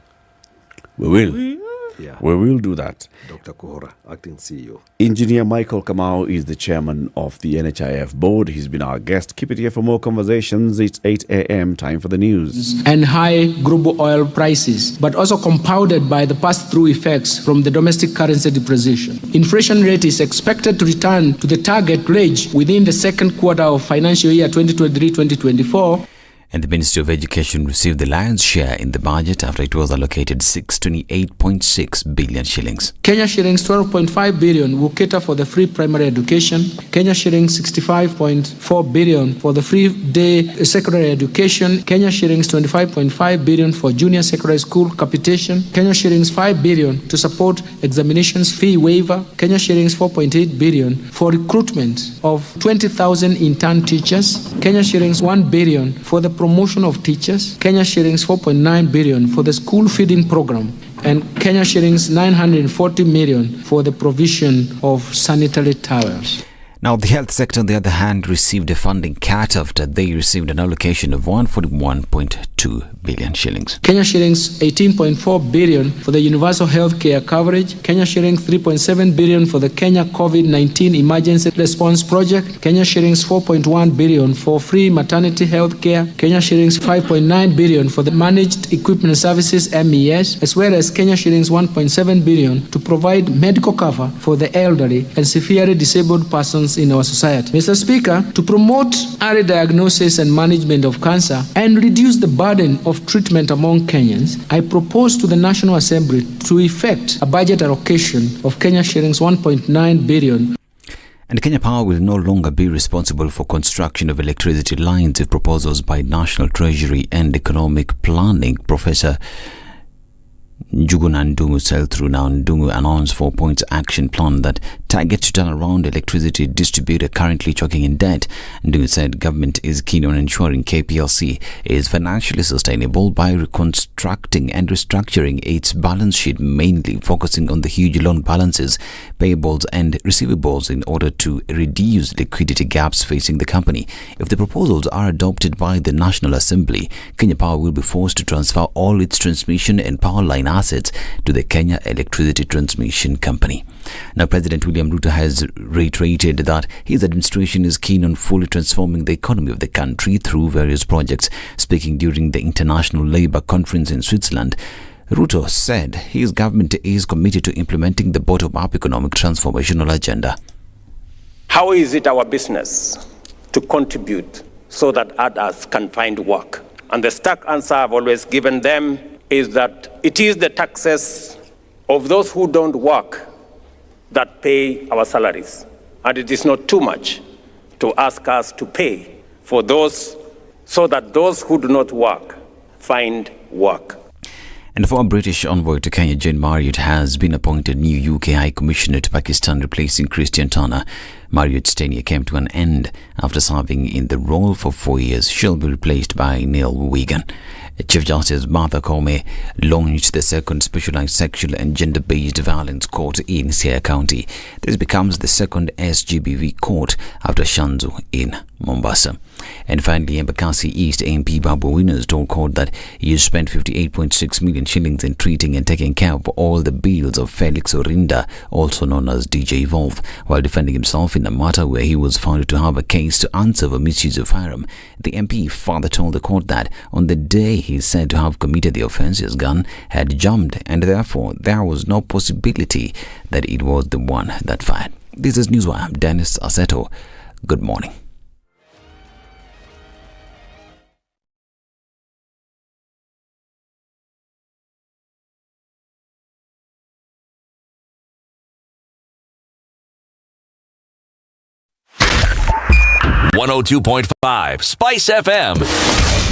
We will. Yeah. We will do that. Dr. Kuhora, acting CEO. Engineer Michael Kamau is the chairman of the NHIF board. He's been our guest. Keep it here for more conversations. It's 8 a.m. Time for the news. And high global oil prices, but also compounded by the pass-through effects from the domestic currency depreciation. Inflation rate is expected to return to the target range within the second quarter of financial year 2023-2024. And the Ministry of Education received the lion's share in the budget after it was allocated 628.6 billion shillings. Kenya shillings 12.5 billion will cater for the free primary education. Kenya shillings 65.4 billion for the free day secondary education. Kenya shillings 25.5 billion for junior secondary school capitation. Kenya shillings 5 billion to support examinations fee waiver. Kenya shillings 4.8 billion for recruitment of 20,000 intern teachers. Kenya shillings 1 billion for the promotion of teachers, Kenya shillings 4.9 billion for the school feeding program, and Kenya shillings 940 million for the provision of sanitary towels. Now, the health sector, on the other hand, received a funding cut after they received an allocation of 141.2 billion shillings. Kenya shillings 18.4 billion for the universal health care coverage. Kenya shillings 3.7 billion for the Kenya COVID-19 emergency response project. Kenya shillings 4.1 billion for free maternity health care. Kenya shillings 5.9 billion for the managed equipment services MES, as well as Kenya shillings 1.7 billion to provide medical cover for the elderly and severely disabled persons in our society. Mr. Speaker, to promote early diagnosis and management of cancer and reduce the burden of treatment among Kenyans, I propose to the National Assembly to effect a budget allocation of Kenya shillings 1.9 billion. And Kenya Power will no longer be responsible for construction of electricity lines if proposals by National Treasury and Economic Planning. Professor Njuguna Ndungu sailed through. Now Ndungu announced 4 points action plan that targets to turn around electricity distributor currently choking in debt. Ndungu said government is keen on ensuring KPLC is financially sustainable by reconstructing and restructuring its balance sheet, mainly focusing on the huge loan balances, payables and receivables in order to reduce liquidity gaps facing the company. If the proposals are adopted by the National Assembly, Kenya Power will be forced to transfer all its transmission and power line assets to the Kenya Electricity Transmission Company. Now, President William Ruto has reiterated that his administration is keen on fully transforming the economy of the country through various projects. Speaking during the International Labour Conference in Switzerland, Ruto said his government is committed to implementing the bottom-up economic transformational agenda. How is it our business to contribute so that others can find work? And the stark answer I've always given them is that it is the taxes of those who don't work that pay our salaries. And it is not too much to ask us to pay for those so that those who do not work find work. And the former British envoy to Kenya, Jane Marriott, has been appointed new UK High Commissioner to Pakistan, replacing Christian Turner. Marriott's tenure came to an end after serving in the role for 4 years. She'll be replaced by Neil Wigan. Chief Justice Martha Koome launched the second specialized sexual and gender-based violence court in Siaya County. This becomes the second SGBV court after Shanzu in Mombasa. And finally, Embakasi East MP Babu Winners told court that he has spent 58.6 million shillings in treating and taking care of all the bills of Felix Orinda, also known as DJ Evolve, while defending himself in a matter where he was found to have a case to answer for misuse of firearm. The MP further told the court that on the day he is said to have committed the offence, his gun had jammed, and therefore there was no possibility that it was the one that fired. This is Newswire. I'm Dennis Aseto. Good morning. .5 Spice FM,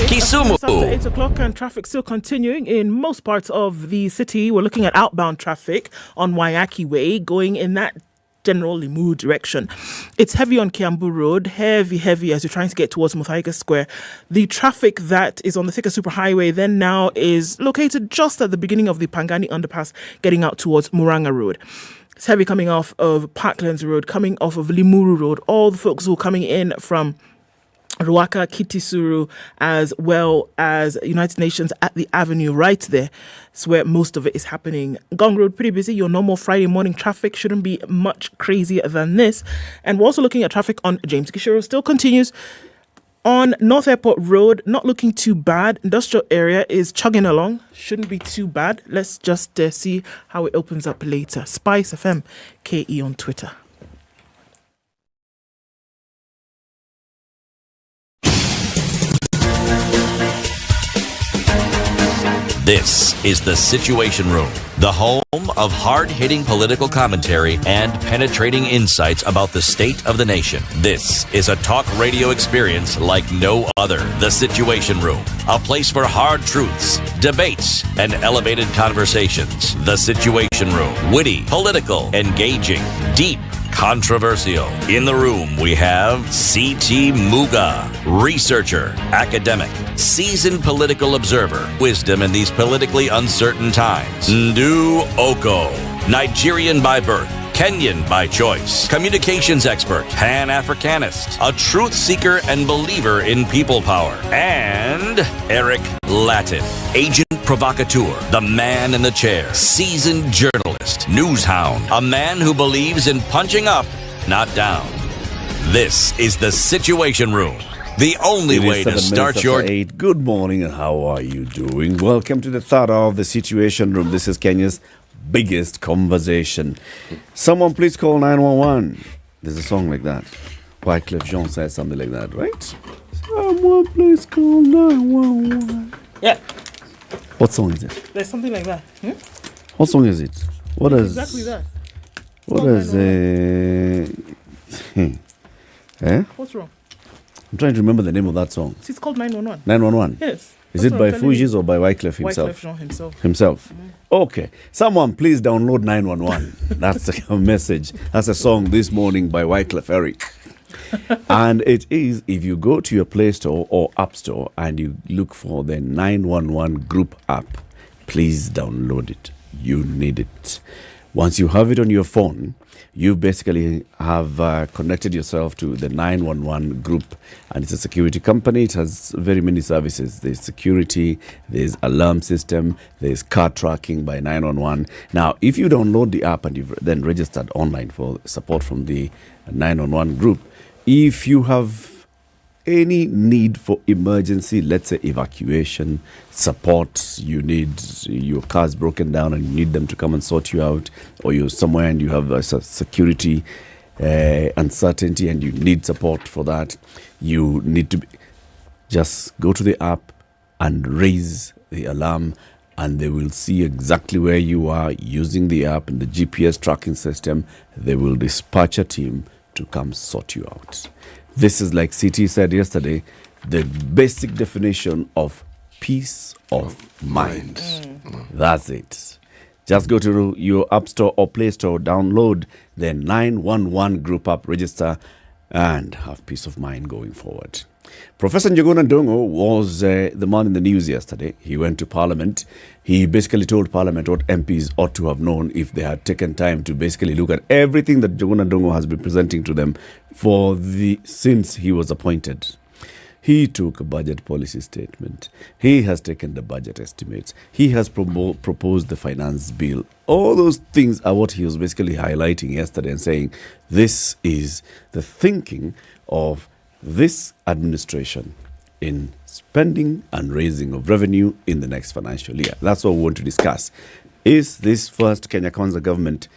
Kisumu. It's after 8 o'clock and traffic still continuing in most parts of the city. We're looking at outbound traffic on Waiyaki Way going in that general Limu direction. It's heavy on Kiambu Road, heavy as you're trying to get towards Muthaiga Square. The traffic that is on the Thika Superhighway then now is located just at the beginning of the Pangani Underpass getting out towards Muranga Road. It's heavy coming off of Parklands Road, coming off of Limuru Road. All the folks who are coming in from Ruaka, Kitisuru, as well as United Nations at the Avenue right there. It's where most of it is happening. Gong Road, pretty busy. Your normal Friday morning traffic shouldn't be much crazier than this. And we're also looking at traffic on James Gishuru. Still continues. On North Airport Road, not looking too bad. Industrial area is chugging along. Shouldn't be too bad. Let's just see how it opens up later. Spice FM, KE on Twitter. This is the Situation Room, the home of hard-hitting political commentary and penetrating insights about the state of the nation. This is a talk radio experience like no other. The Situation Room, a place for hard truths, debates, and elevated conversations. The Situation Room, witty, political, engaging, deep, controversial. In the room, we have C.T. Muga, researcher, academic, seasoned political observer, wisdom in these politically uncertain times. Ndu Oko, Nigerian by birth, Kenyan by choice, communications expert, Pan-Africanist, a truth seeker and believer in people power, and Eric Latin, agent provocateur, the man in the chair, seasoned journalist, news hound, a man who believes in punching up, not down. This is the Situation Room, the only way to start your... 8. Good morning and how are you doing? Welcome to the third hour of the Situation Room. This is Kenya's biggest conversation. Someone please call 911. There's a song like that. Wyclef Jean says something like that, right? Someone please call 911. Yeah. What song is it? There's something like that. What song is it? What is exactly that? What is eh? What's wrong? I'm trying to remember the name of that song. It's called 911. 911? Yes. Is it by Fugees or by Wyclef himself? Wyclef Jean himself. Himself. Okay. Someone please download 911. That's a message. That's a song this morning by Wyclef Eric. And it is, if you go to your Play Store or App Store and you look for the 911 group app, please download it. You need it. Once you have it on your phone, you basically have connected yourself to the 911 group, and it's a security company. It has very many services. There's security, there's alarm system, there's car tracking by 911. Now, if you download the app and you've then registered online for support from the 911 group, if you have any need for emergency, let's say evacuation, support, you need your car's broken down and you need them to come and sort you out, or you're somewhere and you have a security uncertainty and you need support for that, you need to just go to the app and raise the alarm, and they will see exactly where you are using the app and the GPS tracking system. They will dispatch a team to come sort you out. This is, like CT said yesterday, the basic definition of peace of mind. That's it. Just go to your App Store or Play Store, download the 911 group app, register, and have peace of mind going forward. Professor Njoroge was the man in the news yesterday. He went to Parliament. He basically told Parliament what MPs ought to have known if they had taken time to basically look at everything that Njoroge has been presenting to them since he was appointed. He took a budget policy statement. He has taken the budget estimates. He has proposed the finance bill. All those things are what he was basically highlighting yesterday and saying, this is the thinking of this administration in spending and raising of revenue in the next financial year. That's what we want to discuss. Is this first Kenya Kwanza government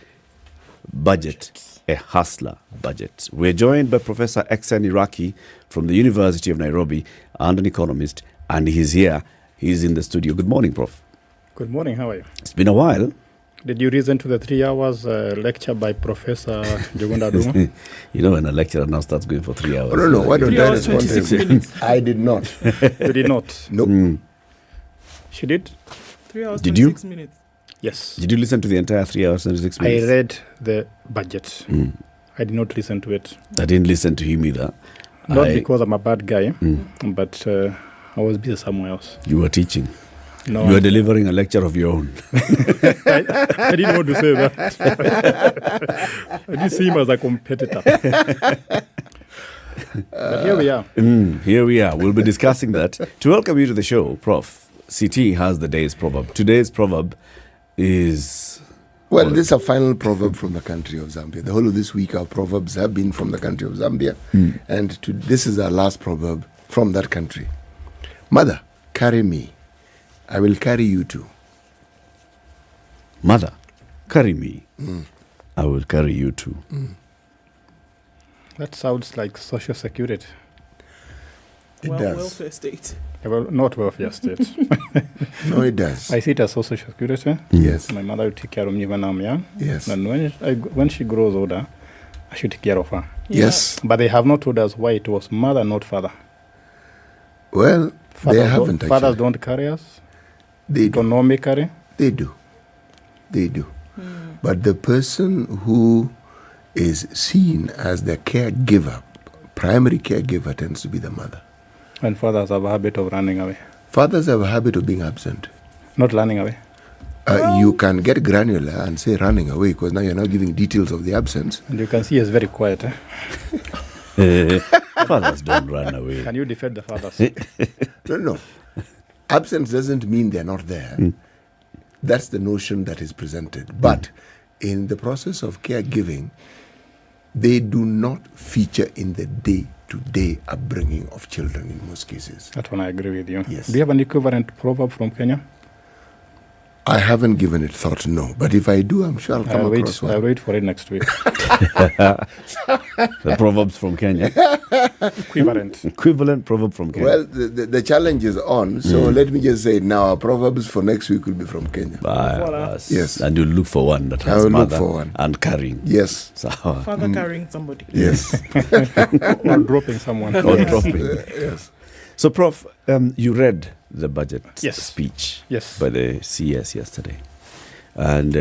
budget, a hustler budget. We're joined by Professor Eksan Iraki from the University of Nairobi and an economist, and he's here. He's in the studio. Good morning, Prof. Good morning. How are you? It's been a while. Did you listen to the 3 hours lecture by Professor Njoroge? You know, when a lecturer now starts going for 3 hours. No. Why don't I respond 26 to him? minutes. I did not. You did not? Nope. She did? 3 hours, Did 26 you? minutes. Yes. Did you listen to the entire 3 hours and 6 minutes? I read the budget. I did not listen to it. I didn't listen to him either. Not because I'm a bad guy, but I was busy somewhere else. You were teaching. No, you were delivering a lecture of your own. I didn't want to say that. I didn't see him as a competitor. But here we are. Here we are. We'll be discussing that. To welcome you to the show, Prof, CT has the day's proverb. Today's proverb is... Well, this is a final proverb from the country of Zambia. The whole of this week, our proverbs have been from the country of Zambia. And this is our last proverb from that country. Mother, carry me. I will carry you too. Mother, carry me. I will carry you too. That sounds like social security. It does. Welfare state. Well, not welfare state. No, it does. I see it as social security. Yes. My mother will take care of me when I'm young. Yes. And when she grows older, I should take care of her. Yes. But they have not told us why it was mother, not father. Well, they haven't Fathers actually. don't carry us. They do. Economically. They do. They do. But the person who is seen as the caregiver, primary caregiver, tends to be the mother. And fathers have a habit of running away. Fathers have a habit of being absent. Not running away. You can get granular and say running away because now you're not giving details of the absence. And you can see he's very quiet. Fathers don't run away. Can you defend the fathers? No. Absence doesn't mean they're not there. That's the notion that is presented. But in the process of caregiving, they do not feature in the day-to-day upbringing of children in most cases. That one I agree with you. Yes. Do you have an equivalent proverb from Kenya? I haven't given it thought, no. But if I do, I'm sure I'll come across one. I'll wait for it next week. The proverbs from Kenya. Equivalent proverb from Kenya. Well, the challenge is on, so let me just say now our proverbs for next week will be from Kenya. Yes. And you'll look for one that I has will look mother for one. and carrying. Yes. Father carrying somebody. Yes. Or dropping someone. Or dropping. Yes. So, Prof, you read the budget speech Yes. by the CS yesterday. And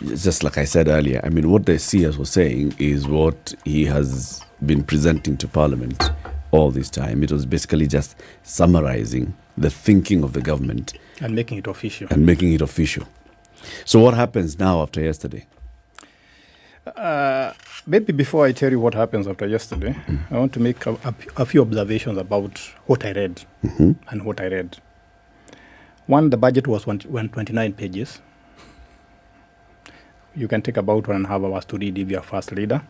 just like I said earlier, I mean, what the CS was saying is what he has been presenting to Parliament all this time. It was basically just summarizing the thinking of the government. And making it official. So what happens now after yesterday? Maybe before I tell you what happens after yesterday, I want to make a few observations about what I read and what I read. One, the budget was 129 pages. You can take about 1.5 hours to read if you are fast reader.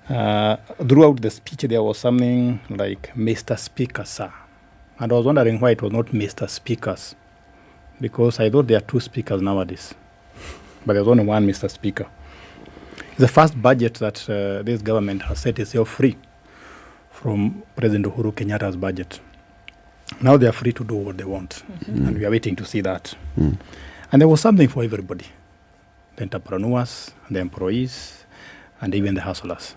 Throughout the speech, there was something like Mr. Speaker, sir. And I was wondering why it was not Mr. Speakers, because I thought there are 2 speakers nowadays. But there's only one Mr. Speaker. It's the first budget that this government has set itself free from President Uhuru Kenyatta's budget. Now they are free to do what they want, and we are waiting to see that. And there was something for everybody, the entrepreneurs, the employees, and even the hustlers.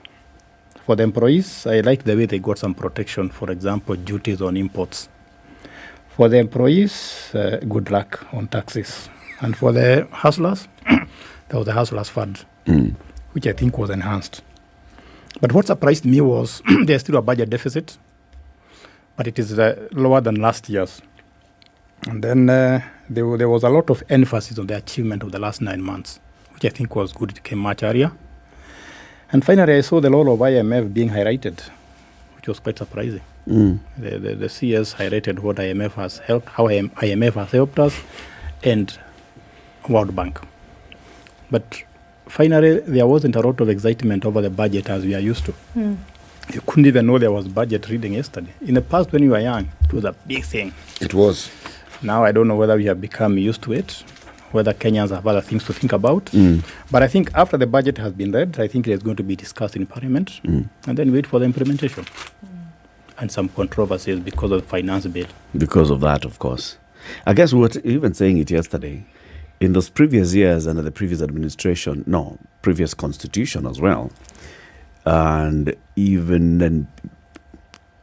For the employees, I like the way they got some protection, for example, duties on imports. For the employees, good luck on taxes. And for the hustlers, there was the hustlers fund, which I think was enhanced. But what surprised me was there's still a budget deficit, but it is lower than last year's. And then there was a lot of emphasis on the achievement of the last 9 months, which I think was good. It came much earlier. And finally, I saw the role of IMF being highlighted, which was quite surprising. The CS highlighted what IMF has helped, how IMF has helped us, and World Bank. But finally, there wasn't a lot of excitement over the budget as we are used to. You couldn't even know there was budget reading yesterday. In the past, when you were young, it was a big thing. It was. Now, I don't know whether we have become used to it whether Kenyans have other things to think about. But I think after the budget has been read, I think it is going to be discussed in Parliament and then wait for the implementation. And some controversies because of the finance bill. Because of that, of course. I guess we were even saying it yesterday. In those previous years under the previous administration, previous constitution as well, and even then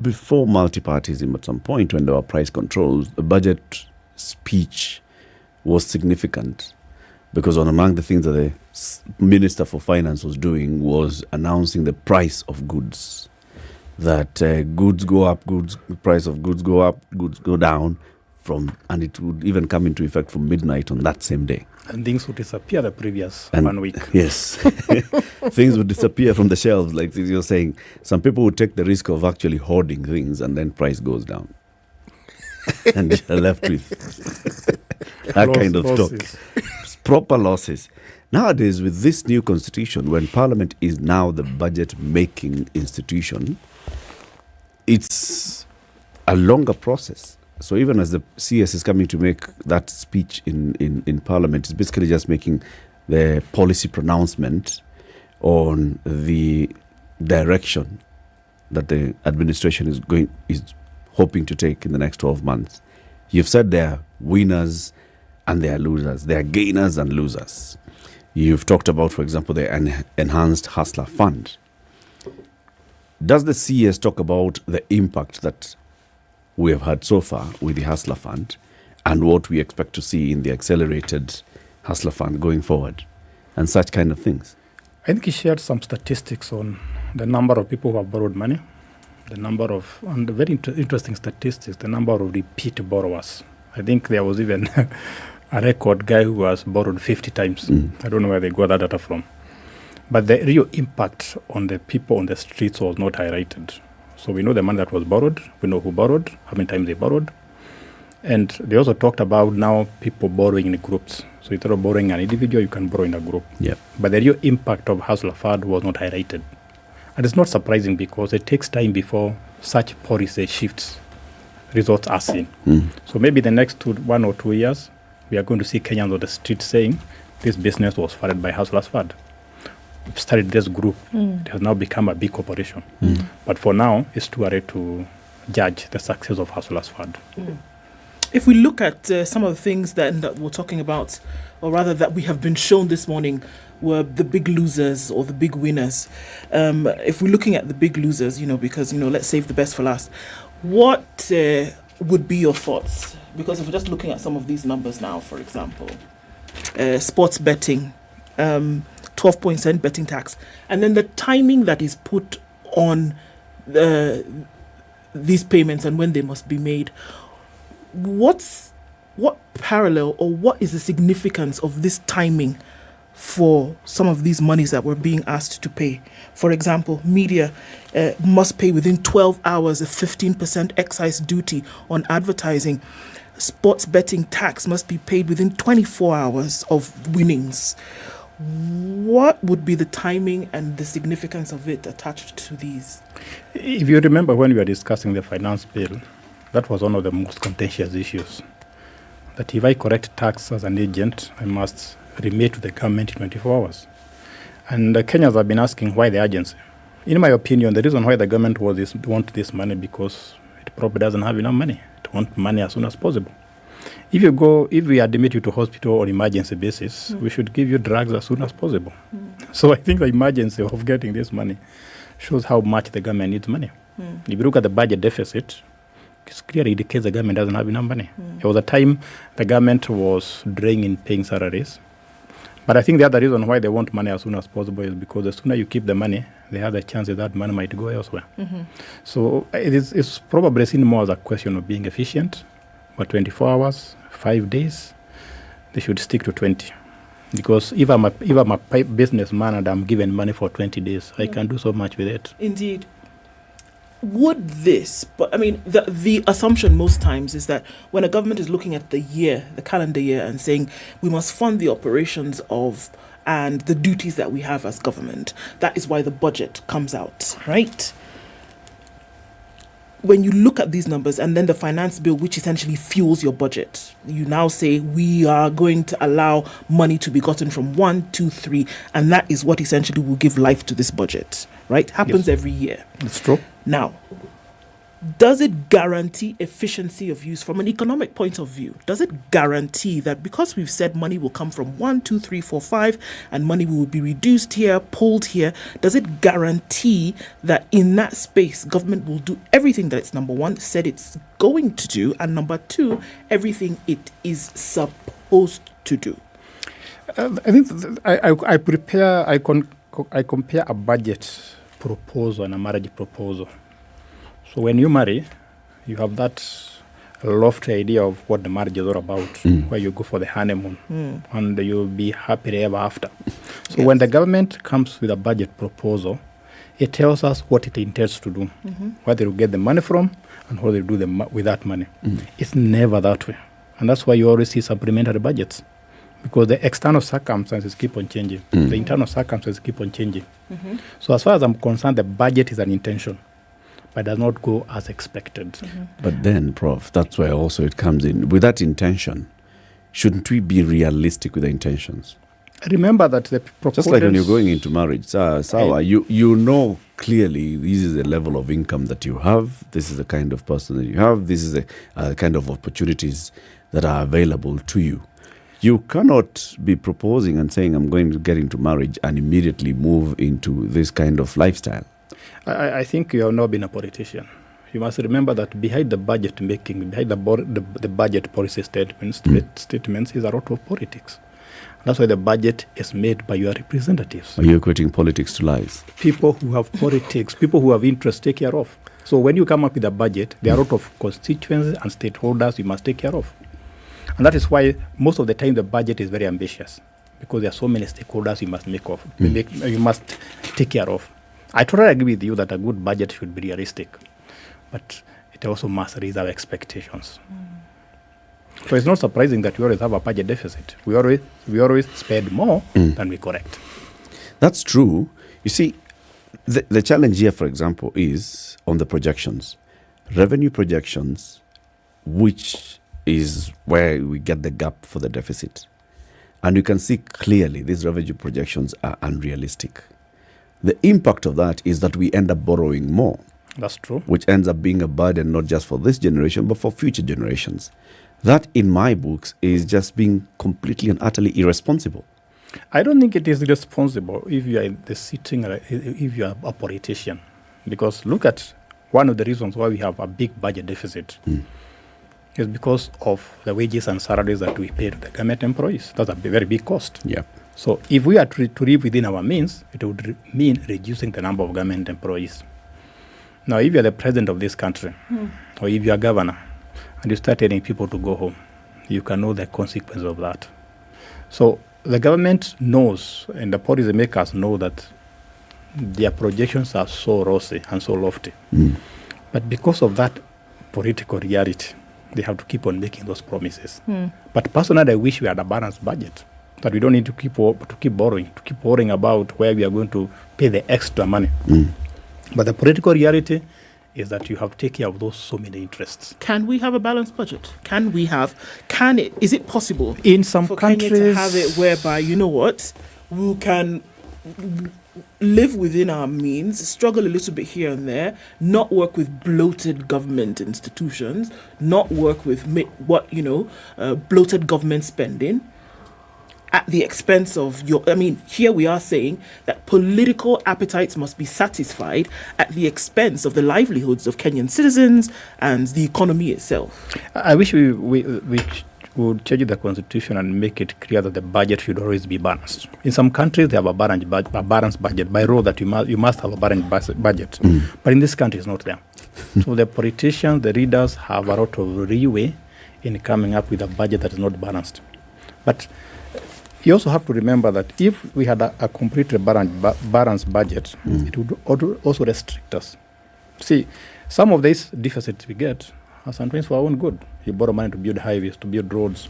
before multi-partyism at some point when there were price controls, the budget speech was significant because among the things that the Minister for Finance was doing was announcing the price of goods. That goods go up, price of goods go up, goods go down, and it would even come into effect from midnight on that same day. And things would disappear the previous 1 week. Yes. Things would disappear from the shelves, like you're saying. Some people would take the risk of actually hoarding things and then price goes down. And you're left with that kind of stock. Proper losses. Nowadays, with this new constitution, when Parliament is now the budget-making institution, it's a longer process. So even as the CS is coming to make that speech in Parliament, it's basically just making the policy pronouncement on the direction that the administration is hoping to take in the next 12 months. You've said there are winners and there are losers. There are gainers and losers. You've talked about, for example, the enhanced Hustler Fund. Does the CS talk about the impact that we have had so far with the Hustler Fund and what we expect to see in the accelerated Hustler Fund going forward and such kind of things? I think he shared some statistics on the number of people who have borrowed money, and very interesting statistics, the number of repeat borrowers. I think there was even a record guy who has borrowed 50 times. I don't know where they got that data from. But the real impact on the people on the streets was not highlighted. So we know the money that was borrowed, we know who borrowed, how many times they borrowed. And they also talked about now people borrowing in groups. So instead of borrowing an individual, you can borrow in a group. Yep. But the real impact of Hustler Fund was not highlighted. And it's not surprising because it takes time before such policy shifts results are seen. So maybe the next 1 or 2 years, we are going to see Kenyans on the street saying this business was funded by Hustler's Fund. We've started this group. It has now become a big corporation. But for now, it's too early to judge the success of Hustler's Fund. If we look at some of the things that we're talking about, or rather that we have been shown this morning, were the big losers or the big winners. If we're looking at the big losers, because, let's save the best for last, what would be your thoughts? Because if we're just looking at some of these numbers now, for example, sports betting, 12% betting tax, and then the timing that is put on these payments and when they must be made. What parallel or what is the significance of this timing for some of these monies that we're being asked to pay? For example, media must pay within 12 hours a 15% excise duty on advertising. Sports betting tax must be paid within 24 hours of winnings. What would be the timing and the significance of it attached to these? If you remember when we were discussing the finance bill, that was one of the most contentious issues. That if I collect tax as an agent, I must remit to the government in 24 hours. And Kenyans have been asking why the agency. In my opinion, the reason why the government want this money because it probably doesn't have enough money. It wants money as soon as possible. If we admit you to hospital on emergency basis, we should give you drugs as soon as possible. So I think the emergency of getting this money shows how much the government needs money. If you look at the budget deficit, it clearly indicates the government doesn't have enough money. There was a time the government was dragging in paying salaries. But I think the other reason why they want money as soon as possible is because the sooner you keep the money, the other chances that money might go elsewhere. So it's probably seen more as a question of being efficient. But 24 hours, 5 days, they should stick to 20. Because if I'm a businessman and I'm given money for 20 days, I can do so much with it. Indeed. Would this, but I mean, the assumption most times is that when a government is looking at the calendar year, and saying we must fund the operations of and the duties that we have as government, that is why the budget comes out, right? when you look at these numbers and then the finance bill, which essentially fuels your budget, you now say we are going to allow money to be gotten from 1, 2, 3, and that is what essentially will give life to this budget, right? Happens every year. That's true. Now, does it guarantee efficiency of use from an economic point of view? Does it guarantee that because we've said money will come from 1, 2, 3, 4, 5, and money will be reduced here, pulled here, does it guarantee that in that space, government will do everything that it's, number one, said it's going to do, and number two, everything it is supposed to do? I think I compare a budget proposal and a marriage proposal. So when you marry, you have that lofty idea of what the marriage is all about, where you go for the honeymoon, and you'll be happy ever after. So when the government comes with a budget proposal, it tells us what it intends to do, where they will get the money from, and what they do with that money. It's never that way. And that's why you always see supplementary budgets, because the external circumstances keep on changing. The internal circumstances keep on changing. So as far as I'm concerned, the budget is an intention, but does not go as expected. But then, Prof, that's where also it comes in. With that intention, shouldn't we be realistic with the intentions? Remember that the proposals... Just like when you're going into marriage, Sawa, you know clearly this is the level of income that you have, this is the kind of person that you have, this is the kind of opportunities that are available to you. You cannot be proposing and saying, I'm going to get into marriage and immediately move into this kind of lifestyle. I think you have not been a politician. You must remember that behind the budget making, behind the budget policy statements is a lot of politics. That's why the budget is made by your representatives. Are you equating politics to lies? People who have politics, people who have interests, take care of. So when you come up with a budget, there are a lot of constituencies and stakeholders you must take care of. And that is why most of the time the budget is very ambitious, because there are so many stakeholders you must you must take care of. I totally agree with you that a good budget should be realistic, but it also must raise our expectations. So it's not surprising that we always have a budget deficit. We always spend more than we collect. That's true. You see, the challenge here, for example, is on the projections. Revenue projections, which is where we get the gap for the deficit. And you can see clearly these revenue projections are unrealistic. The impact of that is that we end up borrowing more. That's true. Which ends up being a burden not just for this generation, but for future generations. That, in my books, is just being completely and utterly irresponsible. I don't think it is irresponsible if you are if you are a politician. Because look at one of the reasons why we have a big budget deficit is because of the wages and salaries that we pay to the government employees. That's a very big cost. Yeah. So if we are to live within our means, it would mean reducing the number of government employees. Now, if you are the president of this country, or if you are governor, and you start telling people to go home, you can know the consequence of that. So the government knows, and the policy makers know that their projections are so rosy and so lofty. But because of that political reality, they have to keep on making those promises. But personally, I wish we had a balanced budget, that we don't need to keep worrying about where we are going to pay the extra money. But the political reality is that you have to take care of those so many interests. Can we have a balanced budget? Is it possible in some for countries Kenya to have it whereby, you know what, we can live within our means, struggle a little bit here and there, not work with bloated government institutions, not work with bloated government spending at the expense of here we are saying that political appetites must be satisfied at the expense of the livelihoods of Kenyan citizens and the economy itself. I wish we would change the constitution and make it clear that the budget should always be balanced. In some countries, they have a balanced budget. By law, that you must have a balanced budget. But in this country, it's not there. So the politicians, the leaders have a lot of leeway in coming up with a budget that is not balanced. But you also have to remember that if we had a completely balanced budget, it would also restrict us. See, some of these deficits we get are sometimes for our own good. You borrow money to build highways, to build roads,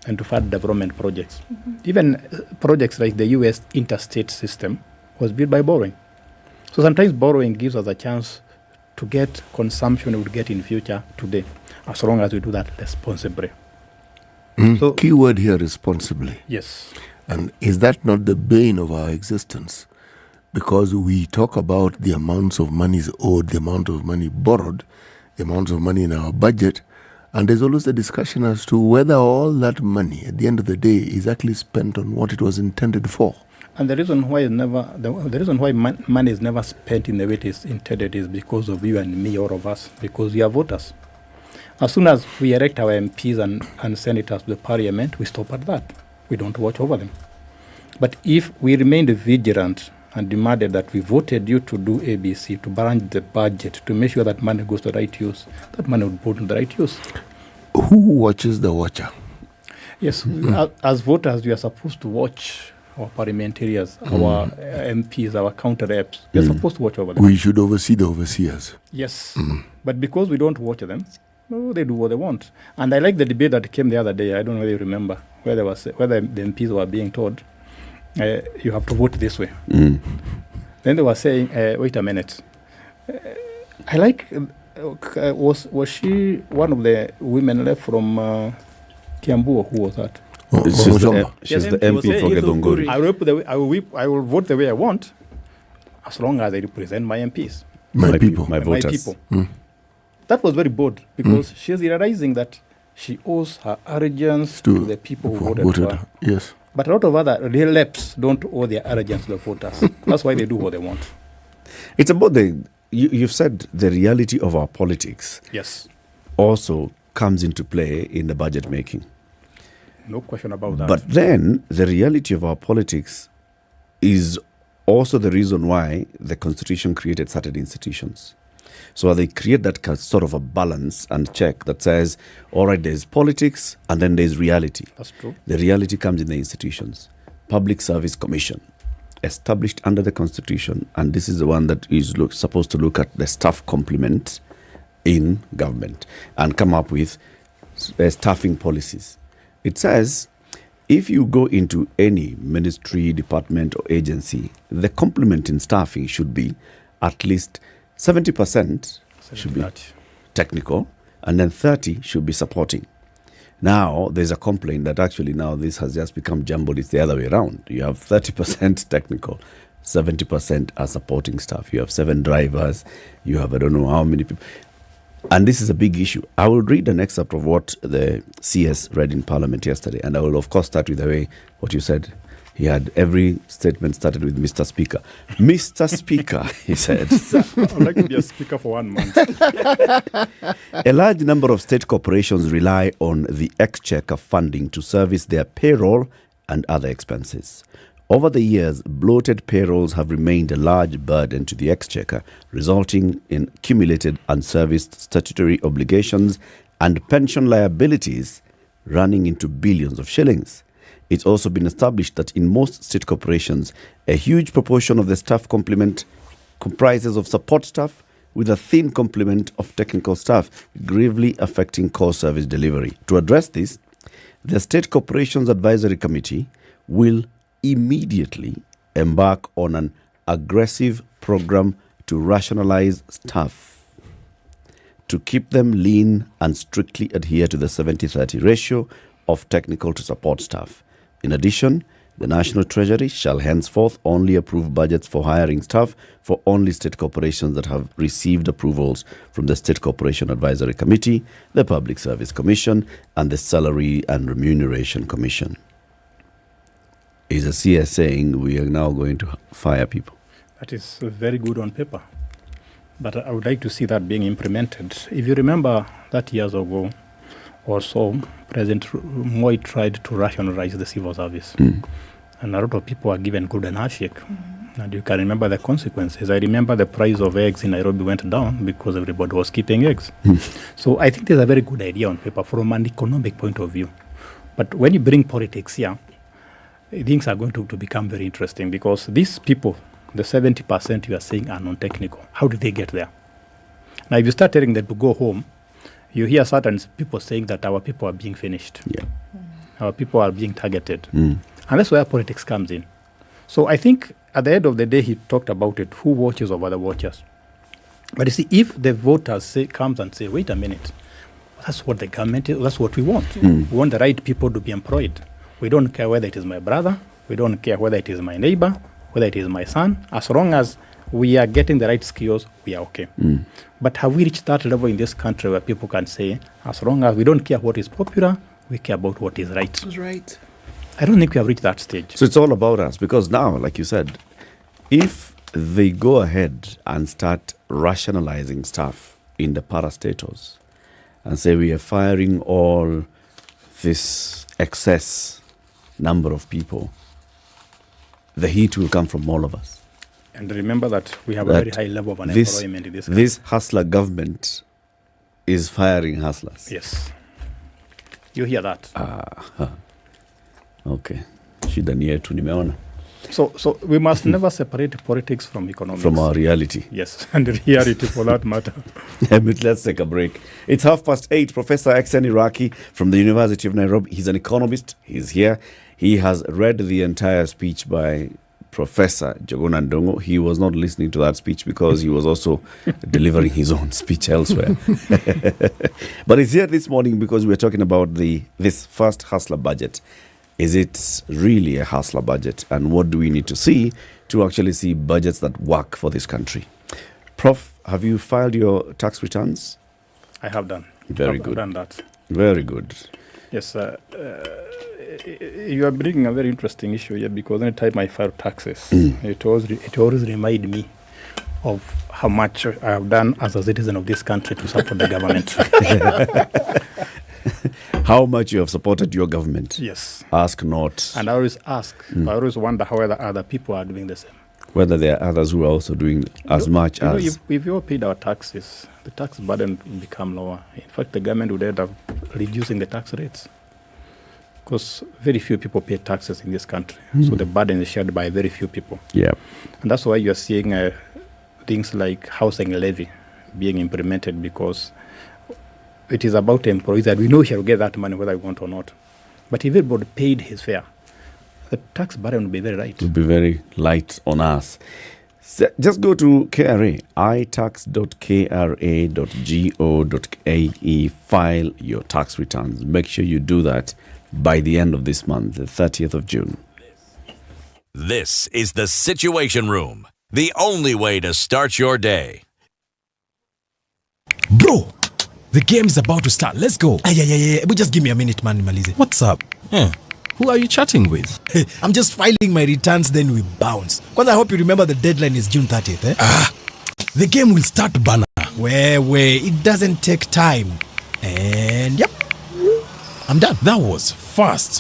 and to fund development projects. Even projects like the U.S. interstate system was built by borrowing. So sometimes borrowing gives us a chance to get consumption we would get in future today, as long as we do that responsibly. So, key word here, responsibly. Yes. And is that not the bane of our existence? Because we talk about the amounts of money owed, the amount of money borrowed, the amount of money in our budget, and there's always a discussion as to whether all that money, at the end of the day, is actually spent on what it was intended for. And the reason why money is never spent in the way it is intended is because of you and me, all of us, because we are voters. As soon as we elect our MPs and senators to the parliament, we stop at that. We don't watch over them. But if we remained vigilant and demanded that we voted you to do ABC, to balance the budget, to make sure that money goes to the right use, that money would go to the right use. Who watches the watcher? Yes, as voters, we are supposed to watch our parliamentarians, our MPs, our counter reps. We are supposed to watch over them. We should oversee the overseers. Yes, but because we don't watch them, they do what they want. And I like the debate that came the other day. I don't know whether you remember, where the MPs were being told, you have to vote this way. Then they were saying, wait a minute. I like, was she one of the women left from Kiambu, or who was that? She's the MP for Gedongori. I will vote the way I want, as long as I represent my MPs. My people. My voters. My people. That was very bold, because she's realizing that she owes her allegiance to the people who voted her. Yes. But a lot of other real reps don't owe their allegiance to the voters. That's why they do what they want. It's about you've said the reality of our politics. Yes. Also comes into play in the budget making. No question about that. But then the reality of our politics is also the reason why the Constitution created certain institutions. So they create that sort of a balance and check that says, all right, there's politics and then there's reality. That's true. The reality comes in the institutions. Public Service Commission, established under the Constitution, and this is the one that is supposed to look at the staff complement in government and come up with staffing policies. It says, if you go into any ministry, department, or agency, the complement in staffing should be at least 70% should be technical, and then 30% should be supporting. Now, there's a complaint that actually now this has just become jumbled. It's the other way around. You have 30% technical, 70% are supporting staff. You have 7 drivers. You have I don't know how many people. And this is a big issue. I will read an excerpt of what the CS read in Parliament yesterday, and I will, of course, start with the way what you said. He had every statement started with Mr. Speaker. Mr. Speaker, he said. I'd like to be a speaker for 1 month. A large number of state corporations rely on the exchequer funding to service their payroll and other expenses. Over the years, bloated payrolls have remained a large burden to the exchequer, resulting in accumulated unserviced statutory obligations and pension liabilities running into billions of shillings. It's also been established that in most state corporations, a huge proportion of the staff complement comprises of support staff with a thin complement of technical staff, gravely affecting core service delivery. To address this, the State Corporations Advisory Committee will immediately embark on an aggressive program to rationalize staff, to keep them lean and strictly adhere to the 70-30 ratio of technical to support staff. In addition, the National Treasury shall henceforth only approve budgets for hiring staff for only state corporations that have received approvals from the State Corporation Advisory Committee, the Public Service Commission, and the Salary and Remuneration Commission. Is a CS saying we are now going to fire people? That is very good on paper. But I would like to see that being implemented. If you remember that years ago or so, President Moi tried to rationalize the civil service. And a lot of people were given good and handshake. And you can remember the consequences. I remember the price of eggs in Nairobi went down because everybody was keeping eggs. So I think there's a very good idea on paper from an economic point of view. But when you bring politics here, things are going to become very interesting, because these people, the 70% you are saying are non-technical. How do they get there? Now, if you start telling them to go home, you hear certain people saying that our people are being finished. Yeah. Our people are being targeted. And that's where politics comes in. So I think at the end of the day, he talked about it. Who watches over the watchers? But you see, if the voters comes and say, wait a minute, that's what the government is, that's what we want. We want the right people to be employed. We don't care whether it is my brother, we don't care whether it is my neighbor, whether it is my son. As long as we are getting the right skills, we are okay. But have we reached that level in this country where people can say, as long as we don't care what is popular, we care about what is right? That's right. I don't think we have reached that stage. So it's all about us, because now, like you said, if they go ahead and start rationalizing stuff in the parastatals and say we are firing all this excess number of people, the heat will come from all of us. And remember that we have a very high level of unemployment in this country. This hustler government is firing hustlers. Yes. You hear that? Okay. Shida ni yetu nimeona. So we must never separate politics from economics. From our reality. Yes, and reality for that matter. Let's take a break. It's 8:30. Professor Aksen Iraki from the University of Nairobi. He's an economist. He's here. He has read the entire speech by Professor Njoroge Ndongo. He was not listening to that speech because he was also delivering his own speech elsewhere. But he's here this morning because we're talking about this first hustler budget. Is it really a hustler budget? And what do we need to see to actually see budgets that work for this country? Prof, have you filed your tax returns? I have done. Very good. I've done that. Very good. Yes, you are bringing a very interesting issue here, because anytime I file taxes, it always reminds me of how much I have done as a citizen of this country to support the government. How much you have supported your government? Yes. Ask not. And I always ask, I always wonder how other people are doing the same. Whether there are others who are also doing as much as... If we all paid our taxes, the tax burden will become lower. In fact, the government would end up reducing the tax rates, because very few people pay taxes in this country. So the burden is shared by very few people. Yeah. And that's why you're seeing things like housing levy being implemented, because it is about employees that we know he'll get that money whether we want or not. But if everybody paid his fare, the tax burden would be very light. It would be very light on us. So just go to KRA, itax.kra.go.ke, file your tax returns. Make sure you do that by the end of this month, the 30th of June. This is the Situation Room, the only way to start your day. Bro, the game is about to start. Let's go. Yeah. But just give me a minute, man. Malize. What's up? Who are you chatting with? I'm just filing my returns, then we bounce. Because I hope you remember the deadline is June 30th. The game will start, banner. Where it doesn't take time. And yep, I'm done. That was fast.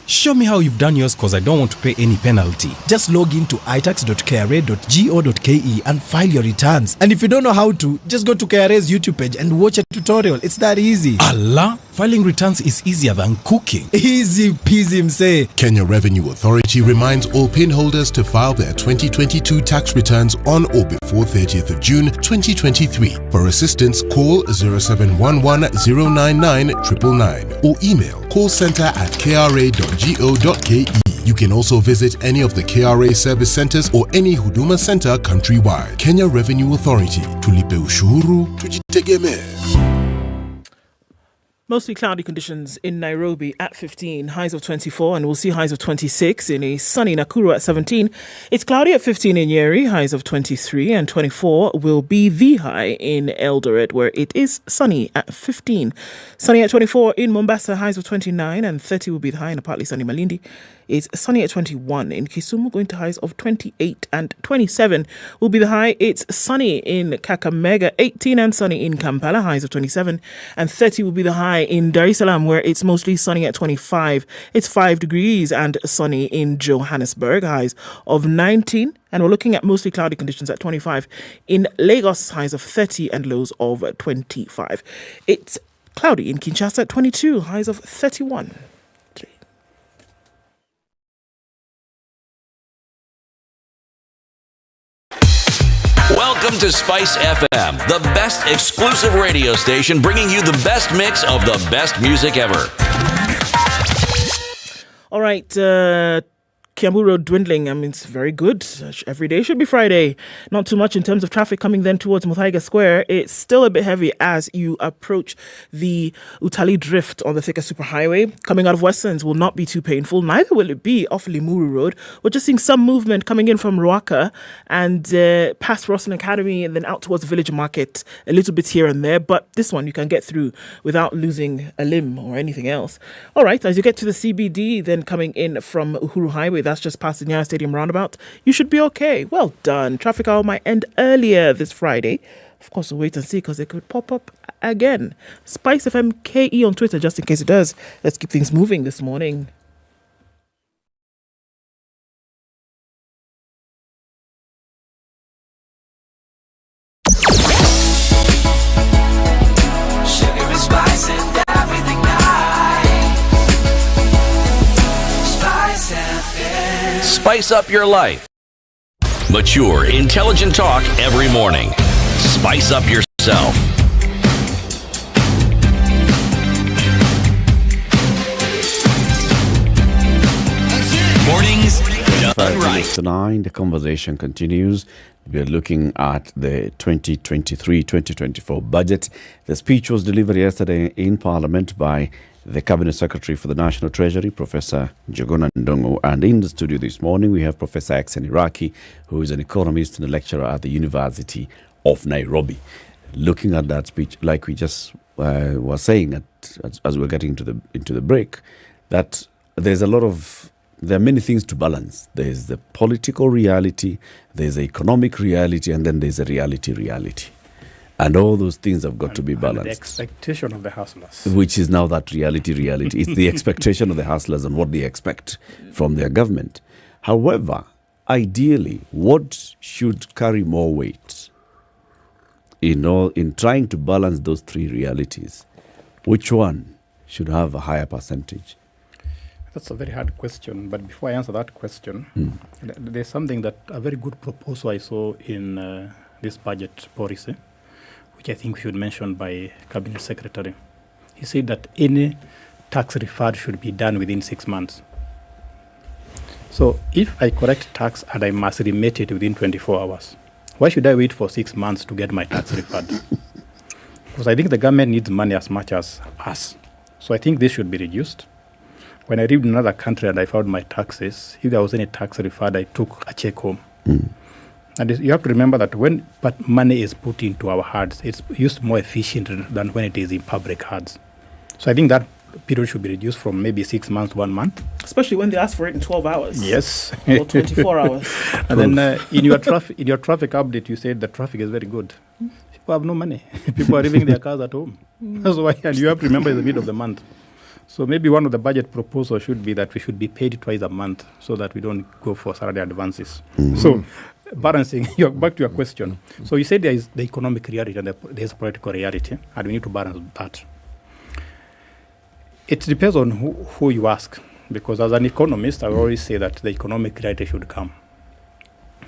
Show me how you've done yours, because I don't want to pay any penalty. Just log into itax.kra.go.ke and file your returns. And if you don't know how to, just go to KRA's YouTube page and watch a tutorial. It's that easy. Allah, filing returns is easier than cooking. Easy peasy, say. Kenya Revenue Authority reminds all PIN holders to file their 2022 tax returns on or before 30th of June 2023. For assistance, call 0711 099 999 or email callcenter@kra.go.ke. You can also visit any of the KRA service centers or any Huduma center countrywide. Kenya Revenue Authority. Tulipe ushuru, tujitegemee. Mostly cloudy conditions in Nairobi at 15, highs of 24, and we'll see highs of 26 in a sunny Nakuru at 17. It's cloudy at 15 in Nyeri, highs of 23, and 24 will be the high in Eldoret, where it is sunny at 15. Sunny at 24 in Mombasa, highs of 29, and 30 will be the high in a partly sunny Malindi. It's sunny at 21 in Kisumu, going to highs of 28, and 27 will be the high. It's sunny in Kakamega, 18 and sunny in Kampala, highs of 27, and 30 will be the high in Dar es Salaam, where it's mostly sunny at 25. It's 5 degrees and sunny in Johannesburg, highs of 19. And we're looking at mostly cloudy conditions at 25 in Lagos, highs of 30 and lows of 25. It's cloudy in Kinshasa at 22, highs of 31. Welcome to Spice FM, the best exclusive radio station bringing you the best mix of the best music ever. All right, Kiambu Road dwindling. I mean, it's very good. Every day should be Friday. Not too much in terms of traffic coming then towards Muthaiga Square. It's still a bit heavy as you approach the Utali Drift on the Thika Superhighway. Coming out of Westlands will not be too painful. Neither will it be off Limuru Road. We're just seeing some movement coming in from Ruaka and past Rosslyn Academy and then out towards the Village Market. A little bit here and there, but this one you can get through without losing a limb or anything else. All right, as you get to the CBD, then coming in from Uhuru Highway, that's just past the Nyeri Stadium roundabout, you should be okay. Well done. Traffic hour might end earlier this Friday. Of course, we'll wait and see because it could pop up again. Spice FM KE on Twitter, just in case it does. Let's keep things moving this morning. Spice up your life. Mature, intelligent talk every morning. Spice up yourself. Mornings done right. Tonight, the conversation continues. We are looking at the 2023-2024 budget. The speech was delivered yesterday in Parliament by the Cabinet Secretary for the National Treasury, Professor Njoroge. And in the studio this morning, we have Professor Aksen Iraki, who is an economist and a lecturer at the University of Nairobi. Looking at that speech, like we just were saying as we're getting into the break, that there are many things to balance. There's the political reality, there's the economic reality, and then there's a reality. And all those things have got to be balanced. The expectation of the hustlers. Which is now that reality. It's the expectation of the hustlers and what they expect from their government. However, ideally, what should carry more weight in trying to balance those three realities? Which one should have a higher percentage? That's a very hard question. But before I answer that question, there's something a very good proposal I saw in this budget policy, which I think should mention by Cabinet Secretary. He said that any tax refund should be done within 6 months. So if I collect tax and I must remit it within 24 hours, why should I wait for 6 months to get my tax refund? Because I think the government needs money as much as us. So I think this should be reduced. When I lived in another country and I filed my taxes, if there was any tax refund, I took a check home. And you have to remember that when money is put into our hands, it's used more efficient than when it is in public hands. So I think that period should be reduced from maybe 6 months to 1 month. Especially when they ask for it in 12 hours. Yes. Or 24 hours. And then in your traffic update, you said the traffic is very good. People have no money. People are leaving their cars at home. That's why, and you have to remember it's the middle of the month. So maybe one of the budget proposals should be that we should be paid twice a month so that we don't go for salary advances. So balancing, back to your question. So you said there is the economic reality and there's political reality, and we need to balance that. It depends on who you ask, because as an economist, I always say that the economic reality should come.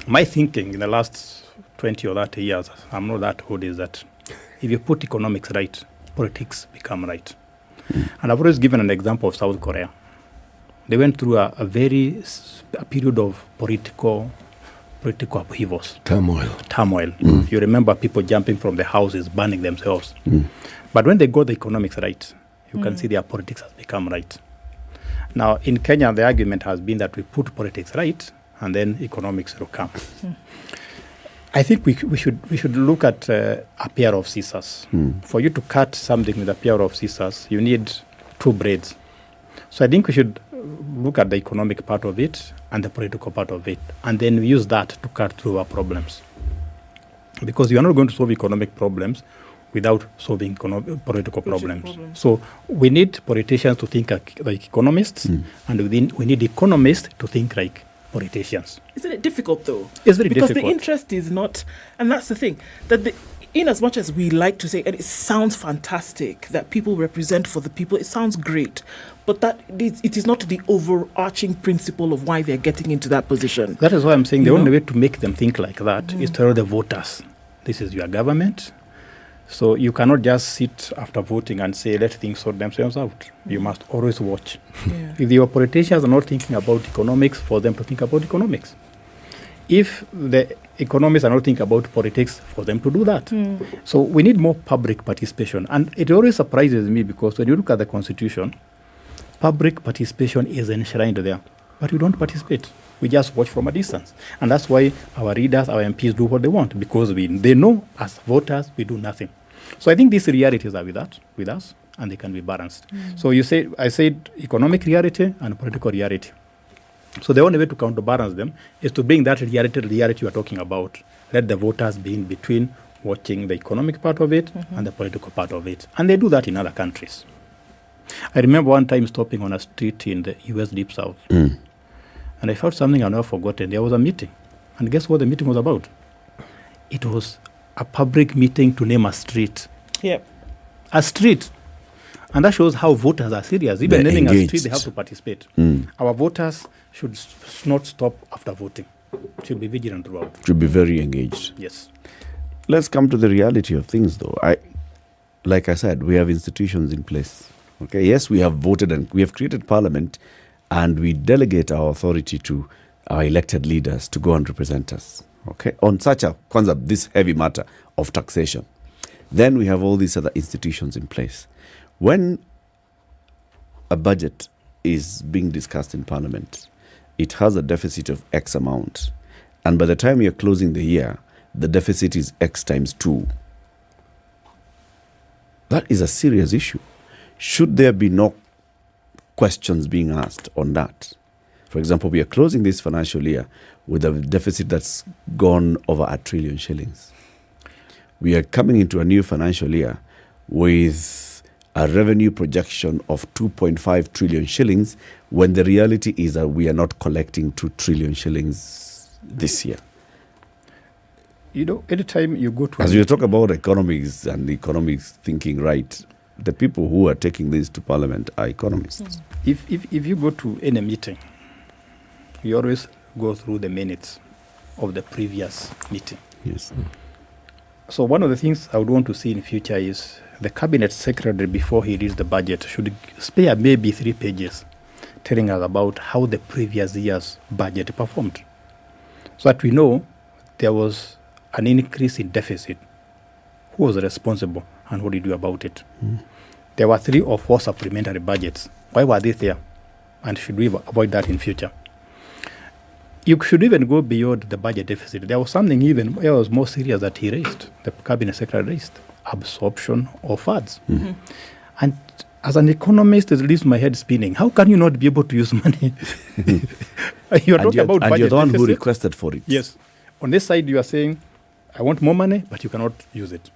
My thinking in the last 20 or 30 years, I'm not that old, is that if you put economics right, politics become right. And I've always given an example of South Korea. They went through a period of political upheavals. Turmoil. You remember people jumping from the houses, burning themselves. But when they got the economics right, you can see their politics has become right. Now, in Kenya, the argument has been that we put politics right, and then economics will come. I think we should look at a pair of scissors. For you to cut something with a pair of scissors, you need two blades. So I think we should look at the economic part of it and the political part of it, and then use that to cut through our problems. Because you are not going to solve economic problems without solving political problems. So we need politicians to think like economists, and we need economists to think like politicians. Isn't it difficult though? It's very difficult. Because the interest is not, and that's the thing, that in as much as we like to say, and it sounds fantastic, that people represent for the people, it sounds great, but that it is not the overarching principle of why they're getting into that position. That is why I'm saying the only way to make them think like that is to tell the voters, this is your government, So you cannot just sit after voting and say, let things sort themselves out. You must always watch. Yeah. If your politicians are not thinking about economics, for them to think about economics. If the economists are not thinking about politics, for them to do that. So we need more public participation. And it always surprises me because when you look at the Constitution, public participation is enshrined there. But we don't participate. We just watch from a distance. And that's why our leaders, our MPs do what they want, because they know as voters we do nothing. So I think these realities are with us, and they can be balanced. So I said economic reality and political reality. So the only way to counterbalance them is to bring that reality you are talking about. Let the voters be in between, watching the economic part of it and the political part of it. And they do that in other countries. I remember one time stopping on a street in the US Deep South. And I felt something I've never forgotten. There was a meeting. And guess what the meeting was about? It was a public meeting to name a street. Yep. A street. And that shows how voters are serious. Even naming a street, they have to participate. Our voters should not stop after voting. Should be vigilant throughout. Should be very engaged. Yes. Let's come to the reality of things, though. Like I said, we have institutions in place. Okay. Yes, we have voted and we have created parliament, and we delegate our authority to our elected leaders to go and represent us. Okay. On such this heavy matter of taxation. Then we have all these other institutions in place. When a budget is being discussed in Parliament, it has a deficit of X amount. And by the time you're closing the year, the deficit is X times 2. That is a serious issue. Should there be no questions being asked on that? For example, we are closing this financial year with a deficit that's gone over 1 trillion shillings. We are coming into a new financial year with a revenue projection of 2.5 trillion shillings, when the reality is that we are not collecting 2 trillion shillings this year. You know, anytime you go to... As we talk about economics and economics thinking right, the people who are taking this to Parliament are economists. If you go to any meeting, you always go through the minutes of the previous meeting. Yes. So one of the things I would want to see in future is the cabinet secretary, before he reads the budget, should spare maybe 3 pages telling us about how the previous year's budget performed, so that we know there was an increase in deficit, who was responsible, and what did you do about it. There were 3 or 4 supplementary budgets. Why were they there? And should we avoid that in future? You should even go beyond the budget deficit. There was something even else more serious that he raised, the cabinet secretary raised: absorption of funds. And as an economist, it leaves my head spinning. How can you not be able to use money? You're talking about budget deficit. And you're the one who requested for it. Yes. On this side, you are saying, I want more money, but you cannot use it.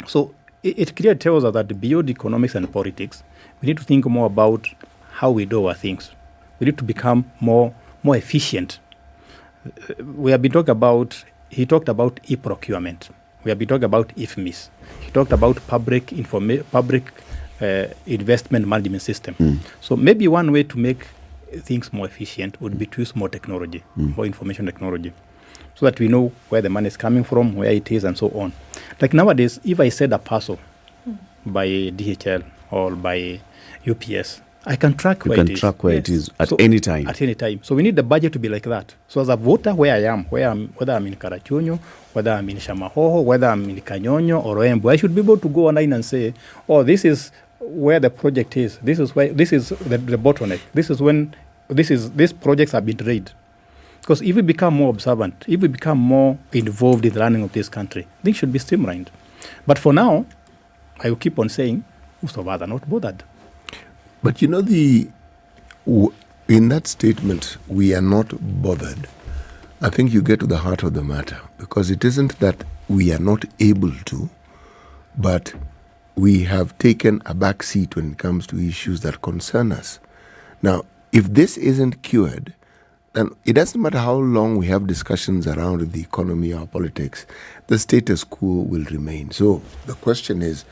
So it clearly tells us that beyond economics and politics, we need to think more about how we do our things. We need to become more efficient. We have been talking about, he talked about e-procurement. We have been talking about IFMIS. He talked about public investment management system. So maybe one way to make things more efficient would be to use more technology, more information technology, so that we know where the money is coming from, where it is, and so on. Like nowadays, if I send a parcel by DHL or by UPS, I can track where it is. You can track where it is at any time. At any time. So we need the budget to be like that. So as a voter, where I am, whether I'm in Karachuonyo, whether I'm in Shamahoho, whether I'm in Kanyonyo or Embu, I should be able to go online and say, oh, this is where the project is. This is where this is the bottleneck. This is when these projects have been delayed. Because if we become more observant, if we become more involved in the running of this country, things should be streamlined. But for now, I will keep on saying, most of us are not bothered. But you know, in that statement, we are not bothered, I think you get to the heart of the matter, because it isn't that we are not able to, but we have taken a back seat when it comes to issues that concern us. Now, if this isn't cured, then it doesn't matter how long we have discussions around the economy or politics, the status quo will remain. So the question is,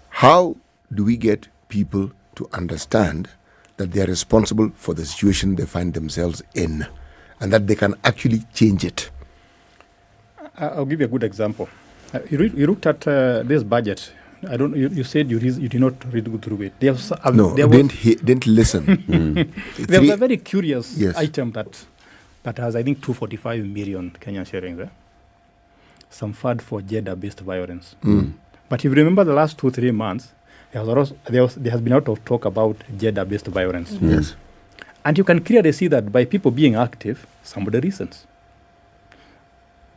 how do we get people to understand that they are responsible for the situation they find themselves in, and that they can actually change it? I'll give you a good example. You looked at this budget. I don't. You said you did not read through it. Didn't listen. There was a very curious item that has, I think, 245 million Kenyan shillings. Some fund for gender-based violence. But if you remember the last 2-3 months, there has been a lot of talk about gender-based violence. Yes. And you can clearly see that by people being active, some of the reasons.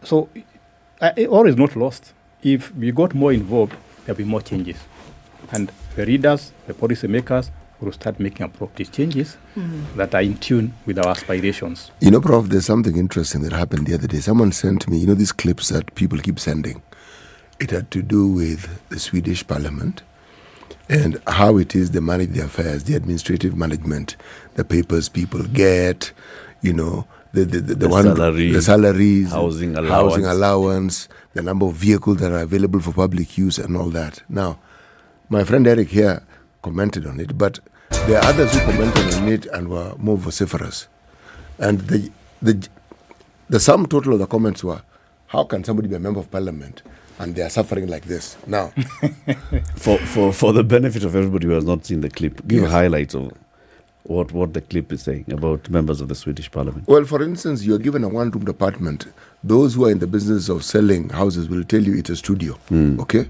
So, all is not lost. If we got more involved, there'll be more changes. And the readers, the policy makers will start making appropriate changes that are in tune with our aspirations. You know, Prof, there's something interesting that happened the other day. Someone sent me, these clips that people keep sending. It had to do with the Swedish Parliament and how it is they manage their affairs, the administrative management, the papers people get, the salaries, housing allowance, the number of vehicles that are available for public use and all that. Now, my friend Eric here commented on it, but there are others who commented on it and were more vociferous. And the sum total of the comments were, how can somebody be a member of parliament and they are suffering like this? Now, for the benefit of everybody who has not seen the clip, give highlights of what the clip is saying about members of the Swedish Parliament. Well, for instance, you're given a one-room apartment. Those who are in the business of selling houses will tell you it's a studio, okay?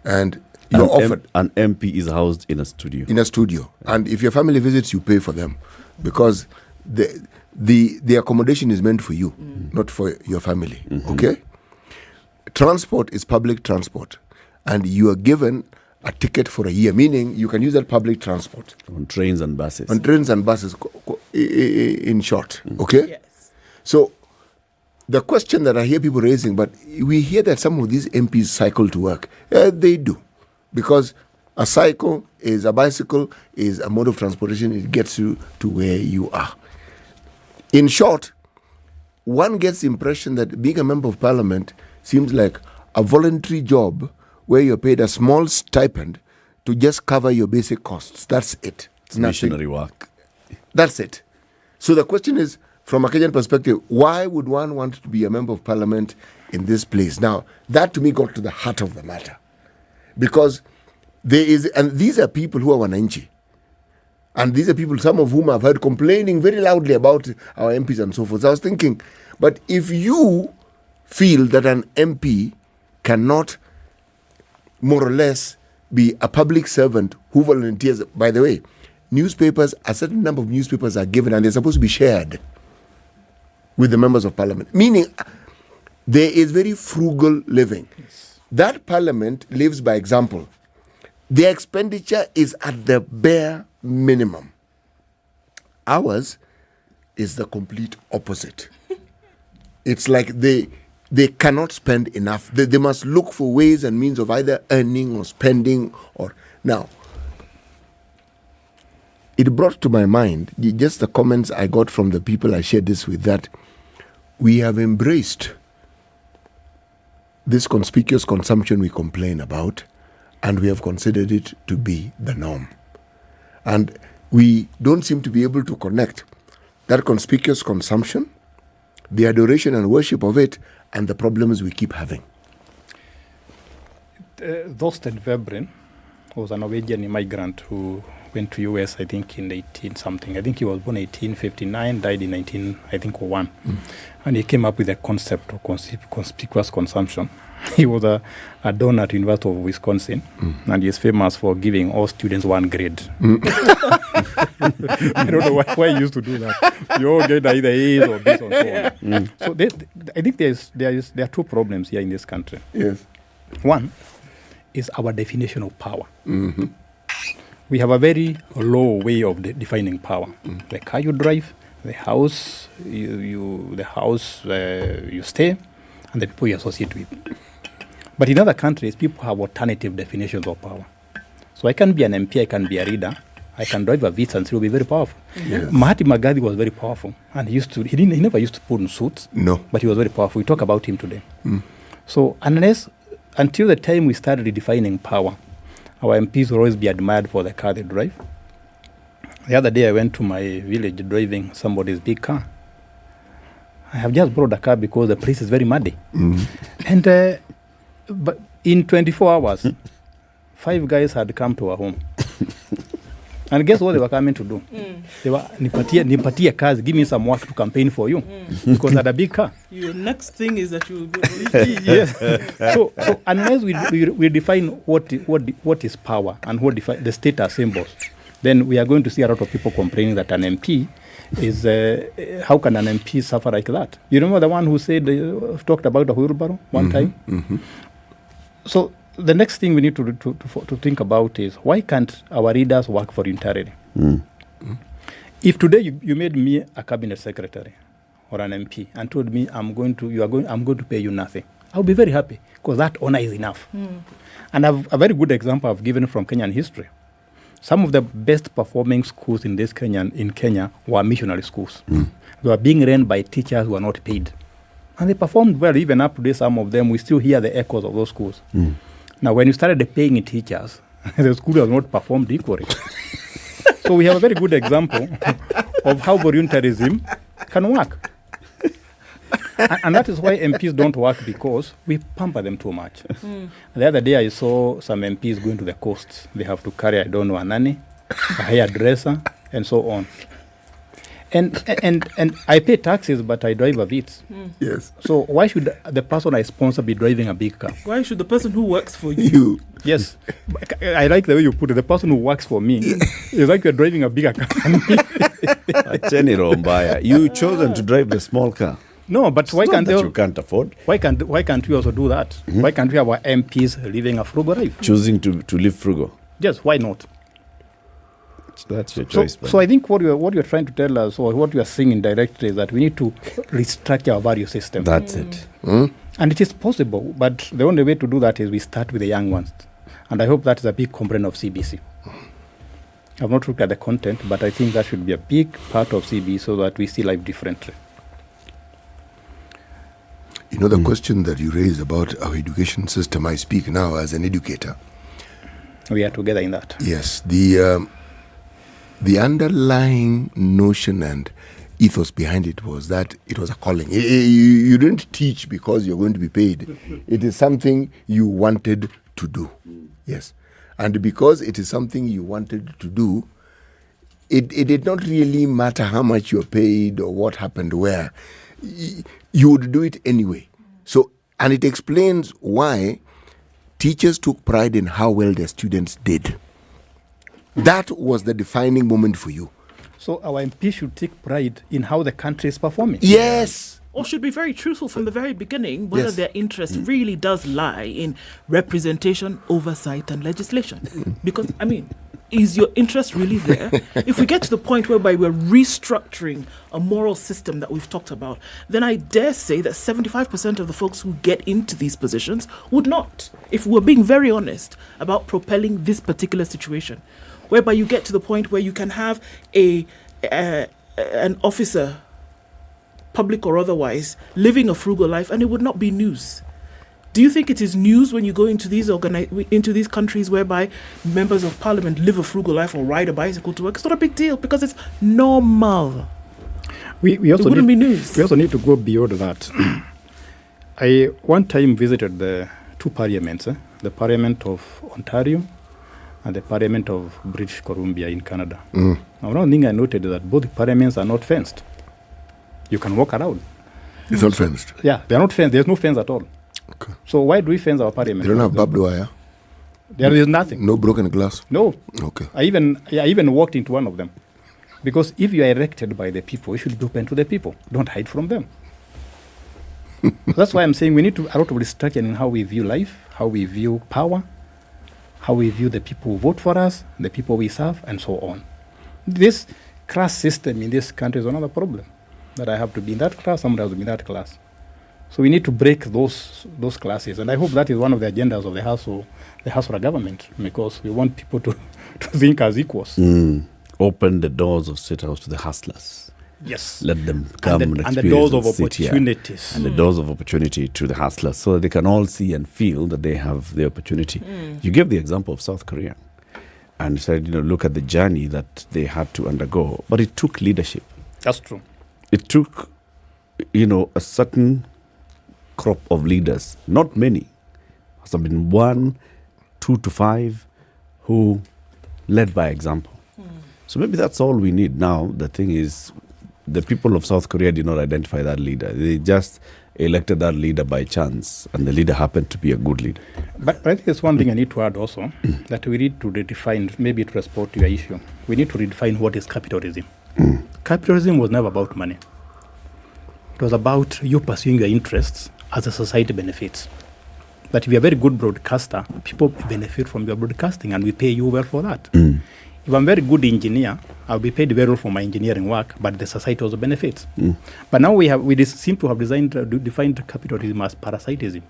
And you're offered... An MP is housed in a studio. In a studio. And if your family visits, you pay for them because the accommodation is meant for you, not for your family, okay? Transport is public transport. And you are given a ticket for a year, meaning you can use that public transport. On trains and buses. On trains and buses, in short, okay? Yes. So, the question that I hear people raising, but we hear that some of these MPs cycle to work. They do. Because a cycle is a bicycle, is a mode of transportation, it gets you to where you are. In short, one gets the impression that being a member of parliament seems like a voluntary job where you're paid a small stipend to just cover your basic costs. That's it. It's missionary work. That's it. So the question is, from a Kenyan perspective, why would one want to be a member of parliament in this place? Now, that to me got to the heart of the matter. Because there is, and these are people who are wananchi. And these are people, some of whom I've heard complaining very loudly about our MPs and so forth. So I was thinking, but if you feel that an MP cannot more or less be a public servant who volunteers, by the way, newspapers, a certain number of newspapers are given and they're supposed to be shared with the members of parliament. Meaning, there is very frugal living. Yes. That parliament lives by example. Their expenditure is at the bare minimum. Ours is the complete opposite. It's like they cannot spend enough. They must look for ways and means of either earning or spending. Now, it brought to my mind just the comments I got from the people I shared this with, that we have embraced this conspicuous consumption we complain about, and we have considered it to be the norm. And we don't seem to be able to connect that conspicuous consumption, the adoration and worship of it, and the problems we keep having. Thorsten Vebren was a Norwegian immigrant who went to US, I think, in 18-something. I think he was born 1859, died in 1901. And he came up with a concept of conspicuous consumption. He was a donor to University of Wisconsin, and he's famous for giving all students one grade. I don't know why he used to do that. You all get either A's or B's or so on. So I think there are two problems here in this country. Yes. One is our definition of power. We have a very low way of defining power. The car you drive, the house you stay, and the people you associate with. But in other countries, people have alternative definitions of power. So I can be an MP, I can be a reader, I can drive a Vitz and still be very powerful. Yes. Mahatma Gandhi was very powerful, and he never used to put on suits. No. But he was very powerful. We talk about him today. So until the time we started redefining power, our MPs will always be admired for the car they drive. The other day I went to my village driving somebody's big car. I have just borrowed a car because the place is very muddy. And But in 24 hours, 5 guys had come to our home. And guess what they were coming to do? They were, nipatie kazi, give me some work to campaign for you. Because I had a big car. Your next thing is that you will go. Yes. So unless we define what is power and what define the status symbols, then we are going to see a lot of people complaining that an MP is, how can an MP suffer like that? You remember the one who said, talked about a wheelbarrow one time? Mm-hmm. So the next thing we need to think about is, why can't our leaders work voluntarily? If today you made me a cabinet secretary or an MP and told me I'm going to pay you nothing, I'll be very happy, because that honor is enough. And I've a very good example I've given from Kenyan history. Some of the best performing schools in Kenya were missionary schools. They were being run by teachers who were not paid. And they performed well. Even up today, some of them, we still hear the echoes of those schools. Now, when you started paying teachers, the school has not performed equally. So we have a very good example of how voluntarism can work. And that is why MPs don't work, because we pamper them too much. The other day I saw some MPs going to the coast. They have to carry, I don't know, a nanny, a hairdresser, and so on. And I pay taxes, but I drive a Vitz. Yes. So why should the person I sponsor be driving a big car? Why should the person who works for you? Yes. I like the way you put it. The person who works for me is like you're driving a bigger car than me. You chosen to drive the small car. No, but why can't you can't afford? Why can't we also do that? Why can't we have our MPs living a frugal life? Choosing to live frugal. Yes, why not? That's your choice. So I think what you're trying to tell us, or what you are saying indirectly, is that we need to restructure our value system. That's it. And it is possible, but the only way to do that is we start with the young ones. And I hope that is a big component of CBC. I've not looked at the content, but I think that should be a big part of CBC so that we see life differently. You know, the question that you raised about our education system, I speak now as an educator. We are together in that. Yes. The underlying notion and ethos behind it was that it was a calling. You didn't teach because you're going to be paid. It is something you wanted to do. Yes. And because it is something you wanted to do, it did not really matter how much you're paid or what happened where. You would do it anyway. So, and it explains why teachers took pride in how well their students did. That was the defining moment for you. So our MP should take pride in how the country is performing. Yes. Or should be very truthful from the very beginning whether their interest really does lie in representation, oversight, and legislation. Because, I mean, is your interest really there? If we get to the point whereby we're restructuring a moral system that we've talked about, then I dare say that 75% of the folks who get into these positions would not, if we're being very honest about propelling this particular situation, whereby you get to the point where you can have an officer, public or otherwise, living a frugal life, and it would not be news. Do you think it is news when you go into these countries whereby members of parliament live a frugal life or ride a bicycle to work? It's not a big deal because it's normal. We also it wouldn't be news. We also need to go beyond that. I one time visited the two parliaments, the Parliament of Ontario and the Parliament of British Columbia in Canada. Now, one thing I noted is that both parliaments are not fenced. You can walk around. It's not fenced? Yeah, they are not fenced. There's no fence at all. Okay. So why do we fence our parliament? They don't have barbed wire? There is nothing. No broken glass? No. Okay. I even walked into one of them. Because if you are elected by the people, you should be open to the people. Don't hide from them. That's why I'm saying we need to a lot of restructure in how we view life, how we view power, how we view the people who vote for us, the people we serve, and so on. This class system in this country is another problem. That I have to be in that class, somebody has to be in that class. So we need to break those classes. And I hope that is one of the agendas of the House of Government, because we want people to think as equals. Open the doors of State House to the hustlers. Yes. Let them come and the doors of opportunities. And the doors of opportunity to the hustlers, so that they can all see and feel that they have the opportunity. You gave the example of South Korea and said, look at the journey that they had to undergo. But it took leadership. That's true. It took, a certain crop of leaders, not many, Has there been 1, 2 to 5 who led by example? So maybe that's all we need now. The thing is, the people of South Korea did not identify that leader. They just elected that leader by chance, and the leader happened to be a good leader. But I think there's one thing I need to add also, that we need to redefine, maybe to respond to your issue, we need to redefine what is capitalism. Capitalism was never about money. It was about you pursuing your interests as a society benefits. But if you're a very good broadcaster, people benefit from your broadcasting, and we pay you well for that. If I'm a very good engineer, I'll be paid very well for my engineering work, but the society also benefits. But now we seem to have defined capitalism as parasitism.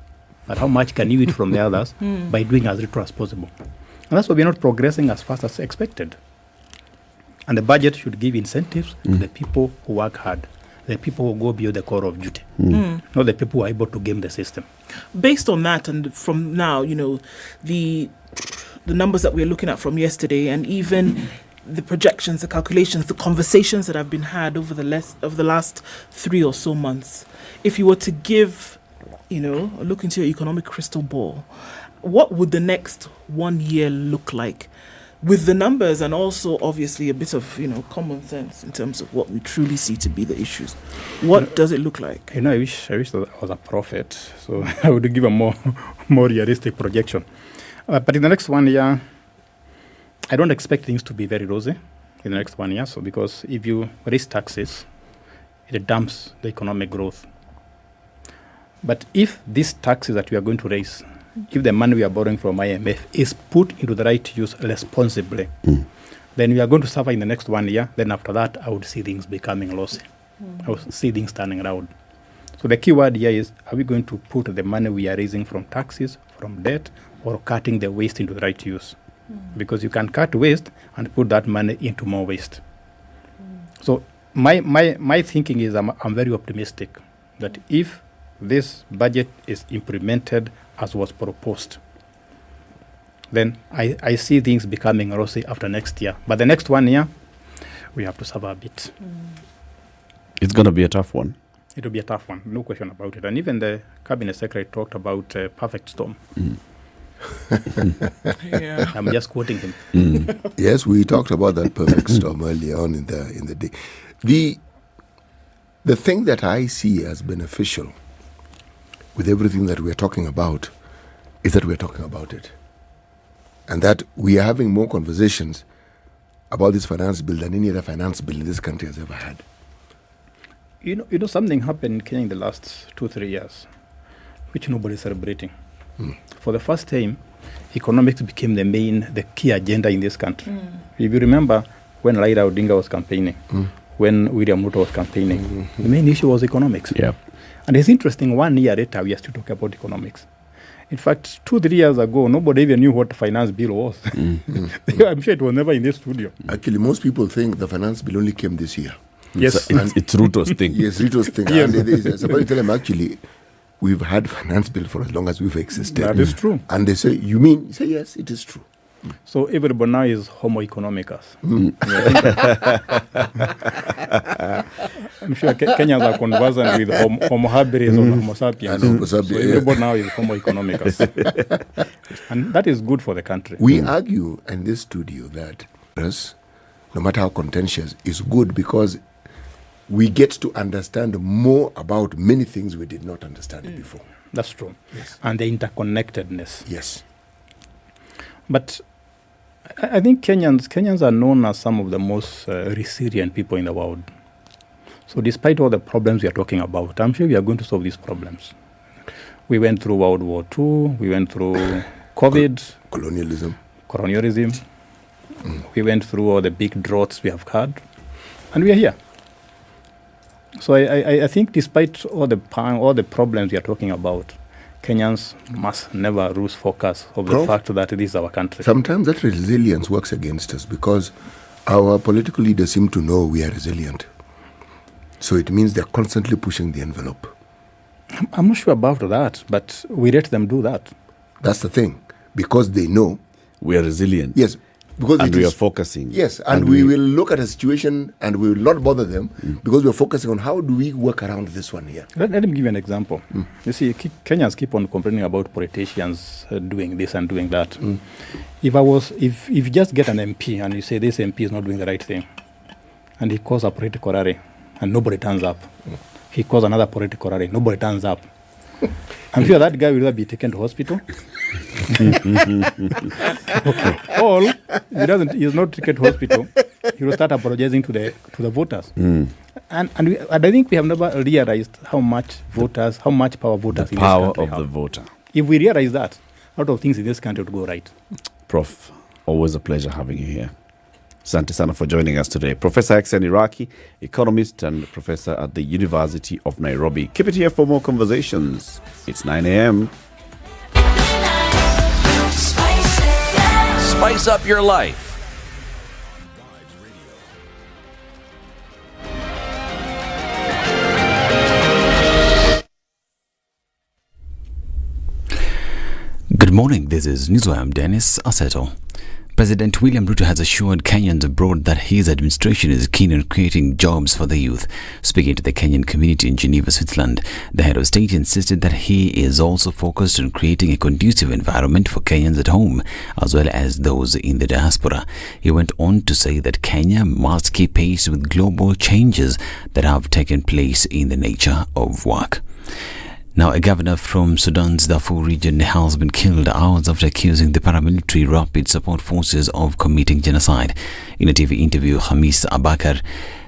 But how much can you eat from the others by doing as little as possible? And that's why we're not progressing as fast as expected. And the budget should give incentives to the people who work hard, the people who go beyond the core of duty, not the people who are able to game the system. Based on that, and from now, the numbers that we're looking at from yesterday, and even the projections, the calculations, the conversations that have been had over the last 3 or so months, if you were to give, a look into your economic crystal ball, what would the next 1 year look like? With the numbers and also obviously a bit of, common sense in terms of what we truly see to be the issues. What does it look like? I wish that I was a prophet, so I would give a more realistic projection. But in the next 1 year, I don't expect things to be very rosy in the next 1 year. So because if you raise taxes, it damps the economic growth. But if these taxes that we are going to raise, if the money we are borrowing from IMF is put into the right use responsibly, then we are going to suffer in the next 1 year. Then after that, I would see things becoming lossy. I would see things turning around. So the key word here is, are we going to put the money we are raising from taxes, from debt, or cutting the waste into the right use? Because you can cut waste and put that money into more waste. So my thinking is I'm very optimistic that if this budget is implemented as was proposed, then I see things becoming rosy after next year. But the next 1 year, we have to suffer a bit. It's going to be a tough one. It will be a tough one, no question about it. And even the cabinet secretary talked about a perfect storm. Yeah. I'm just quoting him. Yes, we talked about that perfect storm earlier on in the day. The thing that I see as beneficial with everything that we're talking about is that we're talking about it. And that we are having more conversations about this finance bill than any other finance bill in this country has ever had. You know something happened in Kenya in the last 2-3 years, which nobody is celebrating. For the first time, economics became the key agenda in this country. If you remember when Raila Odinga was campaigning, when William Ruto was campaigning, the main issue was economics. Yeah. And it's interesting, 1 year later, we are still talking about economics. In fact, 2-3 years ago, nobody even knew what the finance bill was. I'm sure it was never in this studio. Actually, most people think the finance bill only came this year. Yes. It's Ruto's thing. Yes, Ruto's thing. Yes. And somebody tell them, actually, we've had finance bill for as long as we've existed. That is true. And they say, you mean? You say, yes, it is true. So everybody now is homo economicus. I'm sure Kenyans are conversant with homo habilis or homo sapiens. So everybody now is homo economicus. And that is good for the country. We argue in this studio that us, no matter how contentious, is good because we get to understand more about many things we did not understand before. That's true. Yes. And the interconnectedness. Yes. But I think Kenyans are known as some of the most resilient people in the world. So despite all the problems we are talking about, I'm sure we are going to solve these problems. We went through World War II, we went through COVID. Colonialism. We went through all the big droughts we have had, and we are here. So I think despite all the problems we are talking about, Kenyans must never lose focus of the fact that this is our country. Sometimes that resilience works against us because our political leaders seem to know we are resilient. So it means they're constantly pushing the envelope. I'm not sure about that, but we let them do that. That's the thing. Because they know we are resilient. Yes. Because and we are focusing. Yes, and we will look at a situation and we will not bother them because we're focusing on how do we work around this one here. Let me give you an example. You see, Kenyans keep on complaining about politicians doing this and doing that. If you just get an MP and you say this MP is not doing the right thing, and he calls a political rally and nobody turns up, he calls another political rally, nobody turns up. I'm sure that guy will either be taken to hospital. Or he's not taken to hospital. He will start apologizing to the voters. And I think we have never realized how much power voters the in power this country of have. the voter. If we realize that, a lot of things in this country would go right. Prof, always a pleasure having you here. Asante sana for joining us today. Professor Xen Iraqi, economist and professor at the University of Nairobi. Keep it here for more conversations. It's 9 a.m. Spice up your life. Good morning, this is Newswire. I'm Dennis Aseto. President William Ruto has assured Kenyans abroad that his administration is keen on creating jobs for the youth. Speaking to the Kenyan community in Geneva, Switzerland, the head of state insisted that he is also focused on creating a conducive environment for Kenyans at home, as well as those in the diaspora. He went on to say that Kenya must keep pace with global changes that have taken place in the nature of work. Now, a governor from Sudan's Darfur region has been killed hours after accusing the paramilitary rapid support forces of committing genocide. In a TV interview, Hamis Abakar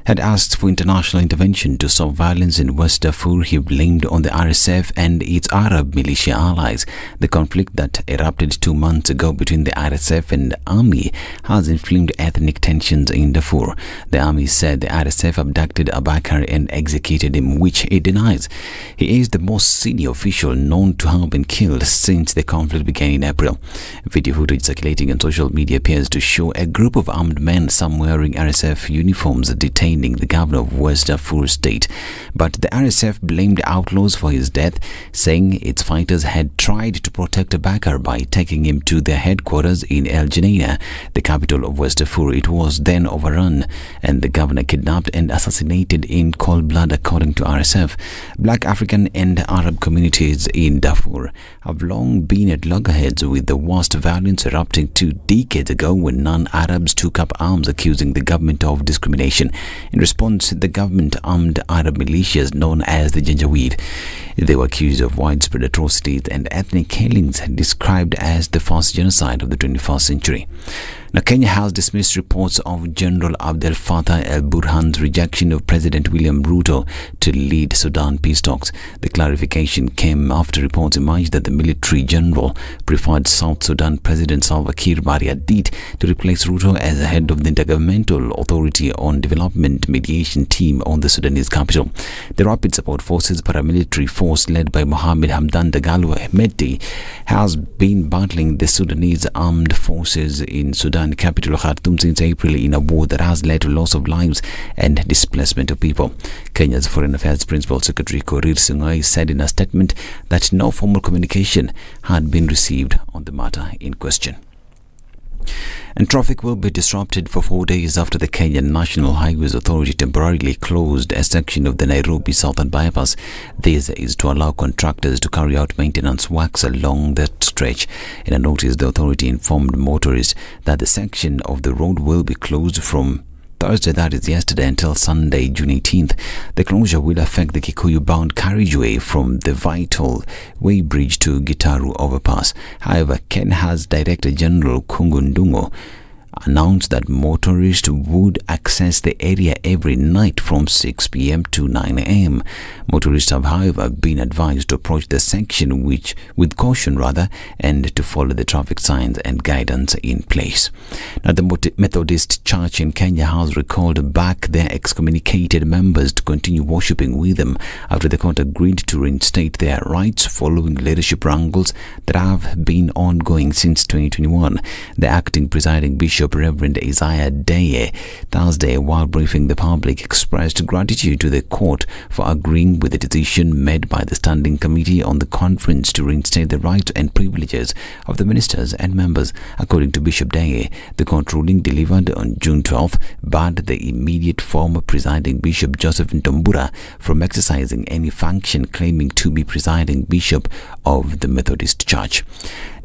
had asked for international intervention to stop violence in West Darfur. He blamed on the RSF and its Arab militia allies. The conflict that erupted 2 months ago between the RSF and the army has inflamed ethnic tensions in Darfur. The army said the RSF abducted Abakar and executed him, which he denies. He is the most senior official known to have been killed since the conflict began in April. Video footage circulating on social media appears to show a group of armed men, some wearing RSF uniforms, detaining the governor of West Darfur state. But the RSF blamed outlaws for his death, saying its fighters had tried to protect Abakar by taking him to their headquarters in El Geneina, the capital of West Darfur. It was then overrun and the governor kidnapped and assassinated in cold blood, according to RSF. Black African and Arab communities in Darfur have long been at loggerheads, with the worst violence erupting 2 decades ago when non-Arabs took up arms accusing the government of discrimination. In response, the government armed Arab militias known as the Janjaweed. They were accused of widespread atrocities and ethnic killings, described as the first genocide of the 21st century. Now, Kenya has dismissed reports of General Abdel Fattah el-Burhan's rejection of President William Ruto to lead Sudan peace talks. The clarification came after reports emerged that the military general preferred South Sudan President Salva Kiir Mayardit to replace Ruto as head of the Intergovernmental Authority on Development mediation team on the Sudanese capital. The Rapid Support Forces paramilitary force led by Mohamed Hamdan Dagalo Hemeti has been battling the Sudanese armed forces in Sudan capital Khartoum since April, in a war that has led to loss of lives and displacement of people. Kenya's Foreign Affairs Principal Secretary Korir Sung'ai said in a statement that no formal communication had been received on the matter in question. And traffic will be disrupted for 4 days after the Kenyan National Highways Authority temporarily closed a section of the Nairobi Southern Bypass. This is to allow contractors to carry out maintenance works along that stretch. In a notice, the authority informed motorists that the section of the road will be closed from Thursday, that is yesterday, until Sunday, June 18th. The closure will affect the Kikuyu-bound carriageway from the Vital Way Bridge to Gitaru Overpass. However, Kenya's Director General Kungundungo announced that motorists would access the area every night from 6 p.m. to 9 a.m. Motorists have, however, been advised to approach the section with caution and to follow the traffic signs and guidance in place. Now, the Methodist Church in Kenya has recalled back their excommunicated members to continue worshipping with them after the court agreed to reinstate their rights following leadership wrangles that have been ongoing since 2021. The acting presiding bishop Bishop Reverend Isaiah Deye Thursday, while briefing the public, expressed gratitude to the court for agreeing with the decision made by the Standing Committee on the conference to reinstate the rights and privileges of the ministers and members. According to Bishop Deye, the court ruling delivered on June 12th barred the immediate former presiding Bishop Joseph Ntombura from exercising any function claiming to be presiding bishop of the Methodist Church.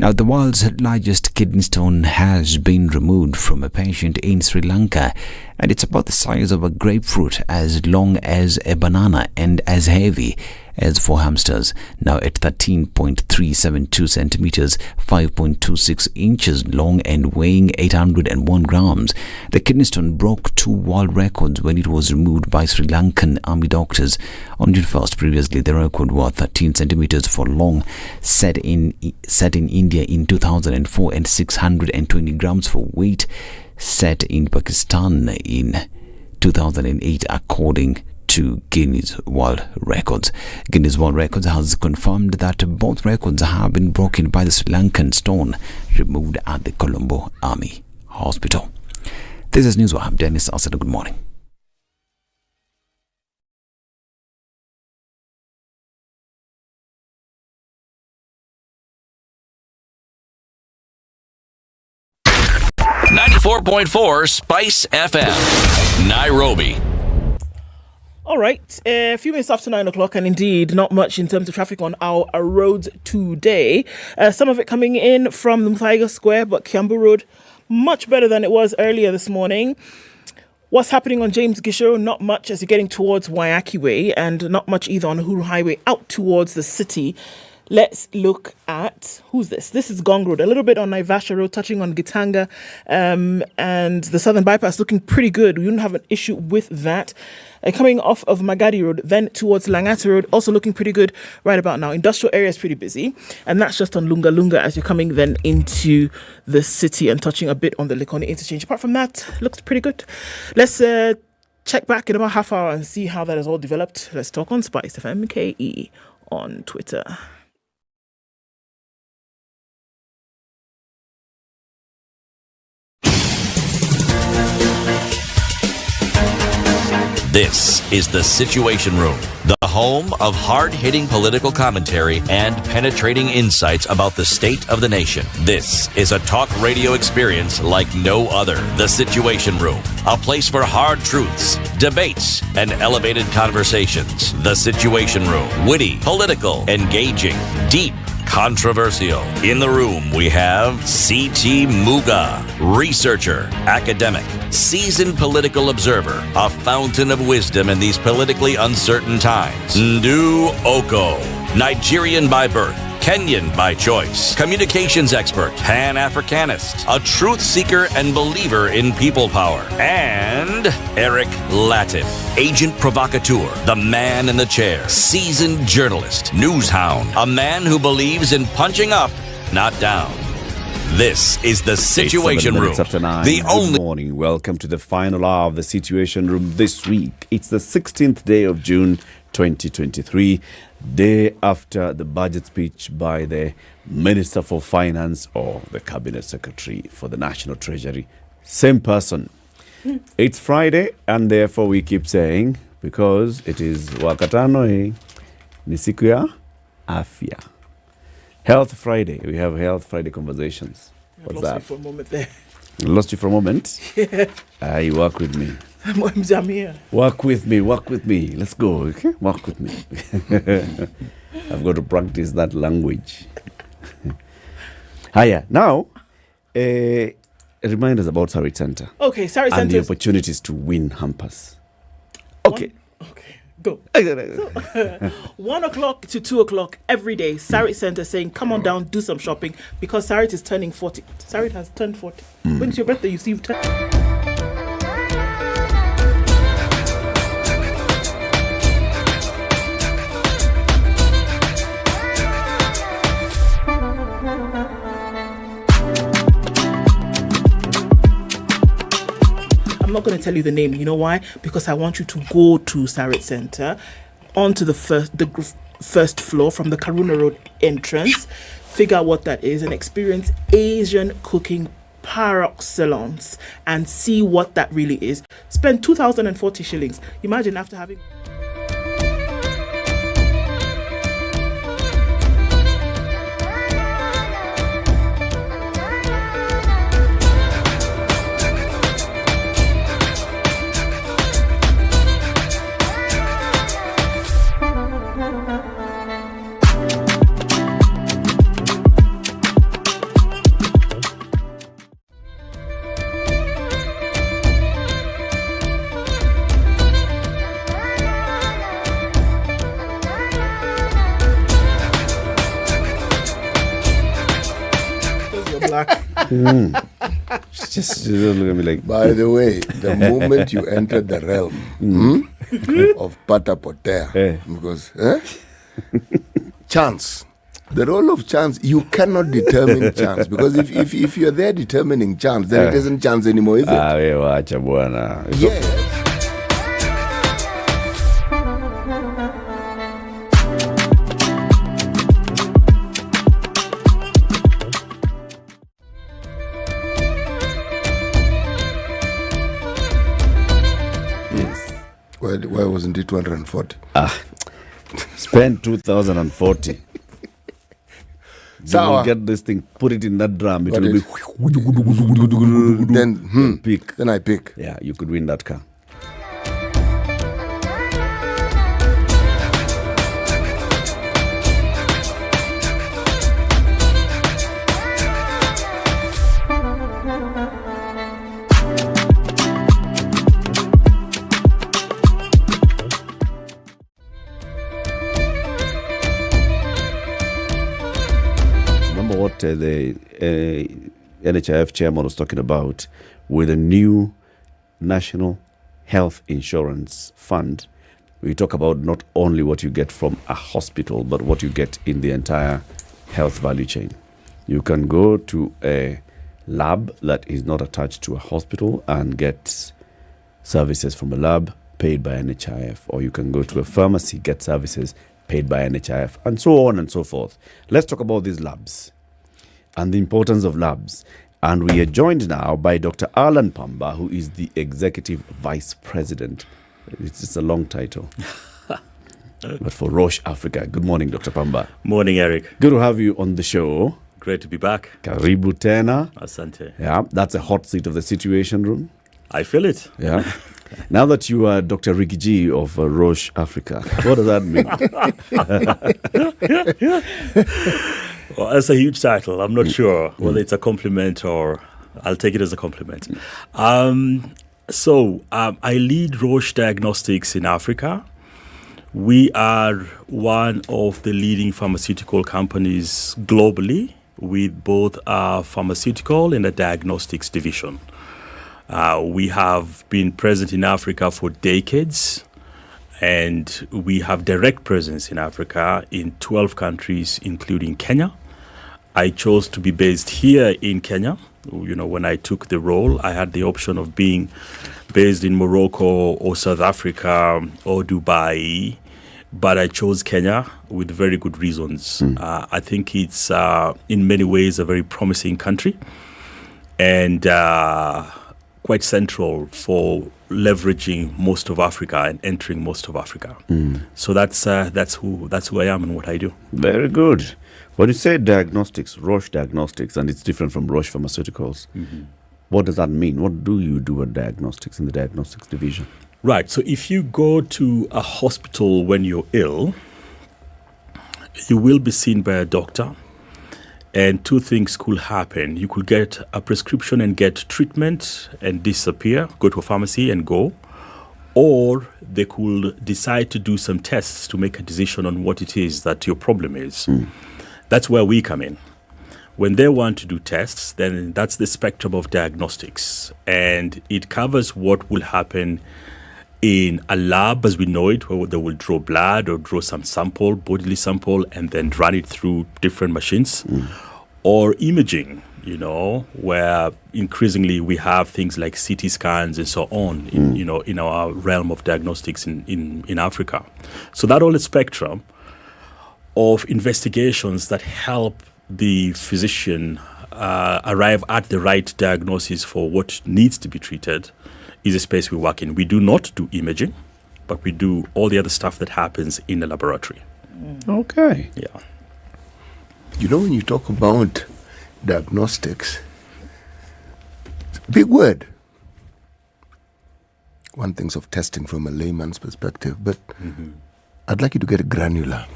Now, the world's largest kidney stone has been removed from a patient in Sri Lanka, and it's about the size of a grapefruit, as long as a banana, and as heavy as 4 hamsters. Now at 13.372 centimeters, 5.26 inches long, and weighing 801 grams, the kidney stone broke 2 world records when it was removed by Sri Lankan army doctors on June 1st. Previously, the record was 13 centimeters for long, set in India in 2004, and 620 grams for weight, set in Pakistan in 2008, according to Guinness World Records. Guinness World Records has confirmed that both records have been broken by the Sri Lankan stone removed at the Colombo Army Hospital. This is News Wahab. Dennis Asada, good morning. .4 Spice FM, Nairobi. All right, a few minutes after 9 o'clock, and indeed not much in terms of traffic on our roads today. Some of it coming in from the Muthaiga Square, but Kiambu Road, much better than it was earlier this morning. What's happening on James Gisho? Not much as you're getting towards Waiyaki Way, and not much either on Uhuru Highway out towards the city. Let's look at, who's this? This is Gong Road. A little bit on Naivasha Road, touching on Gitanga, and the Southern Bypass looking pretty good. We don't have an issue with that. Coming off of Magadi Road, then towards Langata Road, also looking pretty good right about now. Industrial area is pretty busy, and that's just on Lunga Lunga as you're coming then into the city and touching a bit on the Likoni interchange. Apart from that, looks pretty good. Let's check back in about half hour and see how that has all developed. Let's talk on Spice FM KE on Twitter. This is The Situation Room, the home of hard-hitting political commentary and penetrating insights about the state of the nation. This is a talk radio experience like no other. The Situation Room, a place for hard truths, debates, and elevated conversations. The Situation Room, witty, political, engaging, deep, controversial. In the room, we have C.T. Muga, researcher, academic, seasoned political observer, a fountain of wisdom in these politically uncertain times. Ndu Oko, Nigerian by birth, Kenyan by choice, communications expert, Pan-Africanist, a truth seeker and believer in people power, and Eric Latif, agent provocateur, the man in the chair, seasoned journalist, news hound, a man who believes in punching up, not down. This is The Situation Room. After 9. The only Good morning. Welcome to the final hour of The Situation Room this week. It's the 16th day of June 2023, day after the budget speech by the Minister for Finance or the Cabinet Secretary for the National Treasury. Same person. It's Friday, and therefore we keep saying, because it is Wakatano ni siku ya afya. Health Friday. We have Health Friday conversations. What's that? Lost you for a moment there. Lost you for a moment? Yeah. You work with me. I'm here. Work with me. Let's go, okay? Work with me. I've got to practice that language. Hiya. Now, remind us about Sarit Center. Okay, Sarit Center. And the opportunities to win hampers. Okay. Go. So, 1 o'clock to 2 o'clock every day, Sarit Center saying, come on down, do some shopping, because Sarit is turning 40. Sarit has turned 40. When's your birthday? You see, you've turned. I'm not going to tell you the name. You know why? Because I want you to go to Sarit Center, onto the first floor from the Karuna Road entrance, figure out what that is, and experience Asian cooking paroxylons and see what that really is. Spend 2,040 shillings. Imagine after having... Just look at me like. By the way, the moment you enter the realm of patapotea, because chance, the role of chance, you cannot determine chance, because if you're there determining chance, then it isn't chance anymore, is it? Wacha bwana. Yeah. Why wasn't it 240? Spend 2,040. So will get this thing, put it in that drum. It will be. Then pick. Then I pick. Yeah, you could win that car. What the NHIF chairman was talking about with a new national health insurance fund. We talk about not only what you get from a hospital, but what you get in the entire health value chain. You can go to a lab that is not attached to a hospital and get services from a lab paid by NHIF, or you can go to a pharmacy, get services paid by NHIF, and so on and so forth. Let's talk about these labs and the importance of labs. And we are joined now by Dr. Alan Pamba, who is the Executive Vice President. It's just a long title. But for Roche Africa. Good morning, Dr. Pamba. Morning, Eric. Good to have you on the show. Great to be back. Karibu tena. Asante. Yeah, that's a hot seat of the Situation Room. I feel it. Yeah. Now that you are Dr. Rigiji of Roche Africa, what does that mean? Well, that's a huge title. I'm not sure whether it's a compliment or I'll take it as a compliment. So I lead Roche Diagnostics in Africa. We are one of the leading pharmaceutical companies globally with both a pharmaceutical and a diagnostics division. We have been present in Africa for decades, and we have direct presence in Africa in 12 countries, including Kenya. I chose to be based here in Kenya. You know, when I took the role, I had the option of being based in Morocco or South Africa or Dubai, but I chose Kenya with very good reasons. I think it's, in many ways, a very promising country and quite central for leveraging most of Africa and entering most of Africa. So that's who I am and what I do. Very good. When you say diagnostics, Roche Diagnostics, and it's different from Roche Pharmaceuticals, what does that mean? What do you do at diagnostics in the diagnostics division? Right. So if you go to a hospital when you're ill, you will be seen by a doctor. And two things could happen. You could get a prescription and get treatment and disappear, go to a pharmacy and go. Or they could decide to do some tests to make a decision on what it is that your problem is. That's where we come in. When they want to do tests, then that's the spectrum of diagnostics. And it covers what will happen in a lab as we know it, where they will draw blood or draw some sample, bodily sample, and then run it through different machines. Or imaging, you know, where increasingly we have things like CT scans and so on, in our realm of diagnostics in Africa. So that whole spectrum of investigations that help the physician arrive at the right diagnosis for what needs to be treated is a space we work in. We do not do imaging, but we do all the other stuff that happens in the laboratory. Okay. Yeah. You know, when you talk about diagnostics, it's a big word. One thinks of testing from a layman's perspective, but I'd like you to get granular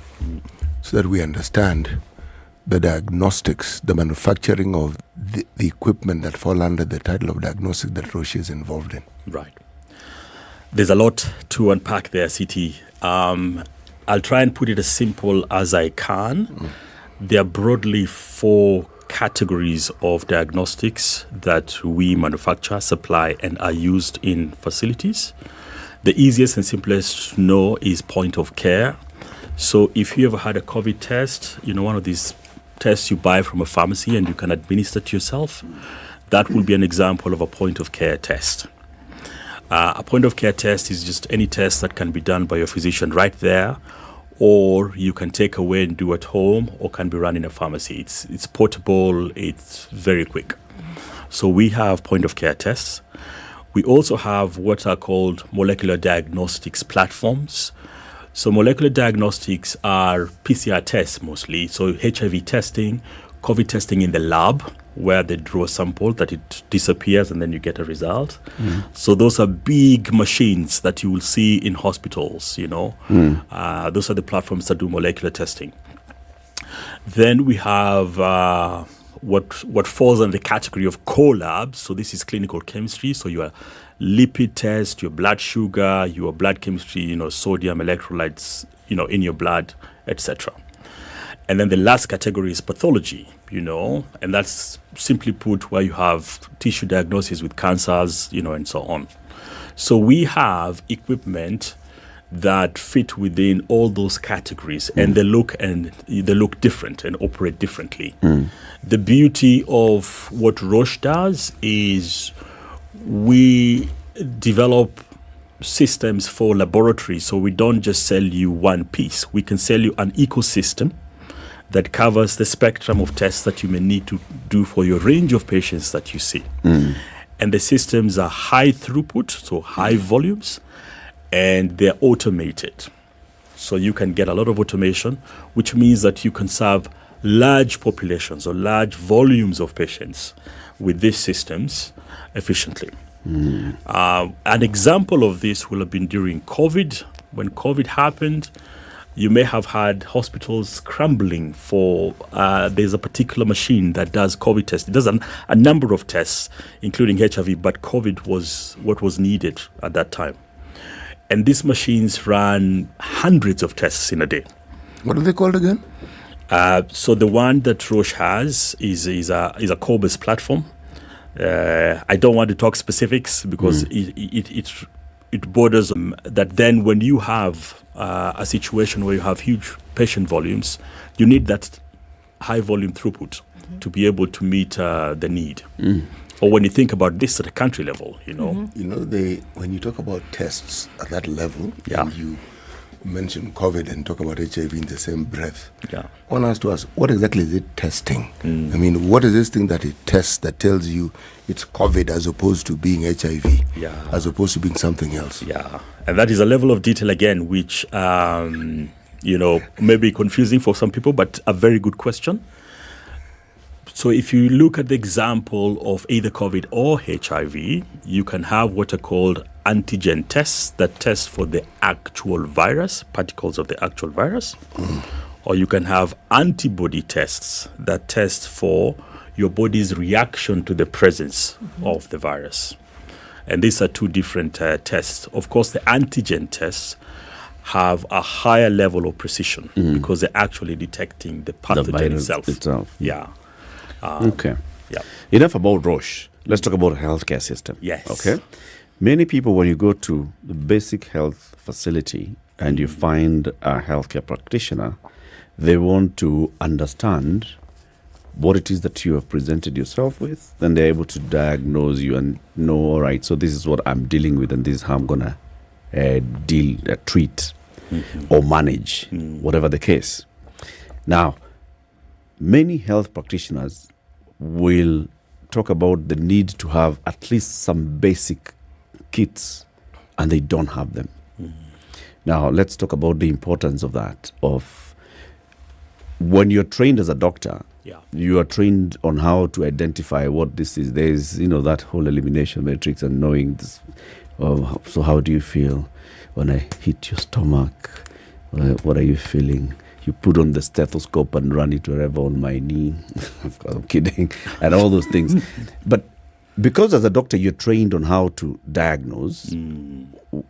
so that we understand the diagnostics, the manufacturing of the equipment that fall under the title of diagnostics that Roche is involved in. Right. There's a lot to unpack there, CT. I'll try and put it as simple as I can. There are broadly 4 categories of diagnostics that we manufacture, supply, and are used in facilities. The easiest and simplest to know is point of care. So if you ever had a COVID test, one of these tests you buy from a pharmacy and you can administer to yourself, that will be an example of a point of care test. A point of care test is just any test that can be done by your physician right there, or you can take away and do at home, or can be run in a pharmacy. It's portable, it's very quick. So we have point of care tests. We also have what are called molecular diagnostics platforms. So molecular diagnostics are PCR tests mostly. So HIV testing, COVID testing in the lab, where they draw a sample that it disappears and then you get a result. So those are big machines that you will see in hospitals, Those are the platforms that do molecular testing. Then we have what falls under the category of core labs. So this is clinical chemistry. So your lipid test, your blood sugar, your blood chemistry, sodium, electrolytes, in your blood, etc. And then the last category is pathology, and that's simply put where you have tissue diagnosis with cancers, and so on. So we have equipment that fit within all those categories, and they look different and operate differently. The beauty of what Roche does is we develop systems for laboratories, so we don't just sell you one piece. We can sell you an ecosystem that covers the spectrum of tests that you may need to do for your range of patients that you see. And the systems are high throughput, so high volumes, and they're automated. So you can get a lot of automation, which means that you can serve large populations or large volumes of patients with these systems efficiently. An example of this will have been during COVID. When COVID happened, you may have had hospitals scrambling for, there's a particular machine that does COVID tests. It does a number of tests, including HIV, but COVID was what was needed at that time. And these machines ran hundreds of tests in a day. What are they called again? So the one that Roche has is a Cobus platform. I don't want to talk specifics because it borders that. Then when you have a situation where you have huge patient volumes, you need that high volume throughput to be able to meet the need. Or when you think about this at a country level, when you talk about tests at that level, and you mention COVID and talk about HIV in the same breath, one has to ask, what exactly is it testing? I mean, what is this thing that it tests that tells you it's COVID as opposed to being HIV, as opposed to being something else? And that is a level of detail, again, which, may be confusing for some people, but a very good question. So if you look at the example of either COVID or HIV, you can have what are called antigen tests that test for the actual virus, particles of the actual virus. Or you can have antibody tests that test for your body's reaction to the presence of the virus. And these are two different tests. Of course, the antigen tests have a higher level of precision because they're actually detecting the pathogen itself. Okay. Enough about Roche. Let's talk about a healthcare system. Yes. Okay. Many people, when you go to the basic health facility and you find a healthcare practitioner, they want to understand what it is that you have presented yourself with. Then they're able to diagnose you and know, all right, so this is what I'm dealing with and this is how I'm going to treat or manage, whatever the case. Now, many health practitioners will talk about the need to have at least some basic kits, and they don't have them. Now, let's talk about the importance of that. Of when you're trained as a doctor, you are trained on how to identify what this is. There's, that whole elimination matrix and knowing this. So how do you feel when I hit your stomach? What are you feeling? You put on the stethoscope and run it wherever on my knee. I'm kidding. And all those things. But because as a doctor, you're trained on how to diagnose,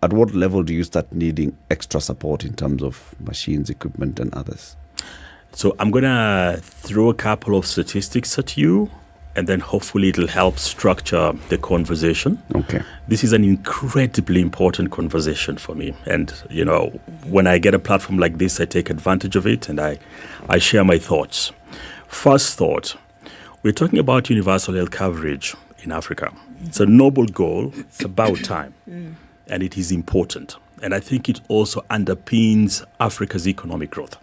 at what level do you start needing extra support in terms of machines, equipment, and others? So I'm going to throw a couple of statistics at you, and then hopefully it'll help structure the conversation. Okay. This is an incredibly important conversation for me. And, when I get a platform like this, I take advantage of it and I share my thoughts. First thought, we're talking about universal health coverage in Africa. It's a noble goal. It's about time. And it is important. And I think it also underpins Africa's economic growth.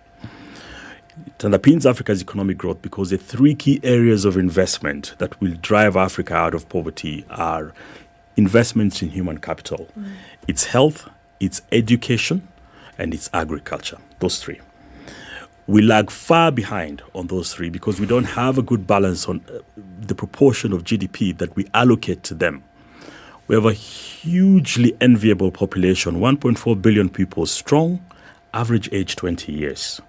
It underpins Africa's economic growth because the three key areas of investment that will drive Africa out of poverty are investments in human capital. It's health, it's education, and it's agriculture. Those three. We lag far behind on those three because we don't have a good balance on the proportion of GDP that we allocate to them. We have a hugely enviable population, 1.4 billion people strong, average age 20 years.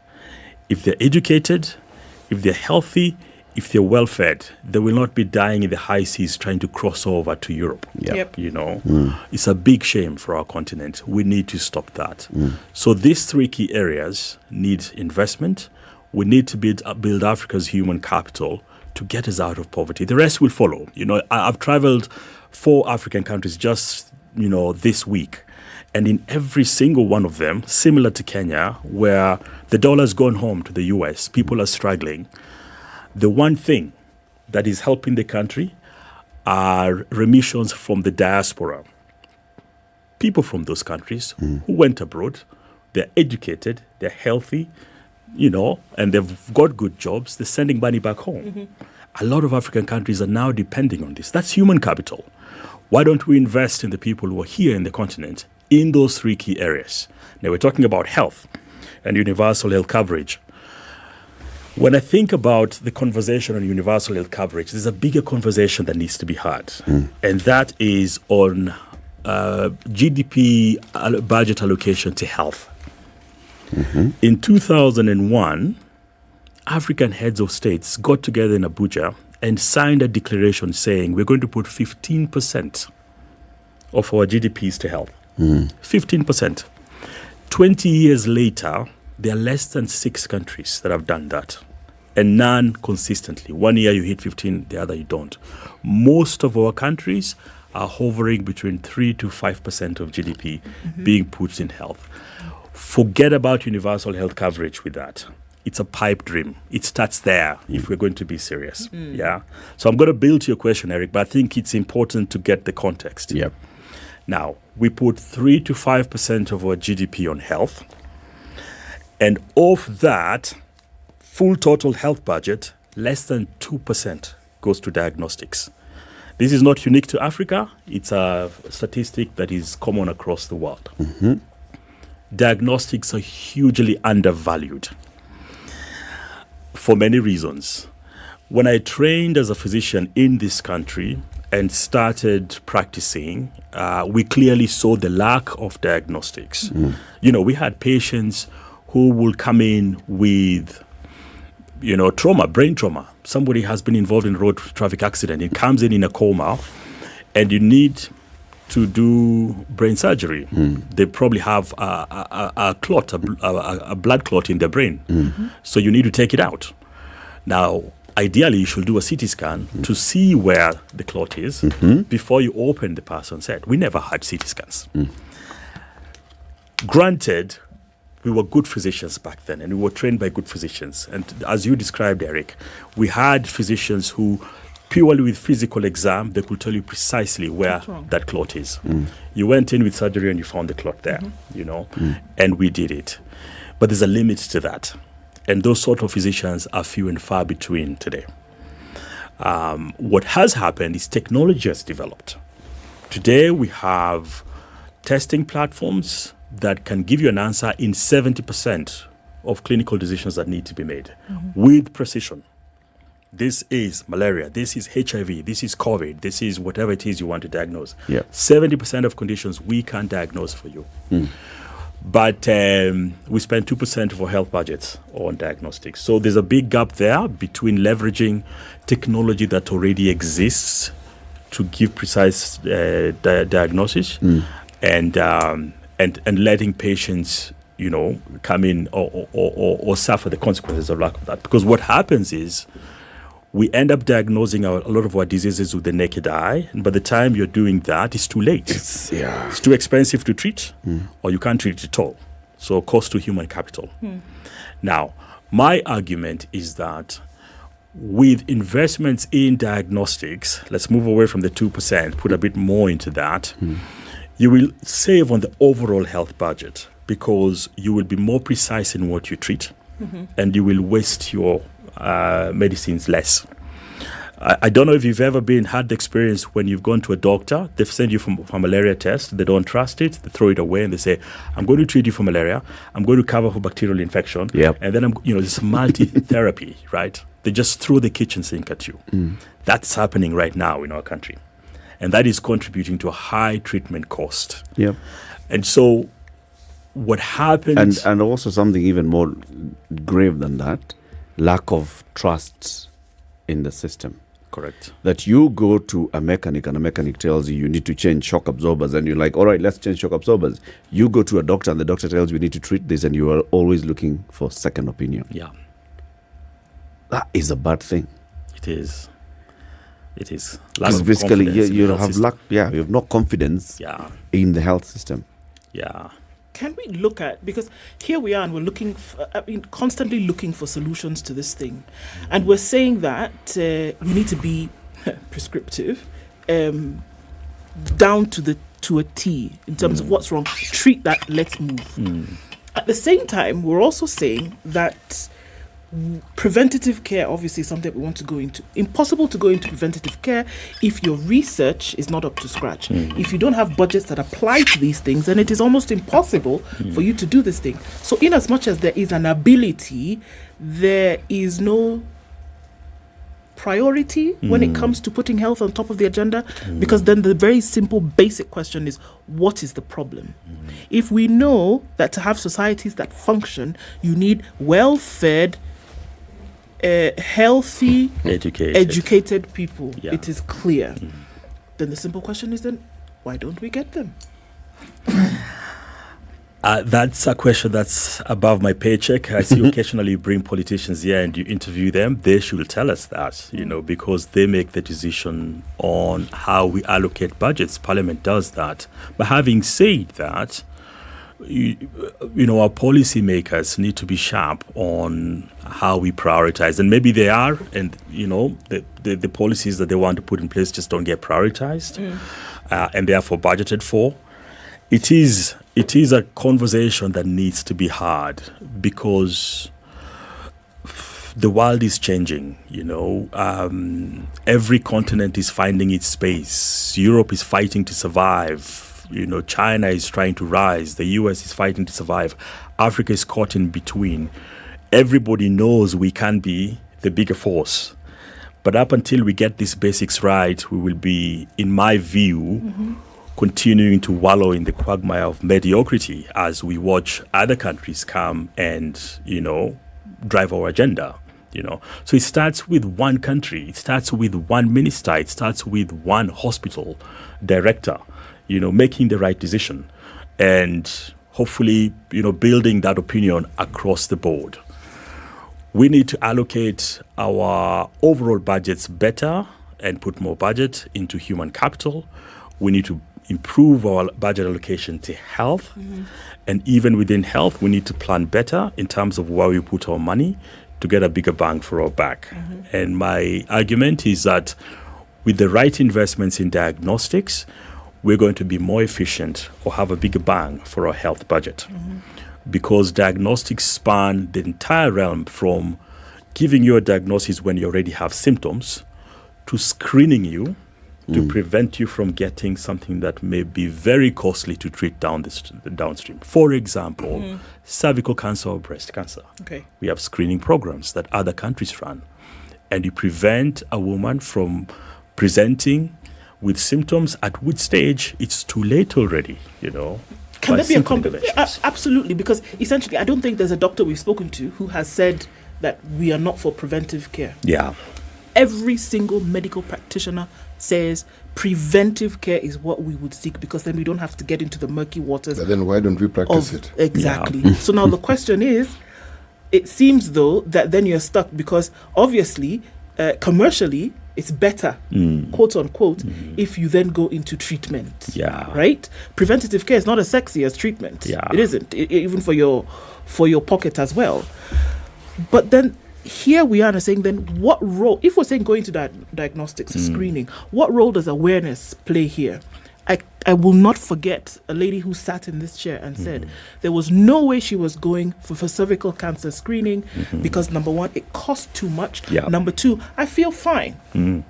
If they're educated, if they're healthy, if they're well-fed, they will not be dying in the high seas trying to cross over to Europe. It's a big shame for our continent. We need to stop that. So these three key areas need investment. We need to build Africa's human capital to get us out of poverty. The rest will follow. I've traveled 4 African countries just, this week. And in every single one of them, similar to Kenya, where the dollar's gone home to the US, people are struggling. The one thing that is helping the country are remissions from the diaspora. People from those countries who went abroad, they're educated, they're healthy, and they've got good jobs, they're sending money back home. A lot of African countries are now depending on this. That's human capital. Why don't we invest in the people who are here in the continent in those three key areas? Now, we're talking about health and universal health coverage. When I think about the conversation on universal health coverage, there's a bigger conversation that needs to be had, and that is on GDP budget allocation to health. In 2001, African heads of states got together in Abuja and signed a declaration saying we're going to put 15% of our GDPs to health. 15%. 20 years later, there are less than 6 countries that have done that, and none consistently. One year you hit 15, the other you don't. Most of our countries are hovering between 3 to 5% of GDP being put in health. Forget about universal health coverage with that. It's a pipe dream. It starts there if we're going to be serious. So I'm going to build to your question, Eric, but I think it's important to get the context. Now, we put 3 to 5% of our GDP on health. And of that full total health budget, less than 2% goes to diagnostics. This is not unique to Africa. It's a statistic that is common across the world. Diagnostics are hugely undervalued for many reasons. When I trained as a physician in this country and started practicing, we clearly saw the lack of diagnostics. We had patients who will come in with, trauma, brain trauma. Somebody has been involved in a road traffic accident. It comes in a coma, and you need to do brain surgery. They probably have a clot, a blood clot in their brain. So you need to take it out. Now, ideally, you should do a CT scan to see where the clot is before you open the person's head. We never had CT scans. Granted, we were good physicians back then, and we were trained by good physicians. And as you described, Eric, we had physicians who, purely with physical exam, they could tell you precisely where that clot is. You went in with surgery and you found the clot there, and we did it. But there's a limit to that. And those sort of physicians are few and far between today. What has happened is technology has developed. Today we have testing platforms that can give you an answer in 70% of clinical decisions that need to be made with precision. This is malaria, this is HIV, this is COVID, this is whatever it is you want to diagnose. 70% of conditions we can't diagnose for you. But we spend 2% of our health budgets on diagnostics. So there's a big gap there between leveraging technology that already exists to give precise diagnosis and letting patients, come in or suffer the consequences of lack of that. Because what happens is we end up diagnosing a lot of our diseases with the naked eye, and by the time you're doing that, it's too late. It's too expensive to treat, or you can't treat it at all. So cost to human capital. Now, my argument is that with investments in diagnostics, let's move away from the 2%, put a bit more into that, you will save on the overall health budget because you will be more precise in what you treat, and you will waste your medicines less. I don't know if you've ever had the experience when you've gone to a doctor, they've sent you for a malaria test, they don't trust it, they throw it away and they say, I'm going to treat you for malaria, I'm going to cover for bacterial infection, and then it's multi-therapy, right? They just throw the kitchen sink at you. That's happening right now in our country. And that is contributing to a high treatment cost. And so what happens... And also something even more grave than that, lack of trust in the system. Correct. That you go to a mechanic and a mechanic tells you need to change shock absorbers and you're like, all right, let's change shock absorbers. You go to a doctor and the doctor tells you we need to treat this and you are always looking for second opinion. That is a bad thing. It is. Because basically you have no confidence in the health system. Can we look at, because here we are and we're looking, constantly looking for solutions to this thing. And we're saying that we need to be prescriptive, down to a T in terms of what's wrong. Treat that, let's move. At the same time, we're also saying that preventative care obviously is something we want to go into. Impossible to go into preventative care if your research is not up to scratch. If you don't have budgets that apply to these things, then it is almost impossible for you to do this thing. So in as much as there is an ability, there is no priority when it comes to putting health on top of the agenda, because then the very simple basic question is, what is the problem? If we know that to have societies that function, you need well-fed, healthy, educated people, it is clear. Then the simple question is then, why don't we get them? That's a question that's above my paycheck. I see occasionally you bring politicians here and you interview them. They should tell us that, because they make the decision on how we allocate budgets. Parliament does that. But having said that, our policymakers need to be sharp on how we prioritize, and maybe they are, and the policies that they want to put in place just don't get prioritized, and therefore budgeted for. It is a conversation that needs to be had because the world is changing. Every continent is finding its space. Europe is fighting to survive. China is trying to rise. The US is fighting to survive. Africa is caught in between. Everybody knows we can be the bigger force. But up until we get these basics right, we will be, in my view, continuing to wallow in the quagmire of mediocrity as we watch other countries come and, drive our agenda. So it starts with one country. It starts with one minister. It starts with one hospital director. Making the right decision and hopefully, building that opinion across the board. We need to allocate our overall budgets better and put more budget into human capital. We need to improve our budget allocation to health. And even within health, we need to plan better in terms of where we put our money to get a bigger bang for our buck. And my argument is that with the right investments in diagnostics, we're going to be more efficient or have a bigger bang for our health budget. Because diagnostics span the entire realm from giving you a diagnosis when you already have symptoms to screening you to prevent you from getting something that may be very costly to treat downstream. For example, cervical cancer or breast cancer. Okay. We have screening programs that other countries run. And you prevent a woman from presenting with symptoms at which stage it's too late already, Can there be a simple interventions. absolutely, because essentially I don't think there's a doctor we've spoken to who has said that we are not for preventive care. Yeah. Every single medical practitioner says preventive care is what we would seek, because then we don't have to get into the murky waters. But then why don't we practice it? Exactly. Yeah. So now the question is, it seems though that then you're stuck, because obviously commercially it's better, quote unquote, if you then go into treatment. Yeah. Right? Preventative care is not as sexy as treatment. Yeah. It isn't, even for your pocket as well. But then here we are saying, then what role, if we're saying going to diagnostics, screening, what role does awareness play here? I will not forget a lady who sat in this chair and said there was no way she was going for cervical cancer screening because, number one, it cost too much. Yeah. Number two, I feel fine.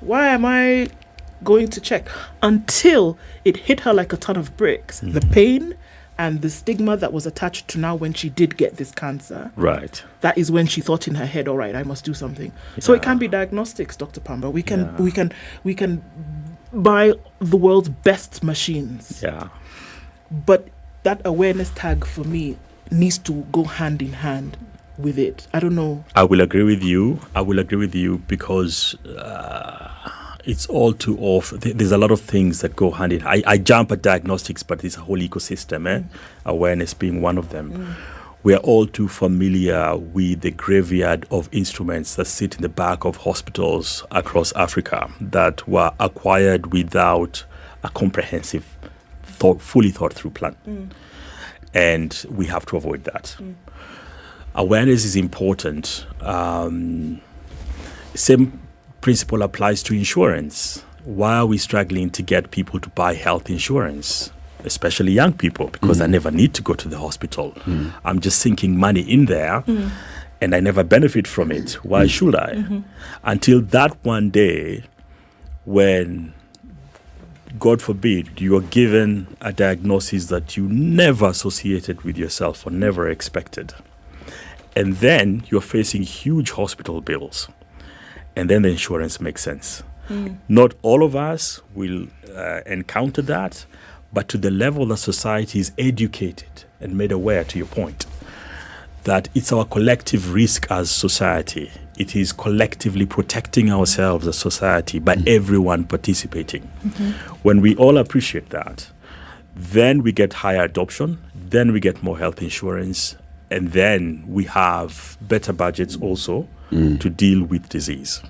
Why am I going to check? Until it hit her like a ton of bricks. The pain and the stigma that was attached to now when she did get this cancer. Right. That is when she thought in her head, all right, I must do something. So it can be diagnostics, Dr. Pamba. We can buy the world's best machines. Yeah. But that awareness tag for me needs to go hand in hand with it. I don't know. I will agree with you because it's all too often. There's a lot of things that go hand in hand. I jump at diagnostics, but it's a whole ecosystem, awareness being one of them. We are all too familiar with the graveyard of instruments that sit in the back of hospitals across Africa that were acquired without a comprehensive, fully thought through plan. And we have to avoid that. Awareness is important. Same principle applies to insurance. Why are we struggling to get people to buy health insurance? Especially young people, because I never need to go to the hospital. I'm just sinking money in there and I never benefit from it. Why should I? Until that one day when, God forbid, you are given a diagnosis that you never associated with yourself or never expected. And then you're facing huge hospital bills. And then the insurance makes sense. Not all of us will encounter that, but to the level that society is educated and made aware, to your point, that it's our collective risk as society. It is collectively protecting ourselves as society by everyone participating. When we all appreciate that, then we get higher adoption, then we get more health insurance, and then we have better budgets also to deal with disease.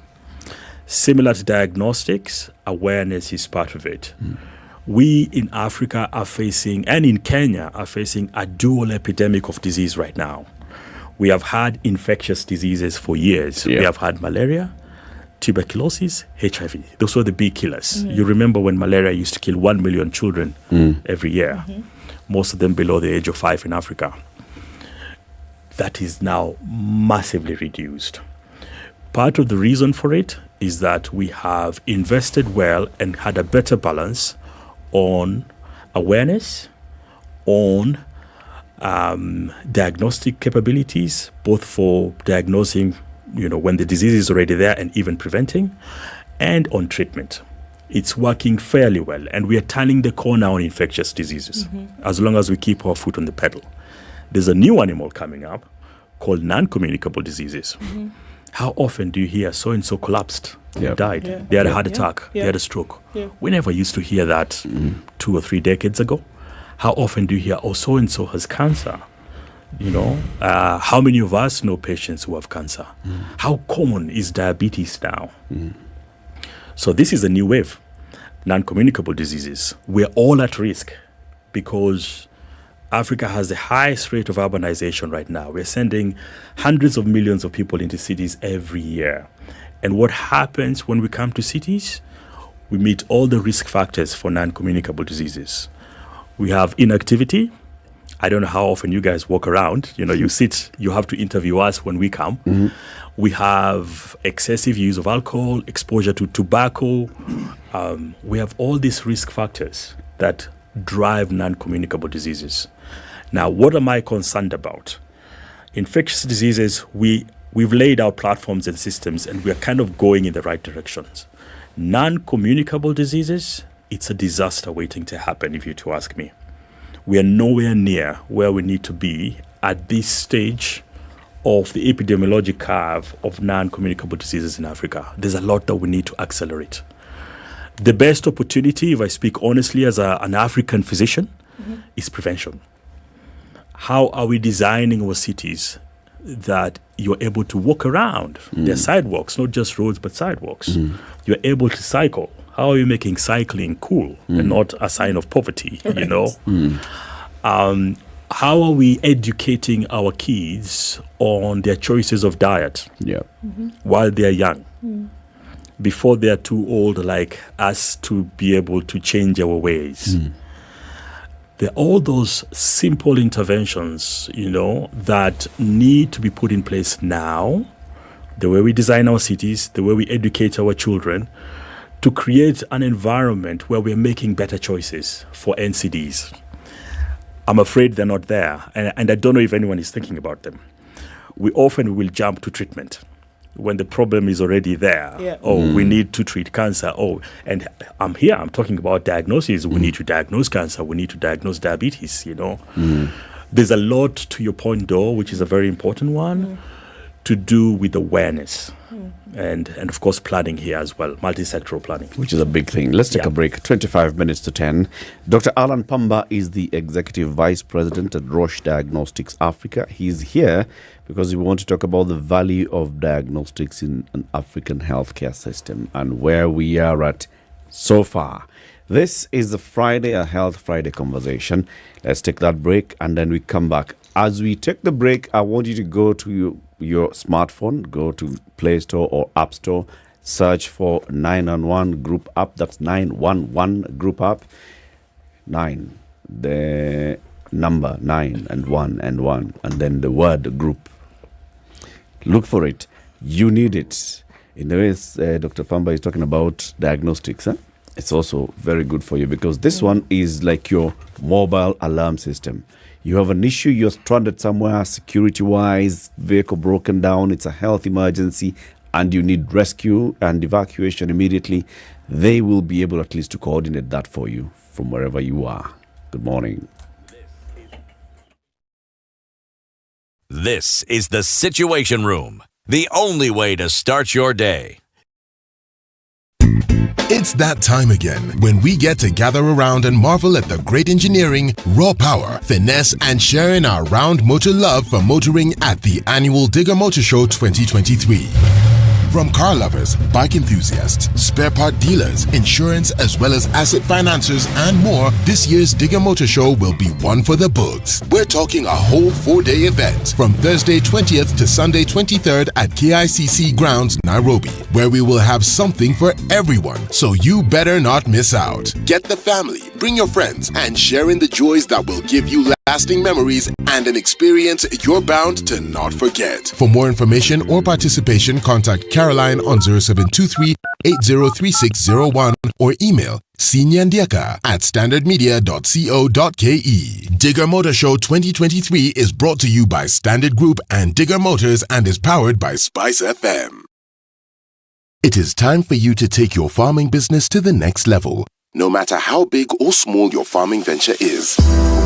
Similar to diagnostics, awareness is part of it. We in Africa are facing, and in Kenya are facing, a dual epidemic of disease right now. We have had infectious diseases for years. We have had malaria, tuberculosis, HIV. Those were the big killers. You remember when malaria used to kill 1 million children every year, most of them below the age of 5 in Africa. That is now massively reduced. Part of the reason for it is that we have invested well and had a better balance on awareness, on diagnostic capabilities, both for diagnosing, when the disease is already there and even preventing, and on treatment. It's working fairly well, and we are turning the corner on infectious diseases as long as we keep our foot on the pedal. There's a new animal coming up called non-communicable diseases. How often do you hear so-and-so collapsed, died, they had a heart attack, they had a stroke? We never used to hear that 2 or 3 decades ago. How often do you hear, so-and-so has cancer? How many of us know patients who have cancer? How common is diabetes now? So this is a new wave, non-communicable diseases. We're all at risk because Africa has the highest rate of urbanization right now. We're sending hundreds of millions of people into cities every year. And what happens when we come to cities? We meet all the risk factors for non-communicable diseases. We have inactivity, I don't know how often you guys walk around. You sit, you have to interview us when we come. Mm-hmm. We have excessive use of alcohol, exposure to tobacco. We have all these risk factors that drive non-communicable diseases. Now, what am I concerned about? Infectious diseases, we've laid out platforms and systems, and we're kind of going in the right directions. Non-communicable diseases, it's a disaster waiting to happen, if you're to ask me. We are nowhere near where we need to be at this stage of the epidemiologic curve of non-communicable diseases in Africa. There's a lot that we need to accelerate. The best opportunity, if I speak honestly as an African physician, is prevention. How are we designing our cities that you're able to walk around? There are sidewalks, not just roads, but sidewalks. You're able to cycle. How are you making cycling cool and not a sign of poverty, How are we educating our kids on their choices of diet while they're young, before they're too old like us to be able to change our ways? There are all those simple interventions, that need to be put in place now, the way we design our cities, the way we educate our children, to create an environment where we're making better choices for NCDs. I'm afraid they're not there, and I don't know if anyone is thinking about them. We often will jump to treatment when the problem is already there. We need to treat cancer. And I'm talking about diagnosis. We need to diagnose cancer. We need to diagnose diabetes, There's a lot to your point, though, which is a very important one, to do with awareness. And of course, planning here as well, multi-sectoral planning. Which is a big thing. Let's take a break. 25 minutes to 10. Dr. Alan Pamba is the Executive Vice President at Roche Diagnostics Africa. He's here because we want to talk about the value of diagnostics in an African healthcare system and where we are at so far. This is the Friday, a Health Friday conversation. Let's take that break and then we come back. As we take the break, I want you to go to your smartphone, go to Play Store or App Store, search for 911 Group App. That's 911 Group App. 9, the number 9 and 1 and 1, and then the word group. Look for it. You need it. In the ways Dr. Pamba is talking about diagnostics, it's also very good for you because this one is like your mobile alarm system. You have an issue, you're stranded somewhere, security-wise, vehicle broken down, it's a health emergency, and you need rescue and evacuation immediately. They will be able at least to coordinate that for you from wherever you are. Good morning. This is the Situation Room, the only way to start your day. It's that time again when we get to gather around and marvel at the great engineering, raw power, finesse, and share in our round motor love for motoring at the annual Digger Motor Show 2023. From car lovers, bike enthusiasts, spare part dealers, insurance, as well as asset financiers and more, this year's Digger Motor Show will be one for the books. We're talking a whole 4-day event from Thursday 20th to Sunday 23rd at KICC Grounds, Nairobi, where we will have something for everyone, so you better not miss out. Get the family, bring your friends, and share in the joys that will give you lasting memories and an experience you're bound to not forget. For more information or participation, contact Caroline on 0723-803601 or email sinyandiaka@standardmedia.co.ke. Digger Motor Show 2023 is brought to you by Standard Group and Digger Motors and is powered by Spice FM. It is time for you to take your farming business to the next level, no matter how big or small your farming venture is.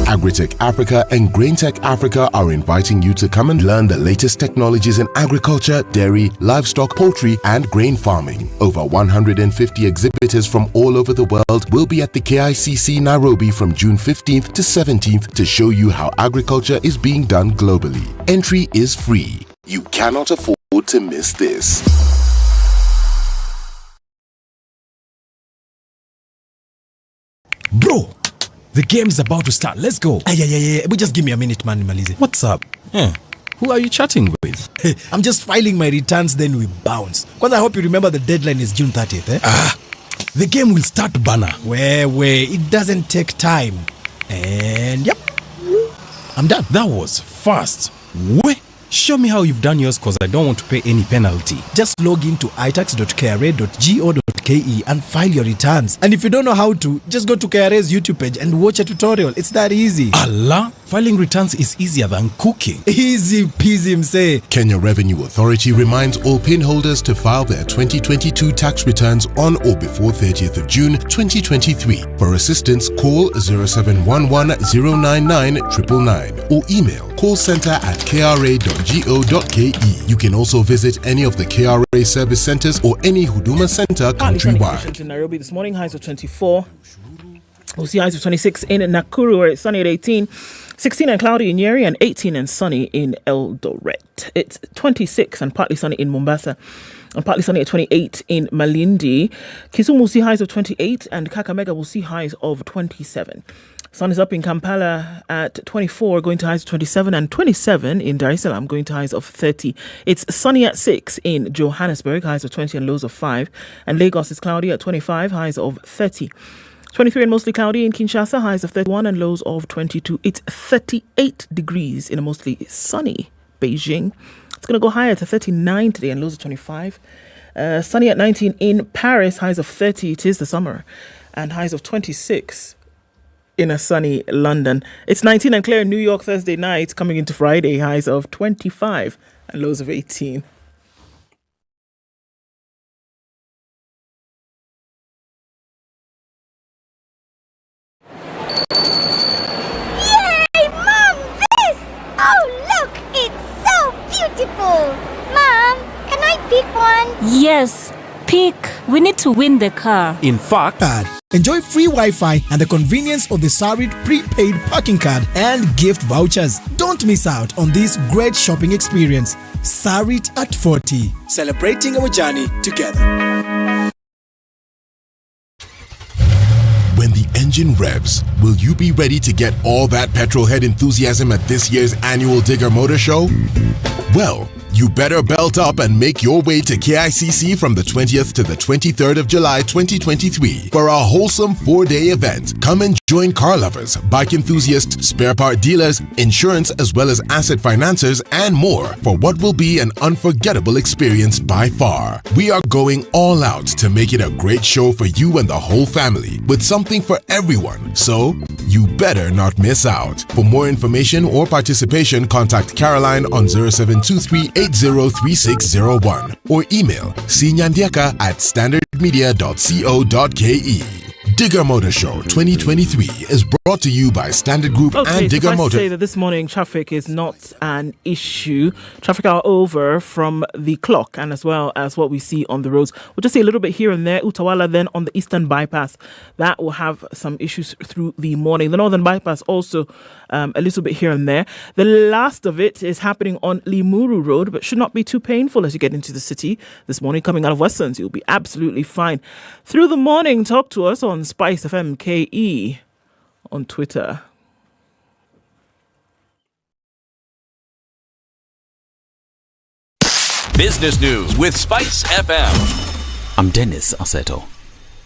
Agritech Africa and GrainTech Africa are inviting you to come and learn the latest technologies in agriculture, dairy, livestock, poultry, and grain farming. Over 150 exhibitors from all over the world will be at the KICC Nairobi from June 15th to 17th to show you how agriculture is being done globally. Entry is free. You cannot afford to miss this. Bro, the game is about to start. Let's go. Yeah. But just give me a minute, man. Malize. What's up? Who are you chatting with? I'm just filing my returns, then we bounce. Because I hope you remember the deadline is June 30th. The game will start, banner. Where it doesn't take time. And yep. I'm done. That was fast. Wait. Show me how you've done yours because I don't want to pay any penalty. Just log into itax.kra.go.ke and file your returns. And if you don't know how to, just go to KRA's YouTube page and watch a tutorial. It's that easy. Allah, filing returns is easier than cooking. Easy peasy, msay. Kenya Revenue Authority reminds all PIN holders to file their 2022 tax returns on or before 30th of June 2023. For assistance, call 0711 099 999 or email callcenter@kra.go.ke. You can also visit any of the KRA service centers or any Huduma center countrywide. In Nairobi this morning, highs of 24. We'll see highs of 26 in Nakuru, where it's sunny at 18. 16 and cloudy in Nyeri, and 18 and sunny in Eldoret. It's 26 and partly sunny in Mombasa, and partly sunny at 28 in Malindi. Kisumu will see highs of 28, and Kakamega will see highs of 27. Sun is up in Kampala at 24, going to highs of 27, and 27 in Dar es Salaam, going to highs of 30. It's sunny at 6 in Johannesburg, highs of 20 and lows of 5. And Lagos is cloudy at 25, highs of 30. 23 and mostly cloudy in Kinshasa, highs of 31 and lows of 22. It's 38 degrees in a mostly sunny Beijing. It's going to go higher to 39 today and lows of 25. Sunny at 19 in Paris, highs of 30. It is the summer. And highs of 26 in a sunny London. It's 19 and clear in New York Thursday night, coming into Friday, highs of 25 and lows of 18. Yay, Mom, this! Oh, look, it's so beautiful. Mom, can I pick one? Yes, pick. We need to win the car. In fact, enjoy free Wi-Fi and the convenience of the Sarit prepaid parking card and gift vouchers. Don't miss out on this great shopping experience. Sarit at 40, celebrating our journey together. When the engine revs, will you be ready to get all that petrol head enthusiasm at this year's annual Digger Motor Show? Well, you better belt up and make your way to KICC from the 20th to the 23rd of July 2023 for a wholesome 4-day event. Come and join car lovers, bike enthusiasts, spare part dealers, insurance as well as asset financiers, and more for what will be an unforgettable experience by far. We are going all out to make it a great show for you and the whole family with something for everyone. So, you better not miss out. For more information or participation, contact Caroline on 0723-803601 or email cnyandiaka@standardmedia.co.ke. Digger Motor Show 2023 is brought to you by Standard Group and Digger Motor. Say that this morning traffic is not an issue. Traffic are over from the clock and as well as what we see on the roads. We'll just see a little bit here and there. Utawala then on the Eastern Bypass. That will have some issues through the morning. The Northern Bypass also a little bit here and there. The last of it is happening on Limuru Road, but should not be too painful as you get into the city. This morning coming out of Westlands, you'll be absolutely fine. Through the morning, talk to us on Spice FM KE on Twitter. Business News with Spice FM. I'm Dennis Aseto.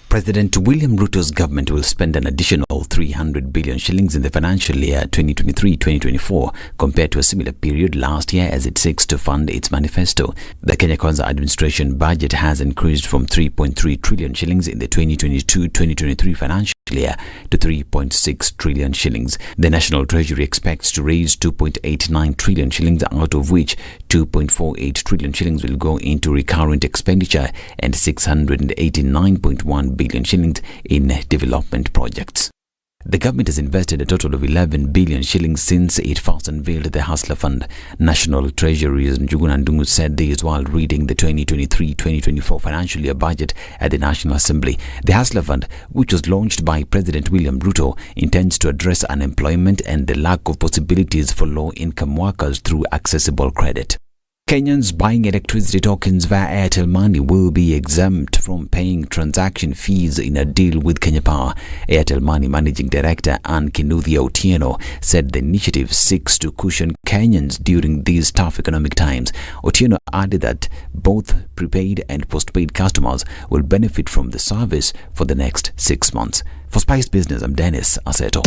President William Ruto's government will spend an additional 300 billion shillings in the financial year 2023-2024 compared to a similar period last year as it seeks to fund its manifesto. The Kenya Kwanza administration budget has increased from 3.3 trillion shillings in the 2022-2023 financial year to 3.6 trillion shillings. The National Treasury expects to raise 2.89 trillion shillings, out of which 2.48 trillion shillings will go into recurrent expenditure and 689.1 billion shillings in development projects. The government has invested a total of 11 billion shillings since it first unveiled the Hustler Fund. National Treasury's Njoroge said this while reading the 2023-2024 financial year budget at the National Assembly. The Hustler Fund, which was launched by President William Ruto, intends to address unemployment and the lack of possibilities for low-income workers through accessible credit. Kenyans buying electricity tokens via Airtel Money will be exempt from paying transaction fees in a deal with Kenya Power. Airtel Money Managing Director Ann Kinuthia Otieno said the initiative seeks to cushion Kenyans during these tough economic times. Otieno added that both prepaid and postpaid customers will benefit from the service for the next 6 months. For Spice Business, I'm Dennis Aseto.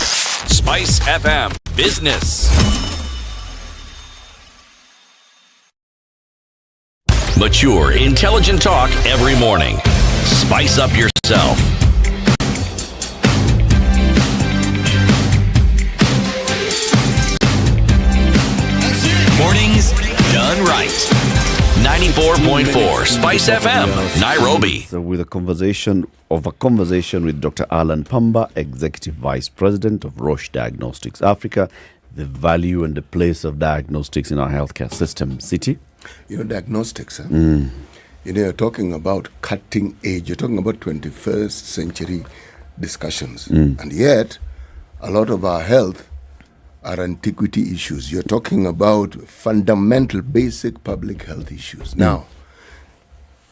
Spice FM Business. Mature, intelligent talk every morning. Spice up yourself. Mornings done right. 94.4 Spice FM, Nairobi. So with a conversation with Dr. Alan Pamba, Executive Vice President of Roche Diagnostics Africa, the value and the place of diagnostics in our healthcare system. City? You know, diagnostics, you know, you're talking about cutting edge, you're talking about 21st century discussions. And yet, a lot of our health are antiquity issues. You're talking about fundamental, basic public health issues. Now,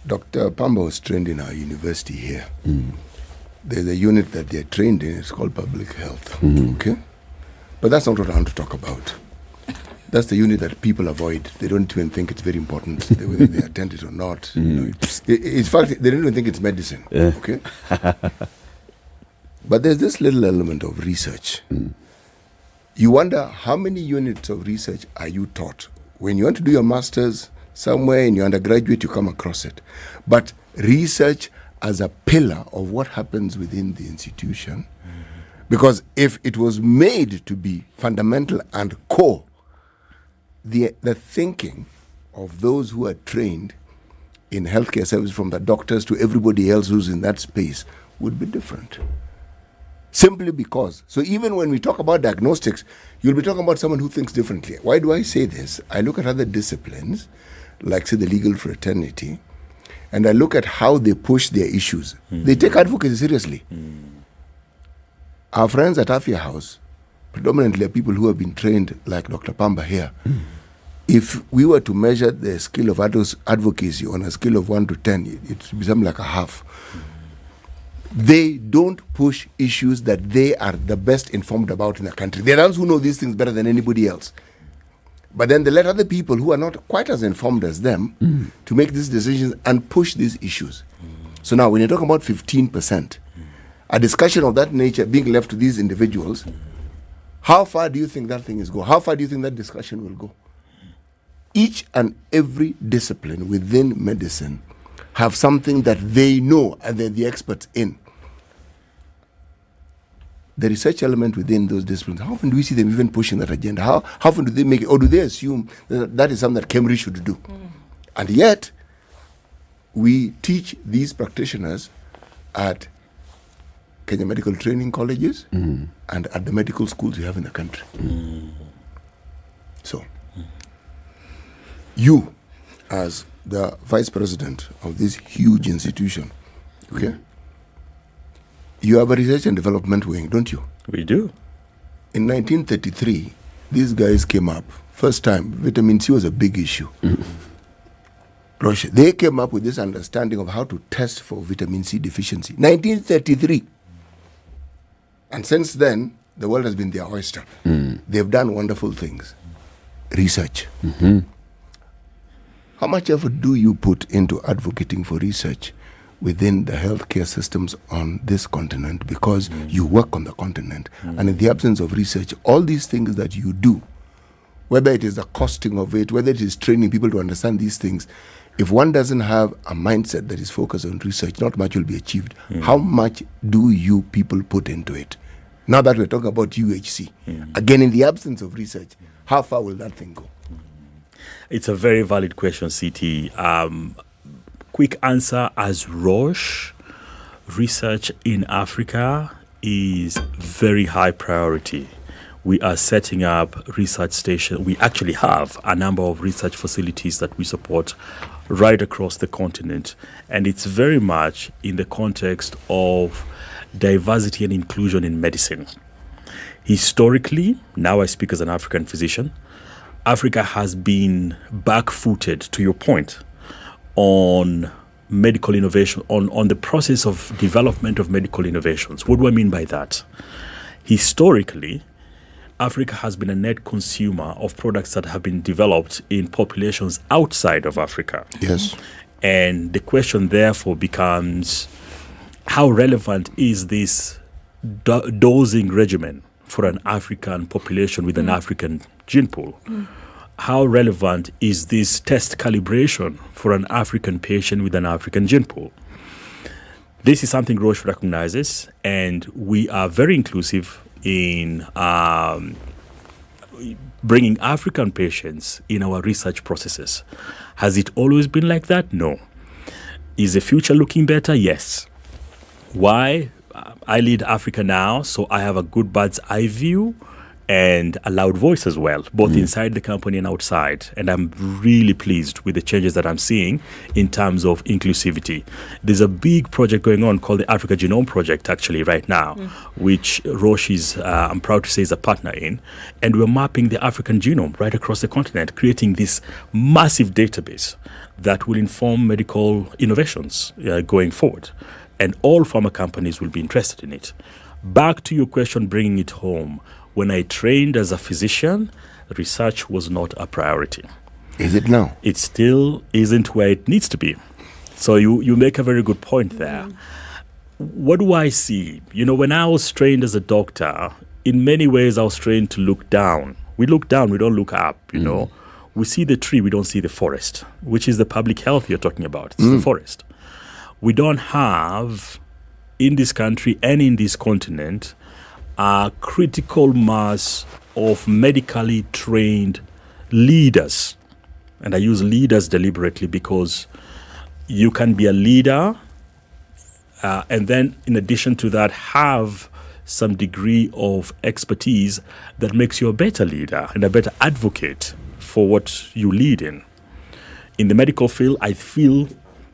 Dr. Pamba was trained in our university here. There's a unit that they're trained in, it's called public health. Okay? But that's not what I want to talk about. That's the unit that people avoid. They don't even think it's very important, whether they attend it or not. You know, in fact, they don't even think it's medicine. Okay? But there's this little element of research. You wonder how many units of research are you taught? When you want to do your master's somewhere in your undergraduate, you come across it. But research as a pillar of what happens within the institution, because if it was made to be fundamental and core, the thinking of those who are trained in healthcare service, from the doctors to everybody else who's in that space, would be different. Simply because, so even when we talk about diagnostics, you'll be talking about someone who thinks differently. Why do I say this? I look at other disciplines, like say the legal fraternity, and I look at how they push their issues. They take advocacy seriously. Our friends at Afia House predominantly are people who have been trained like Dr. Pamba here. If we were to measure the skill of advocacy on a scale of 1 to 10, it would be something like a half. They don't push issues that they are the best informed about in the country. They're the ones who know these things better than anybody else. But then they let other people who are not quite as informed as them to make these decisions and push these issues. So now when you talk about 15%, a discussion of that nature being left to these individuals, how far do you think that thing is going? How far do you think that discussion will go? Each and every discipline within medicine have something that they know and they're the experts in. The research element within those disciplines, how often do we see them even pushing that agenda? How often do they make it, or do they assume that is something that Cambridge should do? And yet, we teach these practitioners at Kenya Medical Training Colleges and at the medical schools we have in the country. So, you, as the vice president of this huge institution, okay, you have a research and development wing, don't you? We do. In 1933, these guys came up. First time, vitamin C was a big issue. Russia, they came up with this understanding of how to test for vitamin C deficiency. 1933. And since then, the world has been their oyster. They've done wonderful things. Research. How much effort do you put into advocating for research within the healthcare systems on this continent? Because you work on the continent. And in the absence of research, all these things that you do, whether it is the costing of it, whether it is training people to understand these things, if one doesn't have a mindset that is focused on research, not much will be achieved. How much do you people put into it? Now that we're talking about UHC, again, in the absence of research, how far will that thing go? It's a very valid question, CT. Quick answer, as Roche, research in Africa is very high priority. We are setting up research stations. We actually have a number of research facilities that we support right across the continent. And it's very much in the context of diversity and inclusion in medicine. Historically, now I speak as an African physician, Africa has been back-footed, to your point, on medical innovation, on the process of development of medical innovations. What do I mean by that? Historically, Africa has been a net consumer of products that have been developed in populations outside of Africa. Yes. And the question therefore becomes, how relevant is this dosing regimen for an African population with an African gene pool? How relevant is this test calibration for an African patient with an African gene pool? This is something Roche recognizes, and we are very inclusive in bringing African patients in our research processes. Has it always been like that? No. Is the future looking better? Yes. Why? I lead Africa now, so I have a good bird's eye view and a loud voice as well, both inside the company and outside. And I'm really pleased with the changes that I'm seeing in terms of inclusivity. There's a big project going on called the Africa Genome Project, actually, right now, which Roche is, I'm proud to say, is a partner in. And we're mapping the African genome right across the continent, creating this massive database that will inform medical innovations going forward. And all pharma companies will be interested in it. Back to your question, bringing it home. When I trained as a physician, research was not a priority. Is it now? It still isn't where it needs to be. So you make a very good point there. What do I see? You know, when I was trained as a doctor, in many ways I was trained to look down. We look down, we don't look up, you know. We see the tree, we don't see the forest, which is the public health you're talking about. It's the forest. We don't have, in this country and in this continent, a critical mass of medically trained leaders. And I use leaders deliberately because you can be a leader and then, in addition to that, have some degree of expertise that makes you a better leader and a better advocate for what you lead in. In the medical field, I feel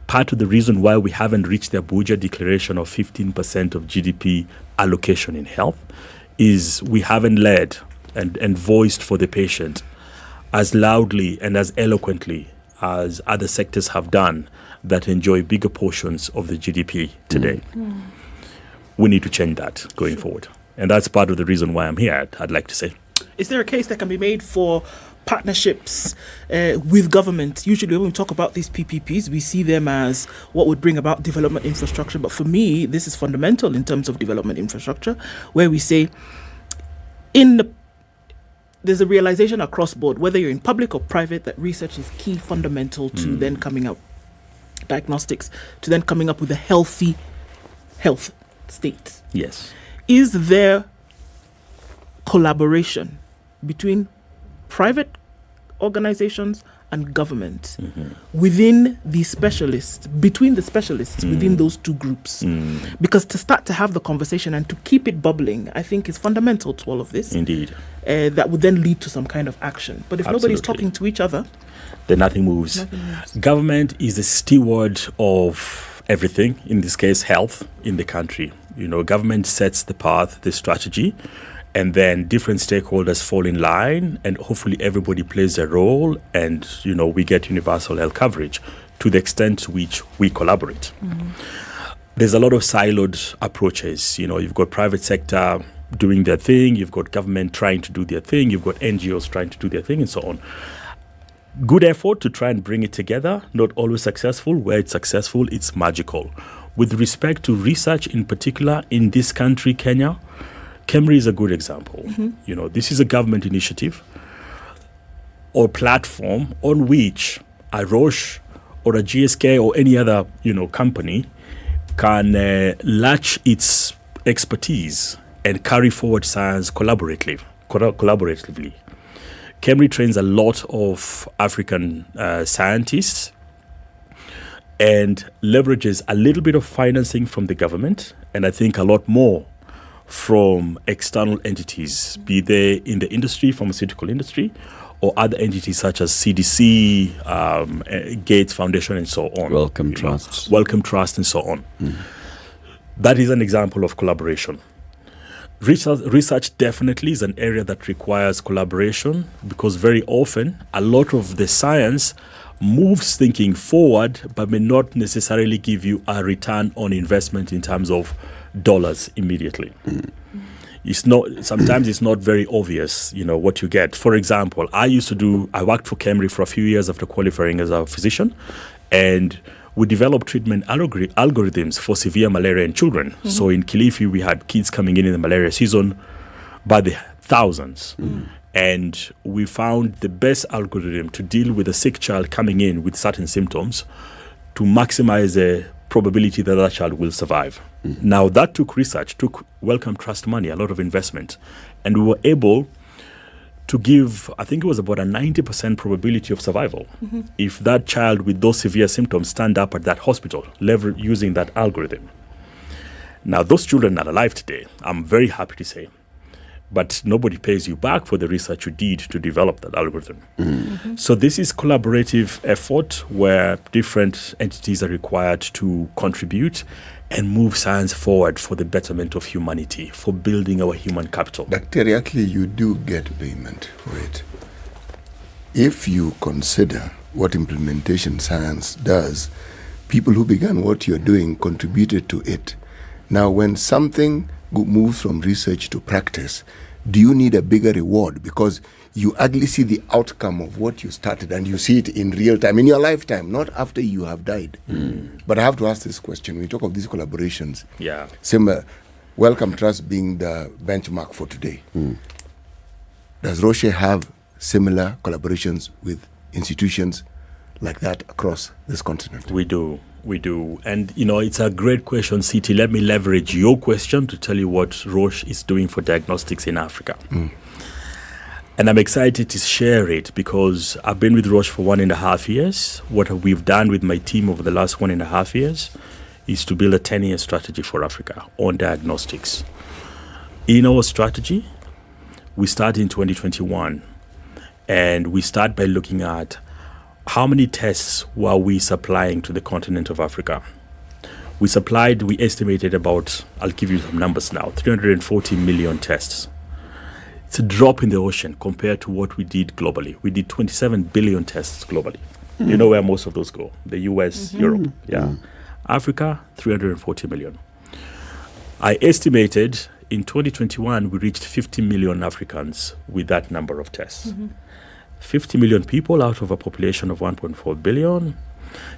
part of the reason why we haven't reached the Abuja declaration of 15% of GDP allocation in health is we haven't led and voiced for the patient as loudly and as eloquently as other sectors have done that enjoy bigger portions of the GDP today. We need to change that going forward. And that's part of the reason why I'm here, I'd like to say. Is there a case that can be made for partnerships with government? Usually when we talk about these PPPs, we see them as what would bring about development infrastructure. But for me, this is fundamental in terms of development infrastructure, where we say there's a realization across board, whether you're in public or private, that research is key, fundamental to then coming up, diagnostics, to then coming up with a healthy health state. Yes. Is there collaboration between private organizations and government within the specialists, between the specialists within those two groups? Because to start to have the conversation and to keep it bubbling, I think is fundamental to all of this. Indeed. That would then lead to some kind of action. But if nobody's talking to each other, then nothing moves. Government is the steward of everything, in this case, health in the country. You know, government sets the path, the strategy, and then different stakeholders fall in line, and hopefully everybody plays their role, and, you know, we get universal health coverage to the extent to which we collaborate. There's a lot of siloed approaches. You know, you've got private sector doing their thing, you've got government trying to do their thing, you've got NGOs trying to do their thing, and so on. Good effort to try and bring it together, not always successful. Where it's successful, it's magical. With respect to research in particular in this country, Kenya, KEMRI is a good example. You know, this is a government initiative or platform on which a Roche or a GSK or any other, you know, company can latch its expertise and carry forward science collaboratively. KEMRI trains a lot of African scientists and leverages a little bit of financing from the government, and I think a lot more from external entities, be they in the industry, pharmaceutical industry, or other entities such as CDC, Gates Foundation, and so on. Wellcome Trust, and so on. That is an example of collaboration. Research definitely is an area that requires collaboration, because very often a lot of the science moves thinking forward but may not necessarily give you a return on investment in terms of dollars immediately. Sometimes it's not very obvious, what you get. For example, I worked for Kemri for a few years after qualifying as a physician, and we developed treatment algorithms for severe malaria in children. Mm-hmm. So in Kilifi, we had kids coming in the malaria season by the thousands. Mm. And we found the best algorithm to deal with a sick child coming in with certain symptoms to maximize the probability that child will survive. Mm. Now, that took research, took Wellcome Trust money, a lot of investment. And we were able to give, I think it was about a 90% probability of survival. Mm-hmm. If that child with those severe symptoms stand up at that hospital, using that algorithm. Now, those children are alive today, I'm very happy to say. But nobody pays you back for the research you did to develop that algorithm. Mm-hmm. So this is collaborative effort where different entities are required to contribute and move science forward for the betterment of humanity, for building our human capital. Actually, you do get payment for it. If you consider what implementation science does, people who began what you're doing contributed to it. Now, when something moves from research to practice, do you need a bigger reward? Because you actually see the outcome of what you started, and you see it in real time, in your lifetime, not after you have died. Mm. But I have to ask this question. When we talk of these collaborations, Wellcome Trust being the benchmark for today, does Roche have similar collaborations with institutions like that across this continent? We do. And, it's a great question, CT. Let me leverage your question to tell you what Roche is doing for diagnostics in Africa. Mm. And I'm excited to share it because I've been with Roche for 1.5 years. What we've done with my team over the last 1.5 years is to build a 10-year strategy for Africa on diagnostics. In our strategy, we start in 2021, and we start by looking at how many tests were we supplying to the continent of Africa? We estimated about, I'll give you some numbers now, 340 million tests. It's a drop in the ocean compared to what we did globally. We did 27 billion tests globally. Mm-hmm. You know where most of those go? The US, Europe. Yeah. Mm-hmm. Africa, 340 million. I estimated in 2021, we reached 50 million Africans with that number of tests. Mm-hmm. 50 million people out of a population of 1.4 billion.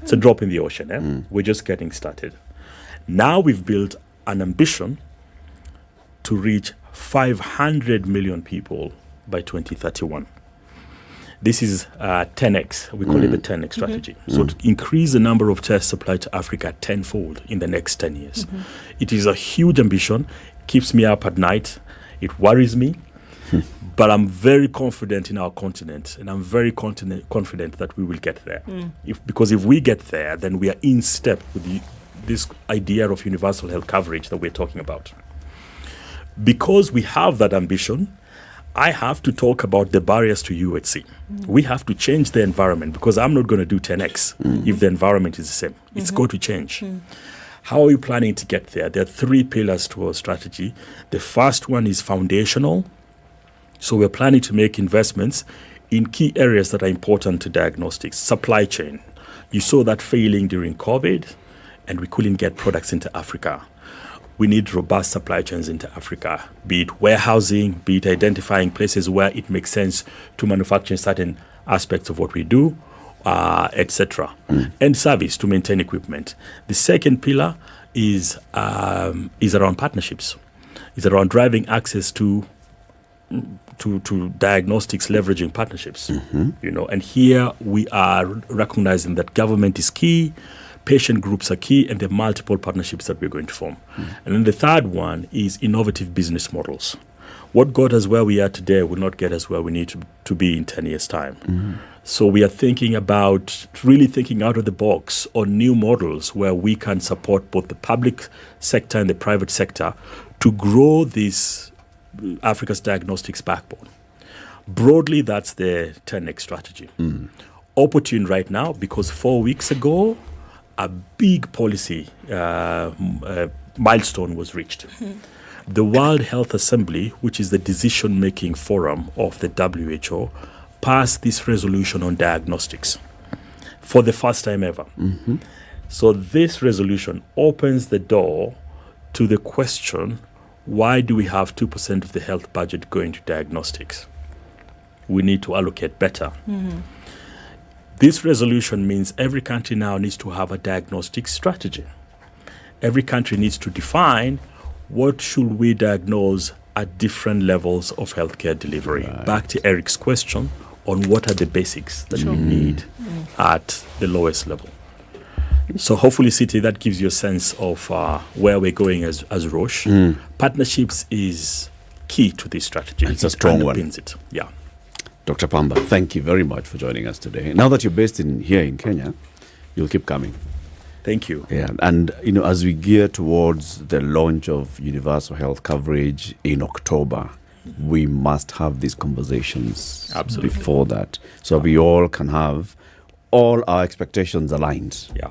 It's a drop in the ocean. We're just getting started. Now we've built an ambition to reach 500 million people by 2031. This is 10x. We call it the 10x strategy. So to increase the number of tests supplied to Africa tenfold in the next 10 years. Mm-hmm. It is a huge ambition. Keeps me up at night. It worries me. But I'm very confident in our continent, and I'm very confident that we will get there. Because if we get there, then we are in step with this idea of universal health coverage that we're talking about. Because we have that ambition, I have to talk about the barriers to UHC. We have to change the environment, because I'm not going to do 10x if the environment is the same. It's going to change. How are you planning to get there? There are 3 pillars to our strategy. The first one is foundational. So we're planning to make investments in key areas that are important to diagnostics. Supply chain. You saw that failing during COVID, and we couldn't get products into Africa. We need robust supply chains into Africa, be it warehousing, be it identifying places where it makes sense to manufacture certain aspects of what we do, etc. And service to maintain equipment. The second pillar is around partnerships. It's around driving access to diagnostics, leveraging partnerships. And here we are recognizing that government is key, patient groups are key, and there are multiple partnerships that we're going to form. And then the third one is innovative business models. What got us where we are today will not get us where we need to be in 10 years' time. So we are thinking about really thinking out of the box on new models where we can support both the public sector and the private sector to grow this Africa's diagnostics backbone. Broadly, that's the 10x strategy. Opportune right now because 4 weeks ago, a big policy milestone was reached. the World Health Assembly, which is the decision-making forum of the WHO, passed this resolution on diagnostics for the first time ever. Mm-hmm. So this resolution opens the door to the question, why do we have 2% of the health budget going to diagnostics? We need to allocate better. Mm-hmm. This resolution means every country now needs to have a diagnostic strategy. Every country needs to define what should we diagnose at different levels of healthcare delivery. Right. Back to Eric's question on what are the basics that Sure. we need at the lowest level. So hopefully, City, that gives you a sense of where we're going as Roche. Partnerships is key to this strategy. It's a strong one. Underpins it. Yeah. Dr. Pamba, thank you very much for joining us today. Now that you're based here in Kenya, you'll keep coming. Thank you. Yeah, and as we gear towards the launch of universal health coverage in October, we must have these conversations Absolutely. before that, so we all can have all our expectations aligned. Yeah.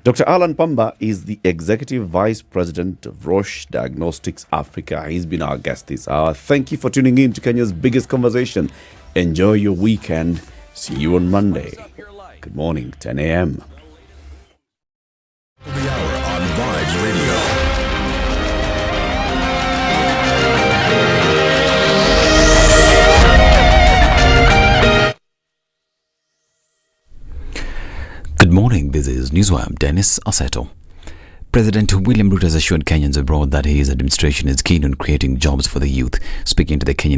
Dr. Alan Pamba is the Executive Vice President of Roche Diagnostics Africa. He's been our guest this hour. Thank you for tuning in to Kenya's biggest conversation. Enjoy your weekend. See you on Monday. Good morning, 10 a.m. The hour on Vibes Radio. Good morning, this is Newswire. I'm Dennis Aseto. President William Ruto has assured Kenyans abroad that his administration is keen on creating jobs for the youth. Speaking to the Kenyan